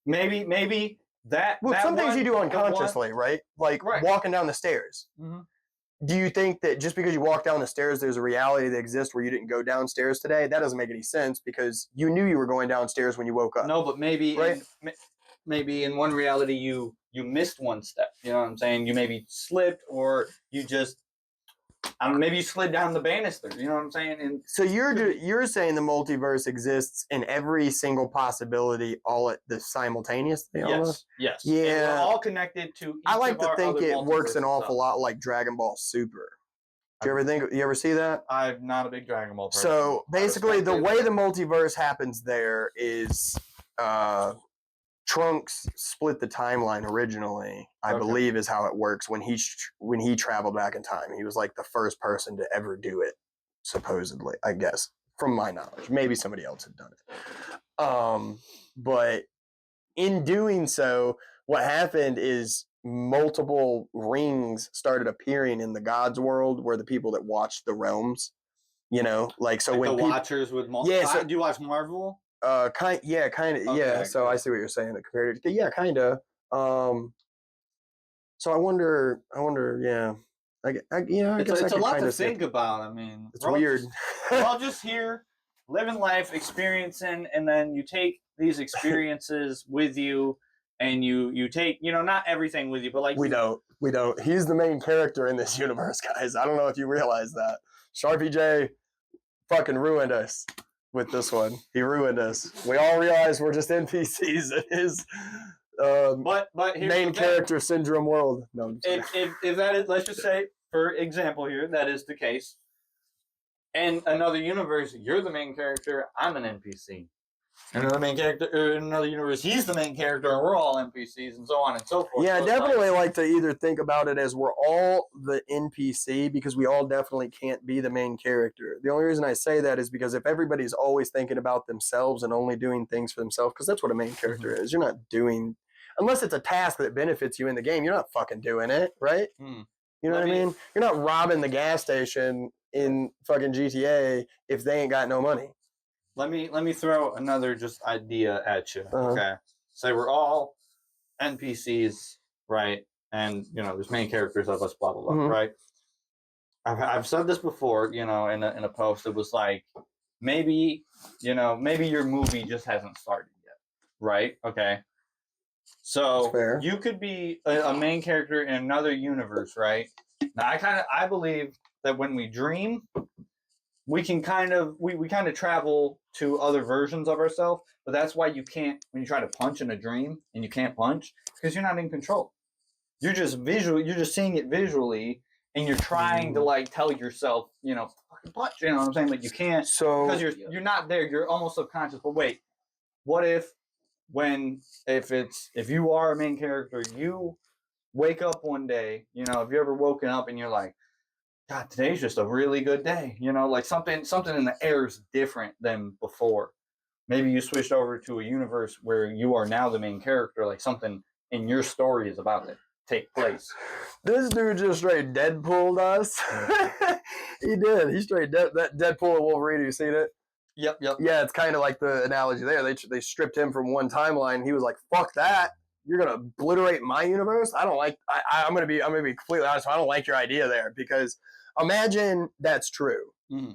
Maybe that. Well, some things you do unconsciously, right? Like walking down the stairs. Mm-hmm. Do you think that just because you walk down the stairs, there's a reality that exists where you didn't go downstairs today? That doesn't make any sense because you knew you were going downstairs when you woke up. No, but maybe maybe in one reality you missed one step. You know what I'm saying? You maybe slipped or you just, I don't know, maybe you slid down the banister. You know what I'm saying? And so you're saying the multiverse exists in every single possibility all at the simultaneously? Almost? Yes. Yeah. And we're all connected to each I like to think it works an awful lot like Dragon Ball Super. Do you ever see that? I'm not a big Dragon Ball person. So basically the way the multiverse happens there is Trunks split the timeline originally, I believe is how it works when he traveled back in time. He was like the first person to ever do it, supposedly, I guess, from my knowledge. Maybe somebody else had done it. But in doing so, what happened is multiple rings started appearing in the God's world where the people that watched the realms, like so like when the Watchers with so do you watch Marvel? Kind of, yeah. So I see what you're saying. Compared to, yeah, kind of. So I wonder, yeah. I guess it's a lot to think about. I mean, it's weird. We're all just here, living life, experiencing, and then you take these experiences with you, and you take, not everything with you, but like we don't. He's the main character in this universe, guys. I don't know if you realize that. Sharpie J fucking ruined us with this one. He ruined us. We all realize we're just NPCs in his But here's main the thing. character syndrome world. No, I'm just If that is, let's just say, for example here, that is the case. In another universe, you're the main character, I'm an NPC. In another main character, in another universe, he's the main character, and we're all NPCs, and so on and so forth. Yeah, I So definitely like to either think about it as we're all the NPC because we all definitely can't be the main character. The only reason I say that is because if everybody's always thinking about themselves and only doing things for themselves, because that's what a main character is. You're not doing, unless it's a task that benefits you in the game, you're not fucking doing it, right? Hmm. You know what I mean? You're not robbing the gas station in fucking GTA if they ain't got no money. Let me throw another just idea at you. Uh-huh. Okay, say we're all NPCs, right? And there's main characters of us, blah blah blah, Mhm. right? I've said this before, in a post. It was like maybe your movie just hasn't started yet, right? Okay, so That's fair. you could be a main character in another universe, right? Now I believe that when we dream, we can kind of travel to other versions of ourselves, but that's why you can't, when you try to punch in a dream and you can't punch, because you're not in control. You're just seeing it visually, and you're trying to like tell yourself, fucking punch, you know what I'm saying? But you can't, So because you're not there. You're almost subconscious. But wait, what if if you are a main character, you wake up one day, have you ever woken up and you're like, God, today's just a really good day. Like something in the air is different than before. Maybe you switched over to a universe where you are now the main character, like something in your story is about to take place. this dude just straight Deadpooled us. He did. He straight that Deadpool and Wolverine. You seen it? Yep. Yeah, it's kind of like the analogy there. They stripped him from one timeline. He was like, "Fuck that! You're gonna obliterate my universe. I don't like. I'm gonna be completely honest. I don't like your idea there because imagine that's true. Mm-hmm.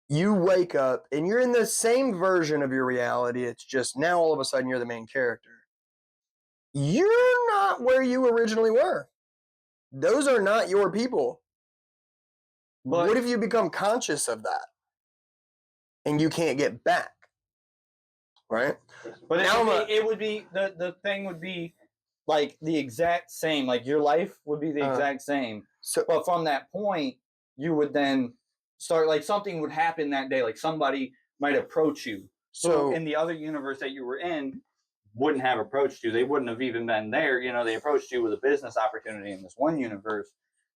You wake up and you're in the same version of your reality. It's just now all of a sudden you're the main character. You're not where you originally were. Those are not your people. But what if you become conscious of that and you can't get back? Right? But Now it would be the thing would be like the exact same. Like your life would be the exact same. So, But from that point, you would then start, like something would happen that day. Like somebody might approach you. So in the other universe that you were in, wouldn't have approached you. They wouldn't have even been there. They approached you with a business opportunity in this one universe.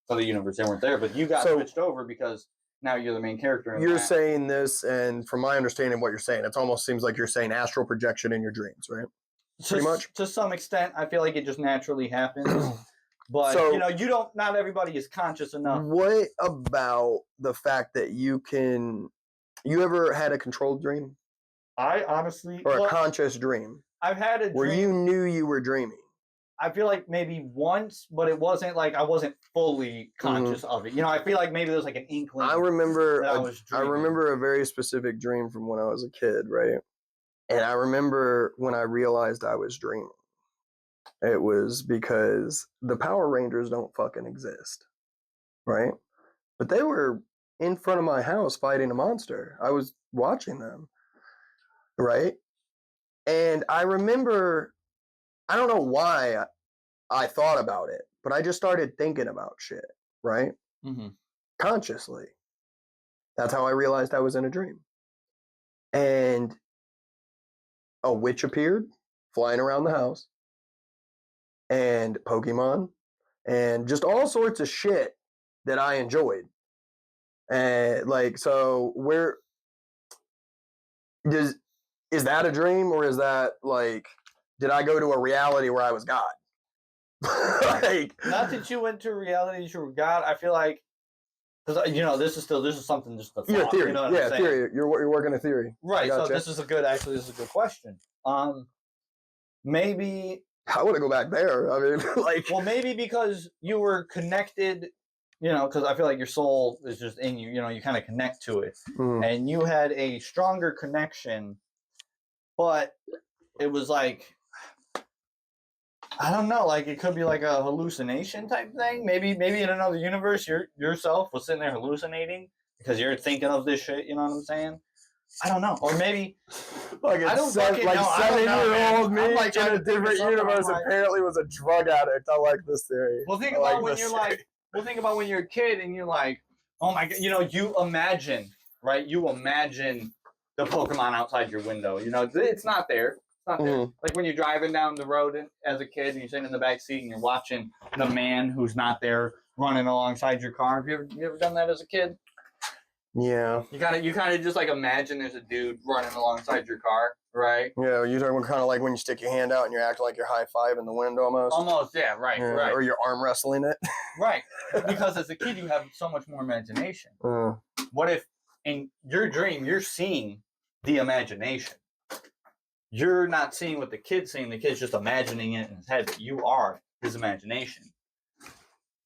So the universe, they weren't there. But you got switched over because now you're the main character. You're saying this, and from my understanding of what you're saying, it almost seems like you're saying astral projection in your dreams, right? Pretty much. To some extent, I feel like it just naturally happens. But, not everybody is conscious enough. What about the fact that you ever had a controlled dream? I honestly... Or a conscious dream? I've had a dream... Where you knew you were dreaming? I feel like maybe once, but it wasn't like I wasn't fully conscious of it. I feel like maybe there was like an inkling. I remember I remember a very specific dream from when I was a kid, right? And I remember when I realized I was dreaming. It was because the Power Rangers don't fucking exist, right? But they were in front of my house fighting a monster. I was watching them, right? And I remember, I don't know why I thought about it, but I just started thinking about shit, right? Mm-hmm. Consciously. That's how I realized I was in a dream. And a witch appeared, flying around the house, and Pokemon, and just all sorts of shit that I enjoyed. And so is that a dream, or is that like, did I go to a reality where I was God? Not that you went to a reality that you were God. I feel like, because this is something just the thought. Theory. I'm saying? Theory. You're working a theory, right? So this is a good question. Maybe I want to go back there. I mean, well, maybe because you were connected. Because I feel like your soul is just in you. You kind of connect to it, and you had a stronger connection. But it was like, I don't know, like it could be like a hallucination type thing. Maybe in another universe, yourself was sitting there hallucinating, because you're thinking of this shit. You know what I'm saying? I don't know, or maybe Like I don't fucking know. I don't know, 7-year-old man. me I'm like in trying a to think of different something. universe I'm like- apparently was a drug addict. I like this theory. Well, think I like about when this you're theory. like, think about when you're a kid and you're like, oh my god, you know, you imagine, right? You imagine the Pokemon outside your window. You know, it's not there. It's not there. Mhm. Like when you're driving down the road as a kid and you're sitting in the back seat and you're watching the man who's not there running alongside your car. Have you ever done that as a kid? Yeah. You kind of just like imagine there's a dude running alongside your car, right? Yeah, you're talking kind of like when you stick your hand out and you're acting like you're high-fiving the wind almost. Almost, yeah, right, Yeah, right, Or you're arm wrestling it. right. Because as a kid, you have so much more imagination. What if in your dream you're seeing the imagination? You're not seeing what the kid's seeing. The kid's just imagining it in his head, but you are his imagination.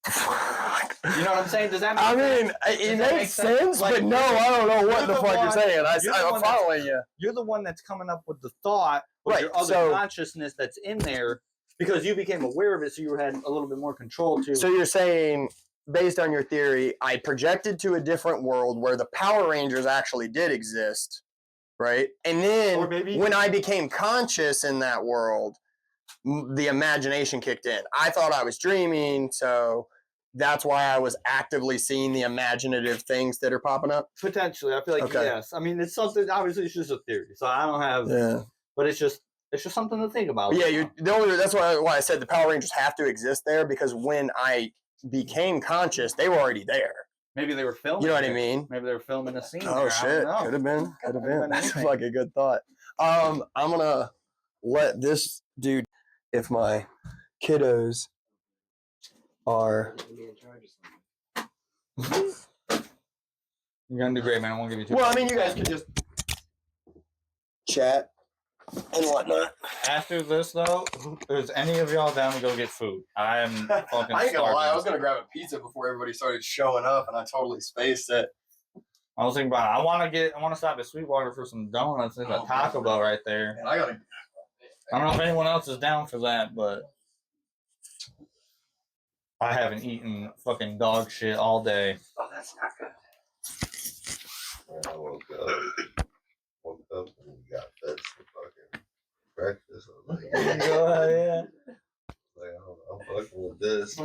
You know what I'm saying? Does that make I sense? mean, it Does that makes make sense? sense, Like, but no, I don't know what you're the the fuck you're one- saying. you're the I'm one that's- following you. You're the one that's coming up with the thought of Right, your other so- consciousness that's in there because you became aware of it, so you had a little bit more control to. So you're saying, based on your theory, I projected to a different world where the Power Rangers actually did exist, right? And Or then maybe- when I became conscious in that world, the imagination kicked in. I thought I was dreaming, so that's why I was actively seeing the imaginative things that are popping up. Potentially, I feel like Okay. yes. I mean, it's something. Obviously, it's just a theory, so I don't have. Yeah. But it's just something to think about. But yeah, that's why I said the Power Rangers have to exist there, because when I became conscious, they were already there. Maybe they were filming. You know what I it. mean? Maybe they were filming a scene. Oh there. shit! I Could don't know. have been. Could have Could've been been. That's anything. like a good thought. I'm gonna let this dude, if my kiddos are. Put me in charge of something. You're gonna do great, man. I won't give you too. Well, I mean, you guys could just chat and whatnot. After this, though, is any of y'all down to go get food? I am fucking I ain't gonna lie. I was starving. gonna grab a pizza before everybody started showing up, and I totally spaced it. I was thinking about. I want to stop at Sweetwater for some donuts. There's a Oh, Taco Bell right there. And I gotta. I don't know if anyone else is down for that, but I haven't eaten fucking dog shit all day. Oh, that's not good. And I woke up and got fed some fucking breakfast. I was like, Yeah. I'm fucking with this.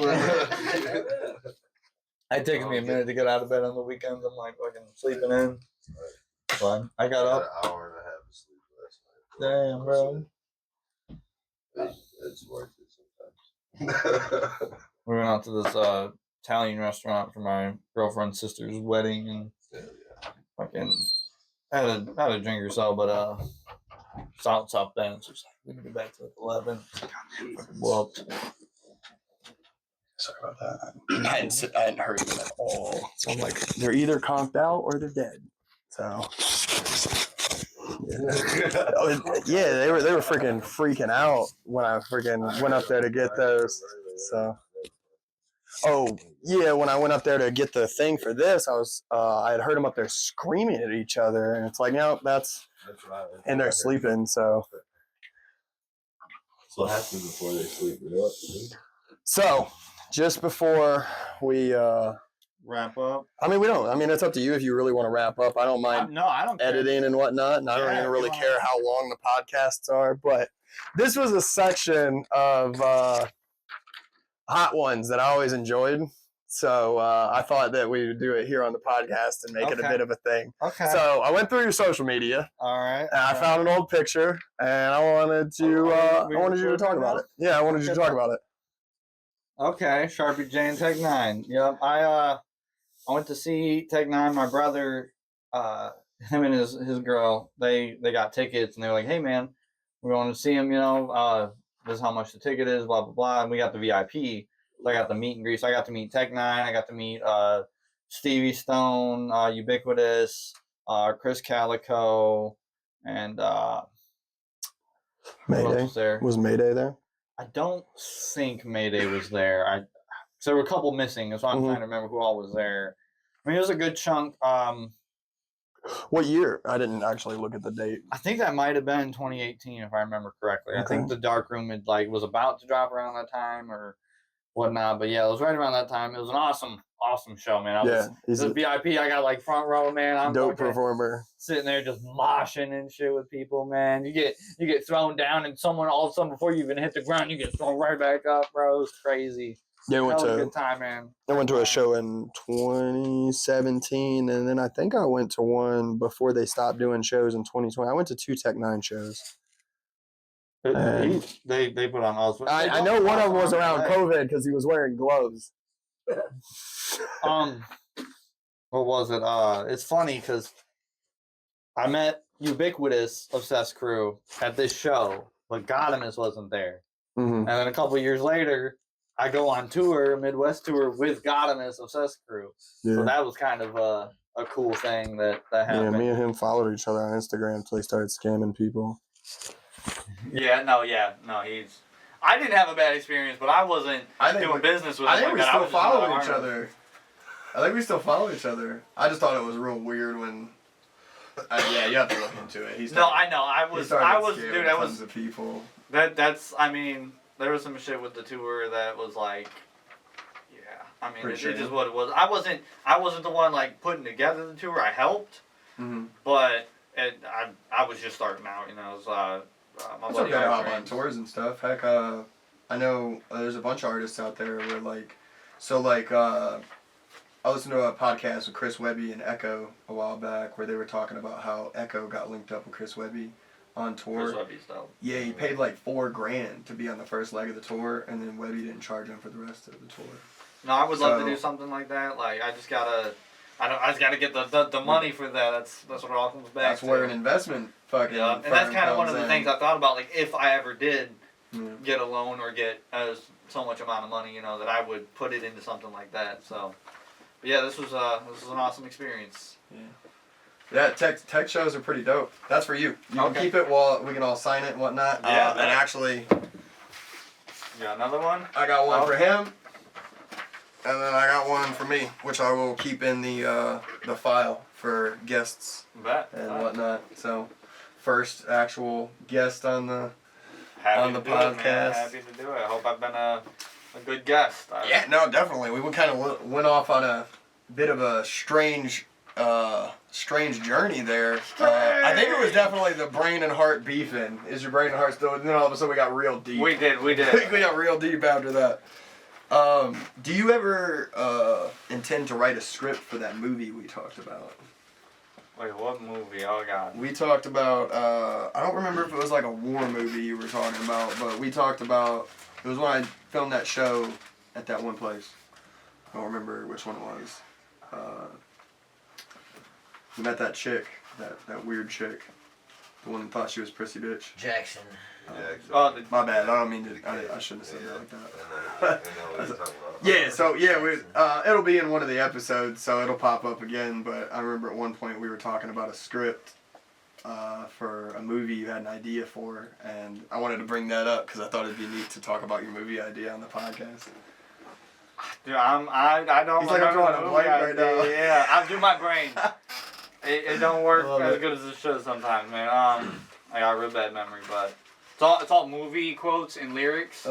It takes me a minute to get out of bed on the weekends. I'm like fucking sleeping in. Fun. I got Got up. an hour and a half of sleep last night. Damn, bro. It's worth it sometimes. We went out to this Italian restaurant for my girlfriend's sister's wedding and Yeah. fucking had a drink or so, but South Bend. So it's like we can get back to like 11. Fucking whooped. Sorry about that. I hadn't heard them at all. So I'm like, they're either conked out or they're dead. So yeah, they were freaking out when I freaking went up there to get those. So oh yeah, when I went up there to get the thing for this, I had heard them up there screaming at each other, and it's like, no, that's right. and they're sleeping. So So what happens before they sleep? You know what to do? so just before we Wrap up. I mean, we don't. I mean, it's up to you if you really want to wrap up. I don't mind No, I don't care. editing and whatnot, and I don't Yeah, even if really you wanna- care how long the podcasts are. But this was a section of hot ones that I always enjoyed. So I thought that we would do it here on the podcast and make it a Okay. bit of a thing. Okay. So I went through your social media, all right. and I found an old picture, and I wanted to we I wanted you to talk recording about now? it. Yeah, I wanted you to Okay. talk about it. Okay, Sharpie J and Tech 9. Yep. I went to see Tech 9. My brother, him and his girl, they got tickets and they were like, hey man, we're going to see him, this is how much the ticket is, blah blah blah. And we got the VIP. So I got the meet and greet. So I got to meet Tech 9, I got to meet Stevie Stone, Ubiquitous, Chris Calico, and who else Mayday was there? was Mayday there. I don't think Mayday was there. So there were a couple missing. That's why I'm Mhm. trying to remember who all was there. I mean, it was a good chunk. What year? I didn't actually look at the date. I think that might have been 2018, if I remember correctly. I Okay. think the Dark Room was about to drop around that time, or whatnot. But yeah, it was right around that time. It was an awesome show, man. I Yeah, was he's the a VIP. I got like front row, man. I'm dope fucking performer. sitting there just moshing and shit with people, man. You get thrown down, and someone all of a sudden before you even hit the ground, you get thrown right back up, bro. It was crazy. Yeah, That was a good time, man. I went to a show in 2017, and then I think I went to one before they stopped doing shows in 2020. I went to 2 Tech 9 shows. They put on all. I know one of them was around COVID because he was wearing gloves. What was it? It's funny because I met Ubiquitous Obsessed Crew at this show, but Godimus wasn't there. Mm-hmm. And then a couple years later, I go on tour, Midwest tour with Godimus Obsessed Crew. Yeah. So that was kind of a cool thing that happened. Yeah, me and him followed each other on Instagram until he started scamming people. No, he's. I didn't have a bad experience, but I wasn't doing business with him. I think we like still that. follow each other. I think we still follow each other. I just thought it was real weird when. Yeah, you have to look into it. I know. I was, dude. I was. Tons of people. That's. I mean, there was some shit with the tour that was like. Yeah, I mean, it's just what it was. I wasn't the one like putting together the tour. I helped, but I was just starting out. You know, it was, my buddy hop on tours and stuff. Heck, I know there's a bunch of artists out there where I listened to a podcast with Chris Webby and Echo a while back where they were talking about how Echo got linked up with Chris Webby on tour. Chris Webby's dope. Yeah, he paid like $4,000 to be on the first leg of the tour, and then Webby didn't charge him for the rest of the tour. No, I would love to do something like that. Like I just gotta get the money for that. That's what it all comes back. That's where an investment fucking. Yeah, and that's kind of one of the things I thought about. Like if I ever did get a loan or get so much amount of money, you know, that I would put it into something like that. So, but yeah, this was an awesome experience. Yeah, tech shows are pretty dope. That's for you. You can keep it while we can all sign it and whatnot. Yeah, and actually, you got another one? I got one for him. And then I got one for me, which I will keep in the file for guests and whatnot. So, first actual guest on the podcast. Happy to do it. I hope I've been a good guest. Yeah, no, definitely. We kind of went off on a bit of a strange journey there. I think it was definitely the brain and heart beefing. Is your brain and heart still? And then all of a sudden we got real deep. We did. We got real deep after that. Do you ever intend to write a script for that movie we talked about? Wait, what movie? Oh, God. We talked about, I don't remember if it was like a war movie you were talking about, but we talked about, it was when I filmed that show at that one place. I don't remember which one it was. We met that chick, that weird chick. The one that thought she was prissy bitch. Jackson. My bad. I don't mean to. I shouldn't have said that like that. Yeah. So it'll be in one of the episodes, so it'll pop up again. But I remember at one point we were talking about a script for a movie you had an idea for, and I wanted to bring that up because I thought it'd be neat to talk about your movie idea on the podcast. Dude, I don't. He's like, I'm drawing a blank right now. Yeah, I'm doing my brain. It don't work as good as it should sometimes, man. I got a real bad memory, but it's all movie quotes and lyrics.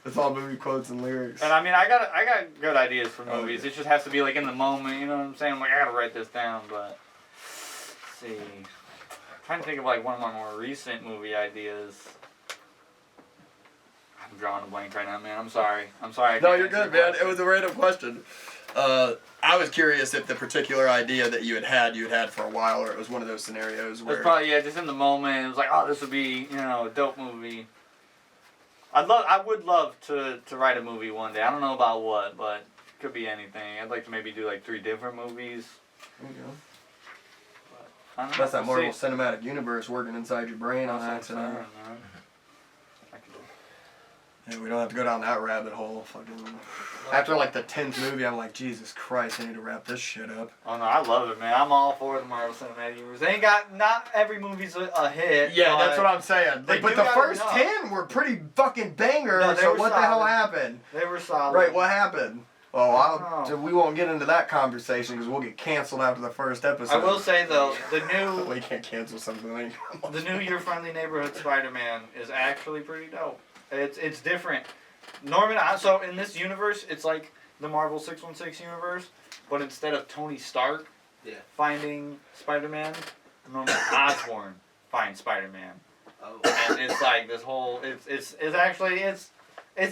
It's all movie quotes and lyrics. And I mean, I got good ideas for movies. Okay. It just has to be like in the moment. You know what I'm saying? I'm like, I gotta write this down. But let's see, I'm trying to think of like one of my more recent movie ideas. I'm drawing a blank right now, man. I'm sorry. No, you're good, man. It was a random question. I was curious if the particular idea that you had for a while, or it was one of those scenarios where... It was probably, just in the moment. It was like, oh, this would be, a dope movie. I would love to write a movie one day. I don't know about what, but it could be anything. I'd like to maybe do like 3 different movies. There you go. But, that's that Marvel Cinematic Universe working inside your brain on accident. Yeah, we don't have to go down that rabbit hole. Fucking. After like the 10th movie, I'm like, Jesus Christ, I need to wrap this shit up. Oh no, I love it, man. I'm all for the Marvel Cinematic Universe. They not every movie's a hit. Yeah, that's what I'm saying. But the first 10 were pretty fucking bangers. No, so what the hell happened? They were solid. Right, what happened? Oh, we won't get into that conversation because we'll get canceled after the first episode. I will say though, the new we can't cancel something. The new Your Friendly Neighborhood Spider-Man is actually pretty dope. It's different. Norman. So in this universe, it's like the Marvel 616 universe, but instead of Tony Stark finding Spider-Man, Norman Osborn finds Spider-Man. Oh. And it's like this whole. It's actually it's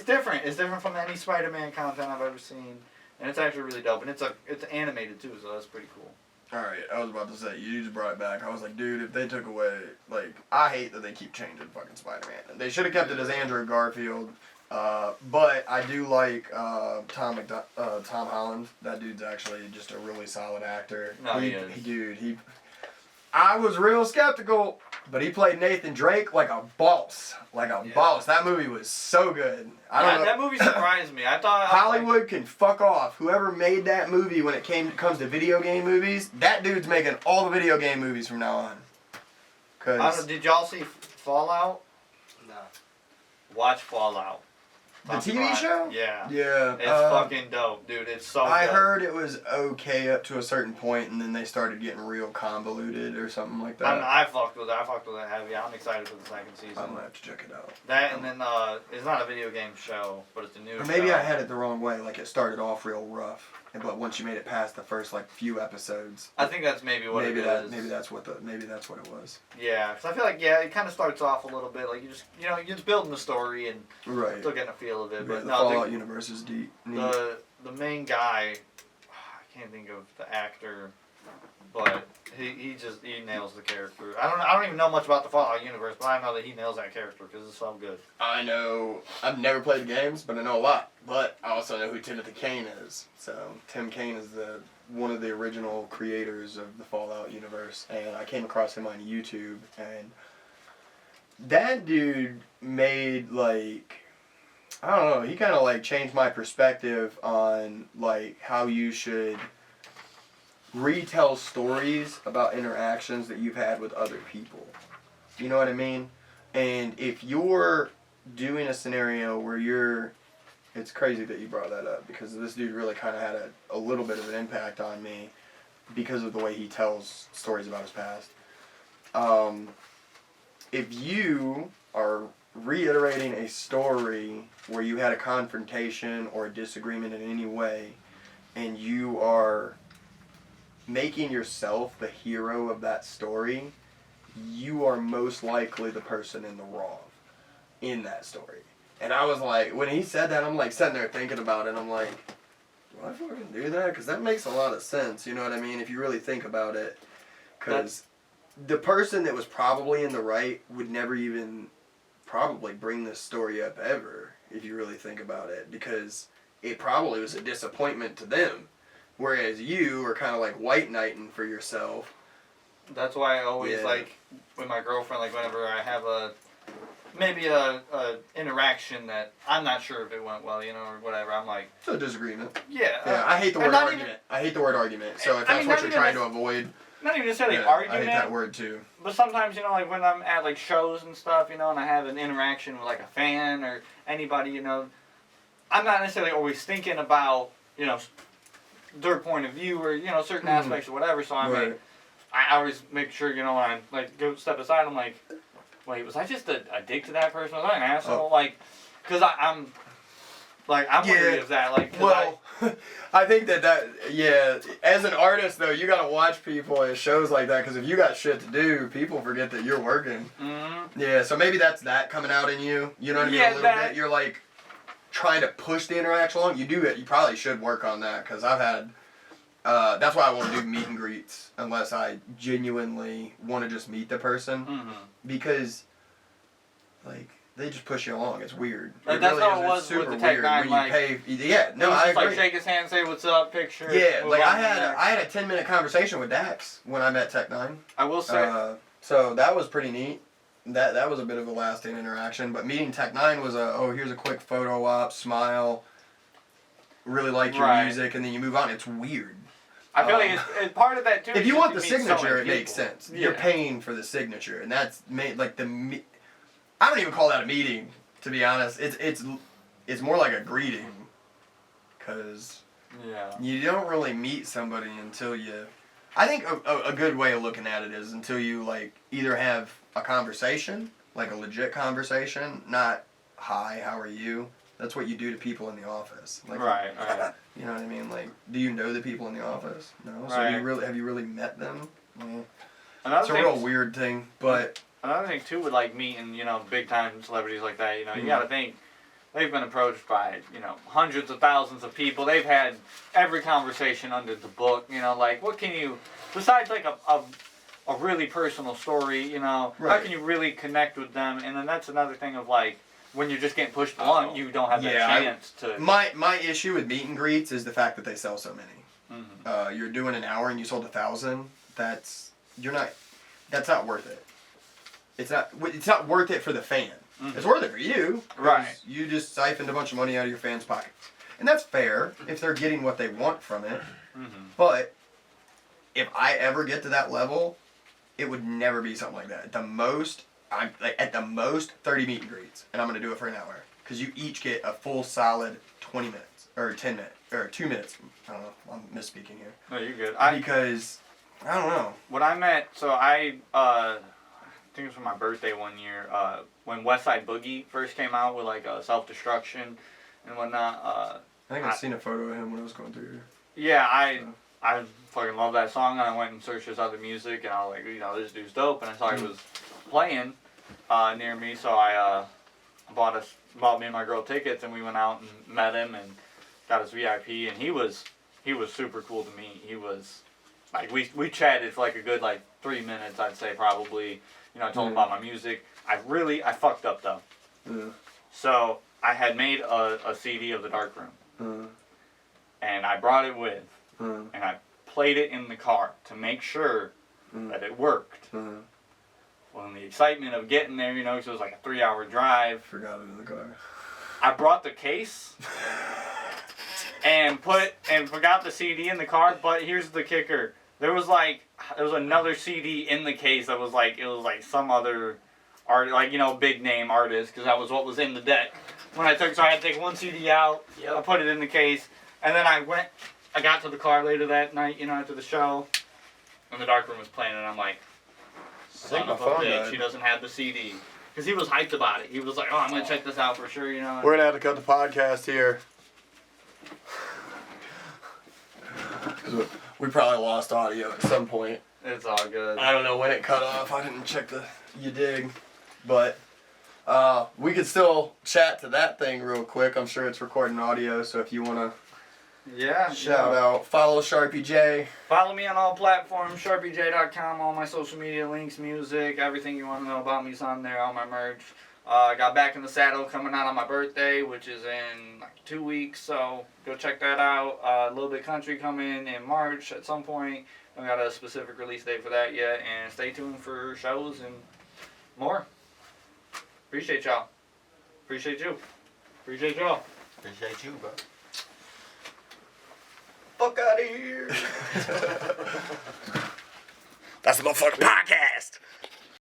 different. It's different from any Spider-Man content I've ever seen, and it's actually really dope. And it's animated too, so that's pretty cool. Alright, I was about to say, you just brought it back. I was like, dude, if they took away, like, I hate that they keep changing fucking Spider-Man. They should have kept it as Andrew Garfield, but I do like Tom Holland. That dude's actually just a really solid actor. No, he is. I was real skeptical, but he played Nathan Drake like a boss. Boss. That movie was so good. I don't know. That movie surprised me. I thought Hollywood can fuck off. Whoever made that movie when it comes to video game movies, that dude's making all the video game movies from now on. Did y'all see Fallout? No. Watch Fallout. The TV show? Yeah. Yeah. It's fucking dope, dude. It's so I good. heard it was okay up to a certain point, and then they started getting real convoluted or something like that. I fucked with it. I fucked with it heavy. I'm excited for the second season. I'm gonna have to check it out. That and then it's not a video game show, but it's a new Or maybe show. I had it the wrong way. Like it started off real rough, but once you made it past the first few episodes, I think that's maybe what it is. Maybe that's what it was. Yeah, because I feel like it kind of starts off a little bit like you're just building the story and Right. still getting a feel of it. Yeah, But the no, Fallout universe is deep. the main guy, I can't think of the actor, but he nails the character. I don't even know much about the Fallout universe, but I know that he nails that character because it's so good. I know. I've never played the games, but I know a lot. But I also know who Timothy Kane is. So Tim Kane is one of the original creators of the Fallout universe, and I came across him on YouTube, and that dude made I don't know, he kind of changed my perspective on how you should retell stories about interactions that you've had with other people. You know what I mean? And if you're doing a scenario where it's crazy that you brought that up because this dude really kind of had a little bit of an impact on me because of the way he tells stories about his past. If you are reiterating a story where you had a confrontation or a disagreement in any way, and you are making yourself the hero of that story, you are most likely the person in the wrong in that story. And I was like, when he said that, I'm sitting there thinking about it, and I'm like, do I fucking do that? Because that makes a lot of sense, you know what I mean, if you really think about it. Because the person that was probably in the right would never even probably bring this story up ever, if you really think about it, because it probably was a disappointment to them, whereas you are kind of white knighting for yourself. That's why I always with my girlfriend, whenever I have maybe a interaction that I'm not sure if it went well, or whatever, I'm like, it's a disagreement. Yeah. I hate the word argument. I hate the word argument. So if that's what you're trying to avoid. Not even necessarily argument. I hate that word too. But sometimes, when I'm at shows and stuff, and I have an interaction with a fan or anybody, I'm not necessarily always thinking about, their point of view or, certain aspects or whatever. So I always make sure, when I go step aside, I'm like, wait, was I just a dick to that person? Was I an asshole? Because I'm wary of that. I think that as an artist though, you gotta watch people at shows like that, because if you got shit to do, people forget that you're working. Mm-hmm. Yeah, so maybe that's that coming out in you. You know what I mean? A little bit. You're trying to push the interaction along. You do it. You probably should work on that, because I've had. That's why I won't do meet and greets unless I genuinely want to just meet the person, because they just push you along. It's weird. That's how it was super with the Tech weird Nine. when you pay. Yeah, no, I agree. Shake his hand, say what's up, picture. Yeah, I had a 10-minute conversation with Dax when I met Tech Nine. I will say. So that was pretty neat. That was a bit of a lasting interaction. But meeting Tech Nine was here's a quick photo op, smile. Really like your music, and then you move on. It's weird. I feel like it's part of that too. If you want the signature, it makes sense. Yeah. You're paying for the signature, and that's made I don't even call that a meeting, to be honest. It's more like a greeting, because you don't really meet somebody until you. I think a good way of looking at it is until you either have a conversation, a legit conversation, not hi, how are you, That's what you do to people in the office. Like, Right. You know what I mean? Like, do you know the people in the office? No. So Right. have you really met them? Well, Another it's a real weird thing, but Another thing too with like meeting, big time celebrities like that, you Mhm. got to think they've been approached by, hundreds of thousands of people. They've had every conversation under the book, like what can you, besides like a really personal story, how Right. can you really connect with them? And then that's another thing of like, when you're just getting pushed along, you don't have that chance to. My issue with meet and greets is the fact that they sell so many. Mhm. You're doing an hour and you sold 1,000. That's not worth it. It's not worth it for the fan. Mhm. It's worth it for you. 'Cause Right. You just siphoned a bunch of money out of your fans' pockets. And that's fair if they're getting what they want from it. Mhm. But if I ever get to that level, it would never be something like that. At the most 30 meet and greets, and I'm gonna do it for an hour. Because you each get a full solid 20 minutes or 10 minutes or 2 minutes. I don't know. I'm misspeaking here. No, you're good. Because I don't know. When I met, so I think it was for my birthday one year, when West Side Boogie first came out with like self-destruction and whatnot. I think I've seen a photo of him when I was going through here. Yeah, I fucking love that song, and I went and searched his other music, and I was like, this dude's dope, and I saw he was playing near me, so I bought me and my girl tickets, and we went out and met him and got his VIP, and he was super cool to meet. He was like we chatted for like a good 3 minutes, I'd say probably. I told him about my music. I fucked up though. Yeah. So I had made a CD of The Dark Room, and I brought it with, and I played it in the car to make sure that it worked. Well, in the excitement of getting there, because it was like a 3-hour drive, Forgot it in the car. I brought the case and forgot the CD in the car. But here's the kicker: there was another CD in the case that was some other art, big name artist, because that was what was in the deck. So I had to take one CD out, I put it in the case, and then I got to the car later that night, after the show, and The Dark Room was playing, and I'm like, son of a bitch, he doesn't have the CD. Because he was hyped about it. He was like, oh, I'm going to check this out for sure, We're going to have to cut the podcast here. We probably lost audio at some point. It's all good. I don't know when it cut off. I didn't check you dig. But we could still chat to that thing real quick. I'm sure it's recording audio, so if you want to shout out, follow Sharpie J. Follow me on all platforms, sharpiej.com, all my social media links, music, everything you want to know about me is on there, all my merch. I got Back in the Saddle coming out on my birthday, which is in 2 weeks, so go check that out. A Little Bit Country coming in March at some point. I got a specific release date for that yet, and stay tuned for shows and more. Appreciate y'all. Appreciate you. Appreciate y'all. Appreciate you, bro. Fuck out of here. That's the motherfucking podcast.